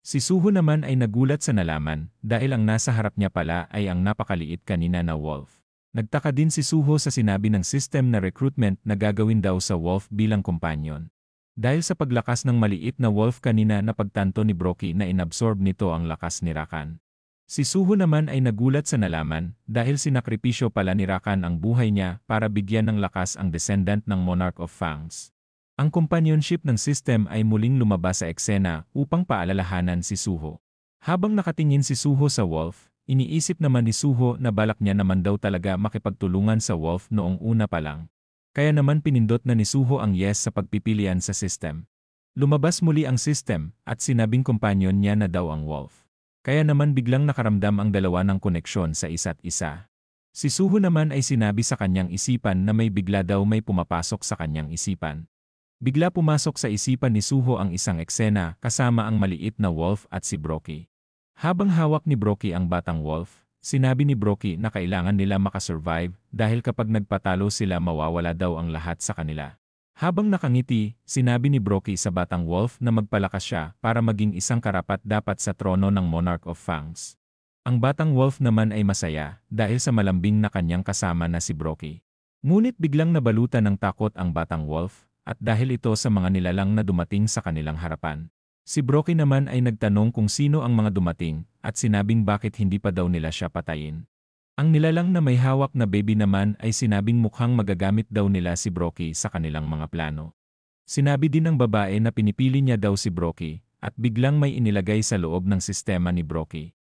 Si Suho naman ay nagulat sa nalaman dahil ang nasa harap niya pala ay ang napakaliit kanina na wolf. Nagtaka din si Suho sa sinabi ng system na recruitment na gagawin daw sa wolf bilang companion. Dahil sa paglakas ng maliit na wolf kanina na pagtanto ni Broky na inabsorb nito ang lakas ni Rakan. Si Suho naman ay nagulat sa nalaman dahil sinakripisyo pala ni Rakan ang buhay niya para bigyan ng lakas ang descendant ng Monarch of Fangs. Ang companionship ng system ay muling lumabas sa eksena upang paalalahanan si Suho. Habang nakatingin si Suho sa wolf, iniisip naman ni Suho na balak niya naman daw talaga makipagtulungan sa wolf noong una pa lang. Kaya naman pinindot na ni Suho ang yes sa pagpipilian sa system. Lumabas muli ang system at sinabing companion niya na daw ang wolf. Kaya naman biglang nakaramdam ang dalawa ng koneksyon sa isa't isa. Si Suho naman ay sinabi sa kanyang isipan na may bigla daw may pumapasok sa kanyang isipan. Bigla pumasok sa isipan ni Suho ang isang eksena kasama ang maliit na wolf at si Broky. Habang hawak ni Broky ang batang wolf, sinabi ni Broky na kailangan nila makasurvive dahil kapag nagpatalo sila mawawala daw ang lahat sa kanila. Habang nakangiti, sinabi ni Broky sa batang wolf na magpalakas siya para maging isang karapat-dapat sa trono ng Monarch of Fangs. Ang batang wolf naman ay masaya dahil sa malambing na kanyang kasama na si Brocky. Ngunit biglang nabalutan ng takot ang batang wolf at dahil ito sa mga nilalang na dumating sa kanilang harapan. Si Brocky naman ay nagtanong kung sino ang mga dumating at sinabing bakit hindi pa daw nila siya patayin. Ang nilalang na may hawak na baby naman ay sinabing mukhang magagamit daw nila si Brocky sa kanilang mga plano. Sinabi din ng babae na pinipili niya daw si Brocky at biglang may inilagay sa loob ng sistema ni Brocky.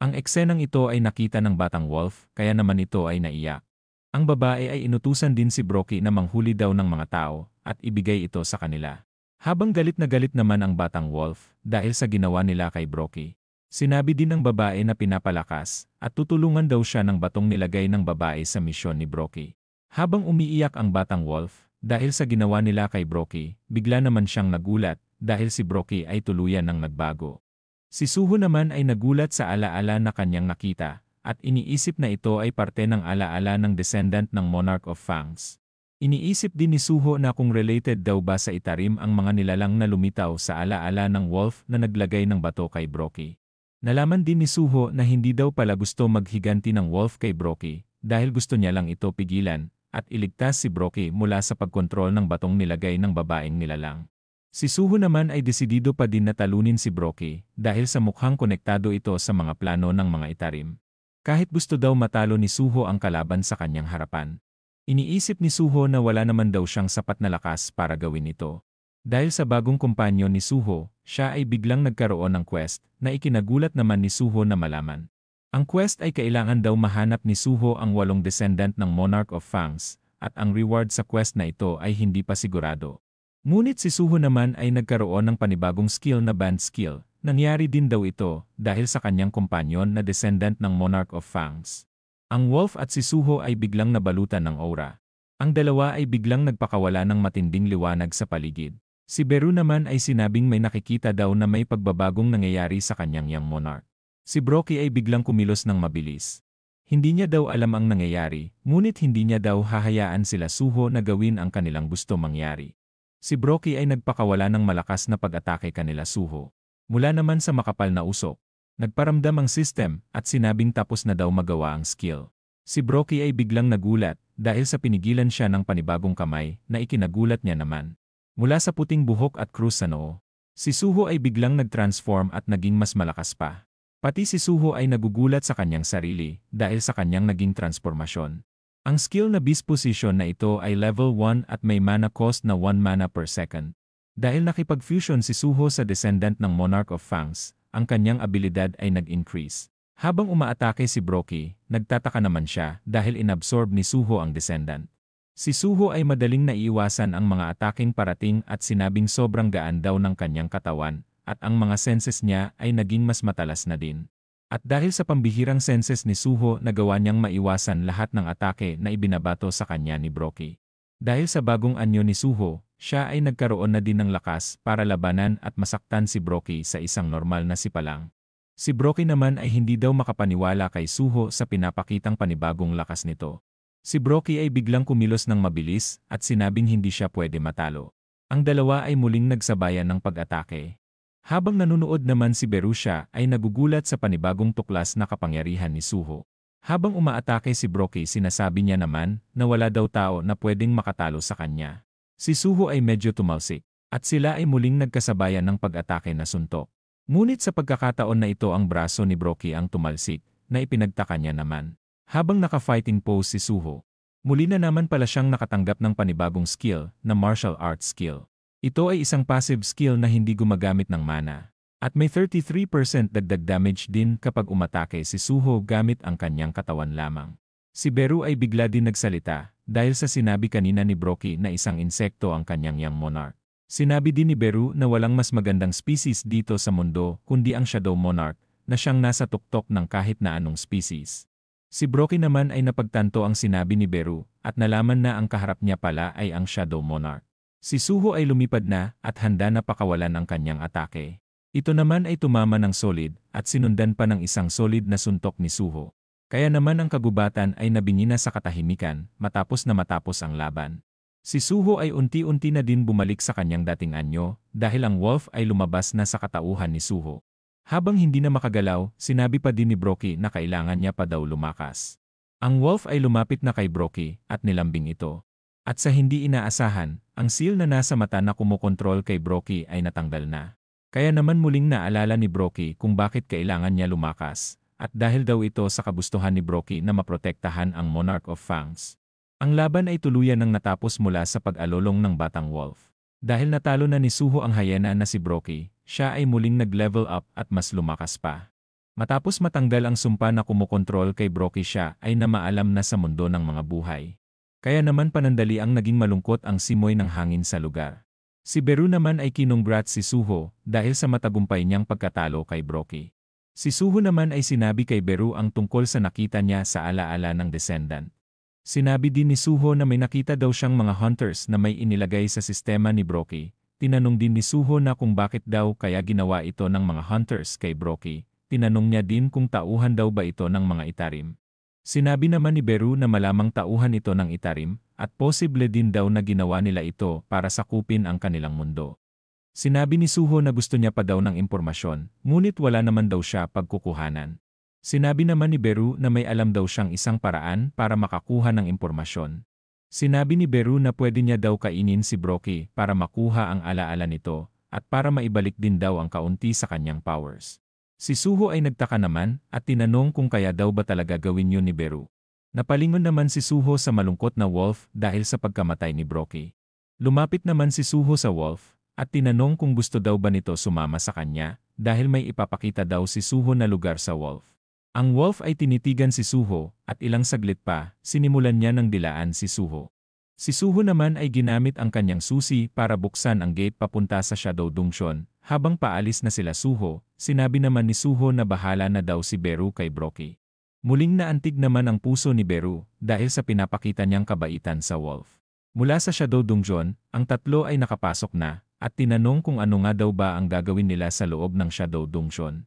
Ang eksenang ito ay nakita ng batang wolf kaya naman ito ay naiyak. Ang babae ay inutusan din si Brocky na manghuli daw ng mga tao at ibigay ito sa kanila. Habang galit na galit naman ang batang wolf dahil sa ginawa nila kay Brocky. Sinabi din ng babae na pinapalakas at tutulungan daw siya ng batong nilagay ng babae sa misyon ni Brocky. Habang umiiyak ang batang wolf dahil sa ginawa nila kay Brocky, bigla naman siyang nagulat dahil si Brocky ay tuluyan ng nagbago. Si Suho naman ay nagulat sa alaala na kanyang nakita, at iniisip na ito ay parte ng alaala ng descendant ng Monarch of Fangs. Iniisip din ni Suho na kung related daw ba sa itarim ang mga nilalang na lumitaw sa alaala ng wolf na naglagay ng bato kay Brocky. Nalaman din ni Suho na hindi daw pala gusto maghiganti ng wolf kay Brocky, dahil gusto niya lang ito pigilan, at iligtas si Brocky mula sa pagkontrol ng batong nilagay ng babaeng nilalang. Si Suho naman ay desidido pa din na talunin si Brocky dahil sa mukhang konektado ito sa mga plano ng mga itarim. Kahit gusto daw matalo ni Suho ang kalaban sa kanyang harapan. Iniisip ni Suho na wala naman daw siyang sapat na lakas para gawin ito. Dahil sa bagong kumpanyo ni Suho, siya ay biglang nagkaroon ng quest na ikinagulat naman ni Suho na malaman. Ang quest ay kailangan daw mahanap ni Suho ang 8 descendant ng Monarch of Fangs at ang reward sa quest na ito ay hindi pa sigurado. Ngunit si Suho naman ay nagkaroon ng panibagong skill na band skill. Nangyari din daw ito dahil sa kanyang kumpanyon na descendant ng Monarch of Fangs. Ang wolf at si Suho ay biglang nabalutan ng aura. Ang dalawa ay biglang nagpakawala ng matinding liwanag sa paligid. Si Beru naman ay sinabing may nakikita daw na may pagbabagong nangyayari sa kanyang young monarch. Si Brocky ay biglang kumilos ng mabilis. Hindi niya daw alam ang nangyayari, ngunit hindi niya daw hahayaan sila Suho na gawin ang kanilang gusto mangyari. Si Brocky ay nagpakawala ng malakas na pag-atake kanila Suho. Mula naman sa makapal na usok. Nagparamdam ang system at sinabing tapos na daw magawa ang skill. Si Brocky ay biglang nagulat dahil sa pinigilan siya ng panibagong kamay na ikinagulat niya naman. Mula sa puting buhok at krus sa noo, si Suho ay biglang nag-transform at naging mas malakas pa. Pati si Suho ay nagugulat sa kanyang sarili dahil sa kanyang naging transformasyon. Ang skill na Beast Position na ito ay level 1 at may mana cost na 1 mana per second. Dahil nakipag-fusion si Suho sa descendant ng Monarch of Fangs, ang kanyang abilidad ay nag-increase. Habang umaatake si Brocky, nagtataka naman siya dahil inabsorb ni Suho ang descendant. Si Suho ay madaling naiiwasan ang mga ataking parating at sinabing sobrang gaan daw ng kanyang katawan at ang mga senses niya ay naging mas matalas na din. At dahil sa pambihirang senses ni Suho nagawa niyang maiwasan lahat ng atake na ibinabato sa kanya ni Brocky. Dahil sa bagong anyo ni Suho, siya ay nagkaroon na din ng lakas para labanan at masaktan si Brocky sa isang normal na sipalang. Si Brocky naman ay hindi daw makapaniwala kay Suho sa pinapakitang panibagong lakas nito. Si Brocky ay biglang kumilos ng mabilis at sinabing hindi siya pwede matalo. Ang dalawa ay muling nagsabayan ng pag-atake. Habang nanunood naman si Berusha ay nagugulat sa panibagong tuklas na kapangyarihan ni Suho. Habang umaatake si Brocky sinasabi niya naman na wala daw tao na pwedeng makatalo sa kanya. Si Suho ay medyo tumalsik at sila ay muling nagkasabayan ng pag-atake na suntok. Ngunit sa pagkakataon na ito ang braso ni Brocky ang tumalsik na ipinagtaka niya naman. Habang naka-fighting pose si Suho, muli na naman pala siyang nakatanggap ng panibagong skill na martial arts skill. Ito ay isang passive skill na hindi gumagamit ng mana. At may 33% dagdag damage din kapag umatake si Suho gamit ang kanyang katawan lamang. Si Beru ay bigla din nagsalita dahil sa sinabi kanina ni Brocky na isang insekto ang kanyang young monarch. Sinabi din ni Beru na walang mas magandang species dito sa mundo kundi ang Shadow Monarch na siyang nasa tuktok ng kahit na anong species. Si Brocky naman ay napagtanto ang sinabi ni Beru at nalaman na ang kaharap niya pala ay ang Shadow Monarch. Si Suho ay lumipad na at handa na pakawalan ang kanyang atake. Ito naman ay tumama ng solid at sinundan pa ng isang solid na suntok ni Suho. Kaya naman ang kagubatan ay nabingi na sa katahimikan matapos ang laban. Si Suho ay unti-unti na din bumalik sa kanyang dating anyo dahil ang wolf ay lumabas na sa katauhan ni Suho. Habang hindi na makagalaw, sinabi pa din ni Brookie na kailangan niya pa daw lumakas. Ang wolf ay lumapit na kay Brookie at nilambing ito. At sa hindi inaasahan, ang seal na nasa mata na kumokontrol kay Brookie ay natanggal na. Kaya naman muling naalala ni Brookie kung bakit kailangan niya lumakas, at dahil daw ito sa kagustuhan ni Brookie na maprotektahan ang Monarch of Fangs. Ang laban ay tuluyan ng natapos mula sa pag-alolong ng batang wolf. Dahil natalo na ni Suho ang hyena na si Brookie, siya ay muling nag-level up at mas lumakas pa. Matapos matanggal ang sumpa na kumokontrol kay Brookie, siya ay namaalam na sa mundo ng mga buhay. Kaya naman panandali ang naging malungkot ang simoy ng hangin sa lugar. Si Beru naman ay kinongrats si Suho dahil sa matagumpay niyang pagkatalo kay Brookie. Si Suho naman ay sinabi kay Beru ang tungkol sa nakita niya sa alaala ng descendant. Sinabi din ni Suho na may nakita daw siyang mga hunters na may inilagay sa sistema ni Brookie. Tinanong din ni Suho na kung bakit daw kaya ginawa ito ng mga hunters kay Brookie. Tinanong niya din kung tauhan daw ba ito ng mga itarim. Sinabi naman ni Beru na malamang tauhan ito ng itarim, at posible din daw na ginawa nila ito para sakupin ang kanilang mundo. Sinabi ni Suho na gusto niya pa daw ng impormasyon, ngunit wala naman daw siya pagkukuhanan. Sinabi naman ni Beru na may alam daw siyang isang paraan para makakuha ng impormasyon. Sinabi ni Beru na pwede niya daw kainin si Brookie para makuha ang alaala nito, at para maibalik din daw ang kaunti sa kanyang powers. Si Suho ay nagtaka naman at tinanong kung kaya daw ba talaga gawin yun ni Beru. Napalingon naman si Suho sa malungkot na wolf dahil sa pagkamatay ni Brookie. Lumapit naman si Suho sa wolf at tinanong kung gusto daw ba nito sumama sa kanya dahil may ipapakita daw si Suho na lugar sa wolf. Ang wolf ay tinitigan si Suho at ilang saglit pa, sinimulan niya ng dilaan si Suho. Si Suho naman ay ginamit ang kanyang susi para buksan ang gate papunta sa Shadow Dungeon. Habang paalis na sila Suho, sinabi naman ni Suho na bahala na daw si Beru kay Brookie. Muling naantig naman ang puso ni Beru dahil sa pinapakita niyang kabaitan sa wolf. Mula sa Shadow Dungeon, ang tatlo ay nakapasok na at tinanong kung ano nga daw ba ang gagawin nila sa loob ng Shadow Dungeon.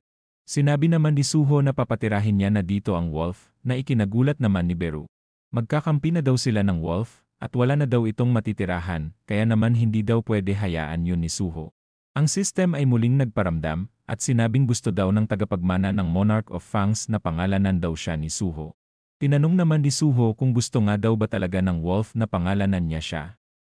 Sinabi naman ni Suho na papatirahin niya na dito ang wolf na ikinagulat naman ni Beru. Magkakampi na daw sila ng wolf at wala na daw itong matitirahan kaya naman hindi daw pwede hayaan yun ni Suho. Ang system ay muling nagparamdam at sinabing gusto daw ng tagapagmana ng Monarch of Fangs na pangalanan daw siya ni Suho. Tinanong naman ni Suho kung gusto nga daw ba talaga ng wolf na pangalanan niya siya.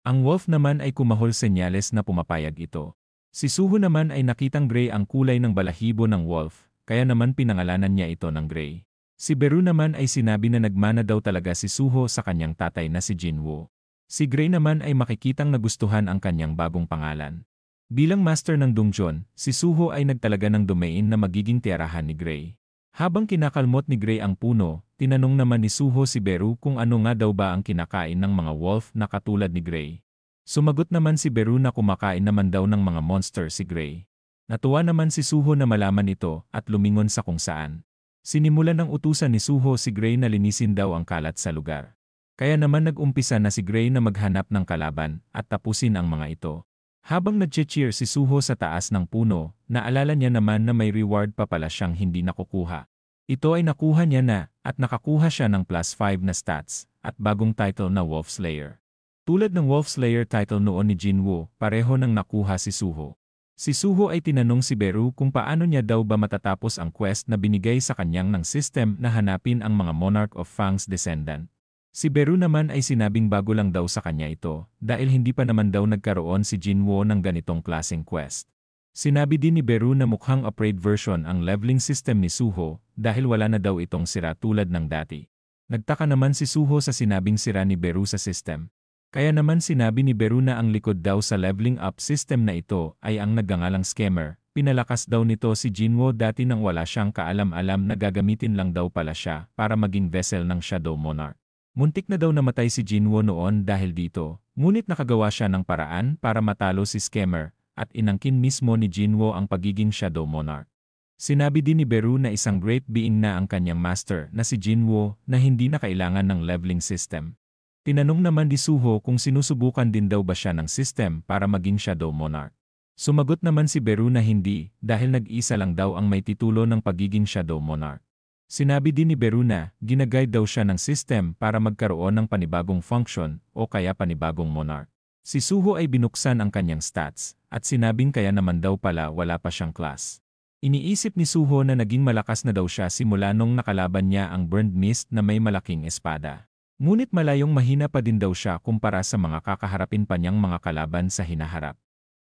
Ang wolf naman ay kumahol senyales na pumapayag ito. Si Suho naman ay nakitang gray ang kulay ng balahibo ng wolf, kaya naman pinangalanan niya ito ng gray. Si Beru naman ay sinabi na nagmana daw talaga si Suho sa kanyang tatay na si Jinwoo. Si Gray naman ay makikitang nagustuhan ang kanyang bagong pangalan. Bilang master ng dungeon, si Suho ay nagtalaga ng domain na magiging tirahan ni Gray. Habang kinakalmot ni Gray ang puno, tinanong naman ni Suho si Beru kung ano nga daw ba ang kinakain ng mga wolf na katulad ni Gray. Sumagot naman si Beru na kumakain naman daw ng mga monster si Gray. Natuwa naman si Suho na malaman ito at lumingon sa kung saan. Sinimulan ng utusan ni Suho si Gray na linisin daw ang kalat sa lugar. Kaya naman nag-umpisa na si Gray na maghanap ng kalaban at tapusin ang mga ito. Habang nag-cheer si Suho sa taas ng puno, naalala niya naman na may reward pa pala siyang hindi nakukuha. Ito ay nakuha niya na at nakakuha siya ng +5 na stats at bagong title na Wolf Slayer. Tulad ng Wolf Slayer title noon ni Jinwoo, pareho nang nakuha si Suho. Si Suho ay tinanong si Beru kung paano niya daw ba matatapos ang quest na binigay sa kanyang ng system na hanapin ang mga Monarch of Fangs descendant. Si Beru naman ay sinabing bago lang daw sa kanya ito dahil hindi pa naman daw nagkaroon si Jinwoo ng ganitong klaseng quest. Sinabi din ni Beru na mukhang upgrade version ang leveling system ni Suho dahil wala na daw itong sira tulad ng dati. Nagtaka naman si Suho sa sinabing sira ni Beru sa system. Kaya naman sinabi ni Beru na ang likod daw sa leveling up system na ito ay ang nagngangalang scammer. Pinalakas daw nito si Jinwoo dati nang wala siyang kaalam-alam na gagamitin lang daw pala siya para maging vessel ng Shadow Monarch. Muntik na daw namatay si Jinwoo noon dahil dito, ngunit nakagawa siya ng paraan para matalo si scammer at inangkin mismo ni Jinwoo ang pagiging Shadow Monarch. Sinabi din ni Beru na isang great being na ang kanyang master na si Jinwoo na hindi na kailangan ng leveling system. Tinanong naman ni Suho kung sinusubukan din daw ba siya ng system para maging Shadow Monarch. Sumagot naman si Beru na hindi dahil nag-isa lang daw ang may titulo ng pagiging Shadow Monarch. Sinabi din ni Beru na ginaguide daw siya ng system para magkaroon ng panibagong function o kaya panibagong monarch. Si Suho ay binuksan ang kanyang stats at sinabing kaya naman daw pala wala pa siyang class. Iniisip ni Suho na naging malakas na daw siya simula nung nakalaban niya ang Burned Mist na may malaking espada. Ngunit malayong mahina pa din daw siya kumpara sa mga kakaharapin pa niyang mga kalaban sa hinaharap.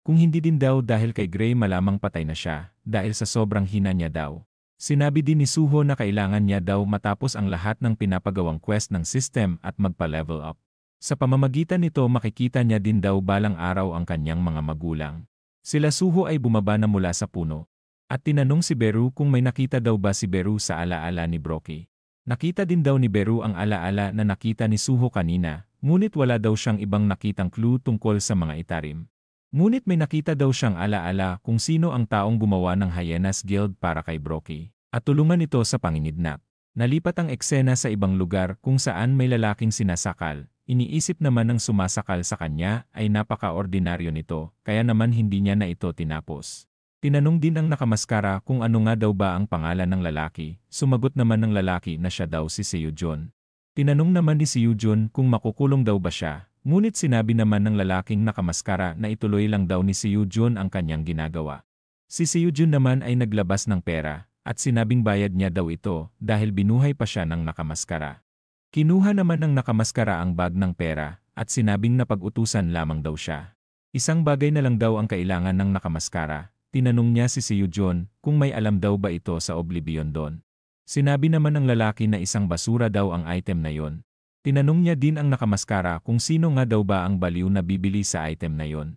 Kung hindi din daw dahil kay Gray malamang patay na siya, dahil sa sobrang hina niya daw. Sinabi din ni Suho na kailangan niya daw matapos ang lahat ng pinapagawang quest ng system at magpa-level up. Sa pamamagitan nito makikita niya din daw balang araw ang kanyang mga magulang. Sila Suho ay bumaba na mula sa puno. At tinanong si Beru kung may nakita daw ba si Beru sa alaala ni Brocky. Nakita din daw ni Beru ang alaala na nakita ni Suho kanina, ngunit wala daw siyang ibang nakitang clue tungkol sa mga itarim. Ngunit may nakita daw siyang alaala kung sino ang taong gumawa ng Hyenas Guild para kay Brocky, at tulungan ito sa panginidnap. Nalipat ang eksena sa ibang lugar kung saan may lalaking sinasakal. Iniisip naman ng sumasakal sa kanya ay napaka-ordinaryo nito, kaya naman hindi niya na ito tinapos. Tinanong din ang nakamaskara kung ano nga daw ba ang pangalan ng lalaki. Sumagot naman ng lalaki na siya daw si Seiyujun. Tinanong naman ni Seiyujun kung makukulong daw ba siya. Ngunit sinabi naman ng lalaking nakamaskara na ituloy lang daw ni Seiyujun ang kanyang ginagawa. Si Seiyujun naman ay naglabas ng pera, at sinabing bayad niya daw ito dahil binuhay pa siya ng nakamaskara. Kinuha naman ng nakamaskara ang bag ng pera, at sinabing napag-utusan lamang daw siya. Isang bagay na lang daw ang kailangan ng nakamaskara. Tinanong niya si Seiyujun kung may alam daw ba ito sa Oblivion Dawn. Sinabi naman ng lalaki na isang basura daw ang item na yon. Tinanong niya din ang nakamaskara kung sino nga daw ba ang baliw na bibili sa item na yon.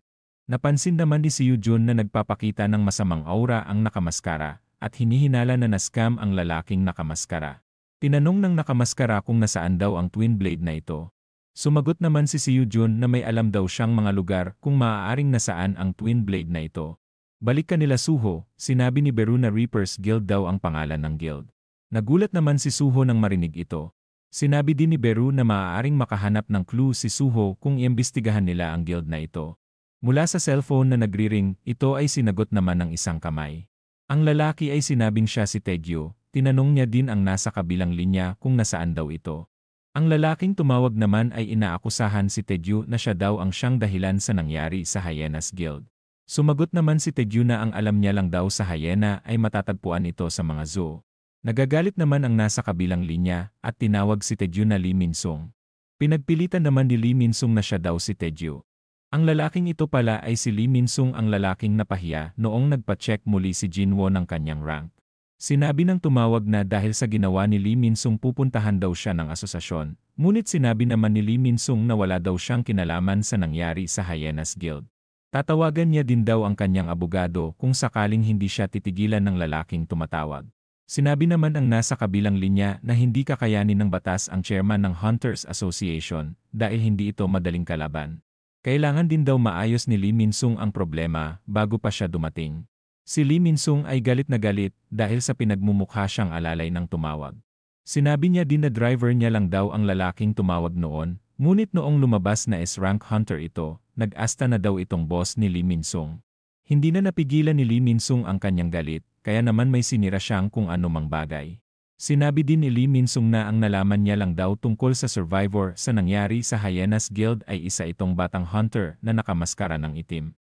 Napansin naman ni Seiyujun na nagpapakita ng masamang aura ang nakamaskara at hinihinala na na-scam ang lalaking nakamaskara. Tinanong ng nakamaskara kung nasaan daw ang twin blade na ito. Sumagot naman si Seiyujun na may alam daw siyang mga lugar kung maaaring nasaan ang twin blade na ito. Balik kanila Suho, sinabi ni Beru na Reaper's Guild daw ang pangalan ng guild. Nagulat naman si Suho nang marinig ito. Sinabi din ni Beru na maaaring makahanap ng clue si Suho kung iimbestigahan nila ang guild na ito. Mula sa cellphone na nagri-ring, ito ay sinagot naman ng isang kamay. Ang lalaki ay sinabing siya si Taegyo. Tinanong niya din ang nasa kabilang linya kung nasaan daw ito. Ang lalaking tumawag naman ay inaakusahan si Taegyo na siya daw ang siyang dahilan sa nangyari sa Hyenas Guild. Sumagot naman si Taegyo na ang alam niya lang daw sa hyena ay matatagpuan ito sa mga zoo. Nagagalit naman ang nasa kabilang linya at tinawag si Taegyo na Lee Min-sung. Pinagpilitan naman ni Lee Min-sung na siya daw si Taegyo. Ang lalaking ito pala ay si Lee Min-sung ang lalaking napahiya noong nagpa-check muli si Jinwoo ng kanyang rank. Sinabi ng tumawag na dahil sa ginawa ni Lee Min-sung pupuntahan daw siya ng asosasyon, ngunit sinabi naman ni Lee Min-sung na wala daw siyang kinalaman sa nangyari sa Hyenas Guild. Tatawagan niya din daw ang kanyang abogado kung sakaling hindi siya titigilan ng lalaking tumatawag. Sinabi naman ang nasa kabilang linya na hindi kakayanin ng batas ang chairman ng Hunters Association dahil hindi ito madaling kalaban. Kailangan din daw maayos ni Lee Min-sung ang problema bago pa siya dumating. Si Lee Min-sung ay galit na galit dahil sa pinagmumukha siyang alalay ng tumawag. Sinabi niya din na driver niya lang daw ang lalaking tumawag noon, ngunit noong lumabas na S-rank hunter ito, nag-asta na daw itong boss ni Lee Min-sung. Hindi na napigilan ni Lee Min-sung ang kanyang galit, kaya naman may sinira siyang kung anumang bagay. Sinabi din ni Lee Min-sung na ang nalaman niya lang daw tungkol sa survivor sa nangyari sa Hyenas Guild ay isa itong batang hunter na nakamaskara ng itim.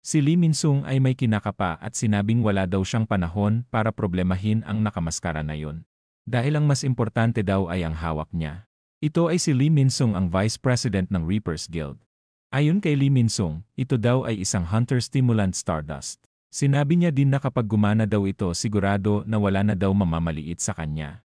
Si Lee Min-sung ay may kinakapa at sinabing wala daw siyang panahon para problemahin ang nakamaskara na yun. Dahil ang mas importante daw ay ang hawak niya. Ito ay si Lee Min-sung ang Vice President ng Reaper's Guild. Ayon kay Lee Min-sung, ito daw ay isang hunter stimulant Stardust. Sinabi niya din na kapag gumana daw ito sigurado na wala na daw mamamaliit sa kanya.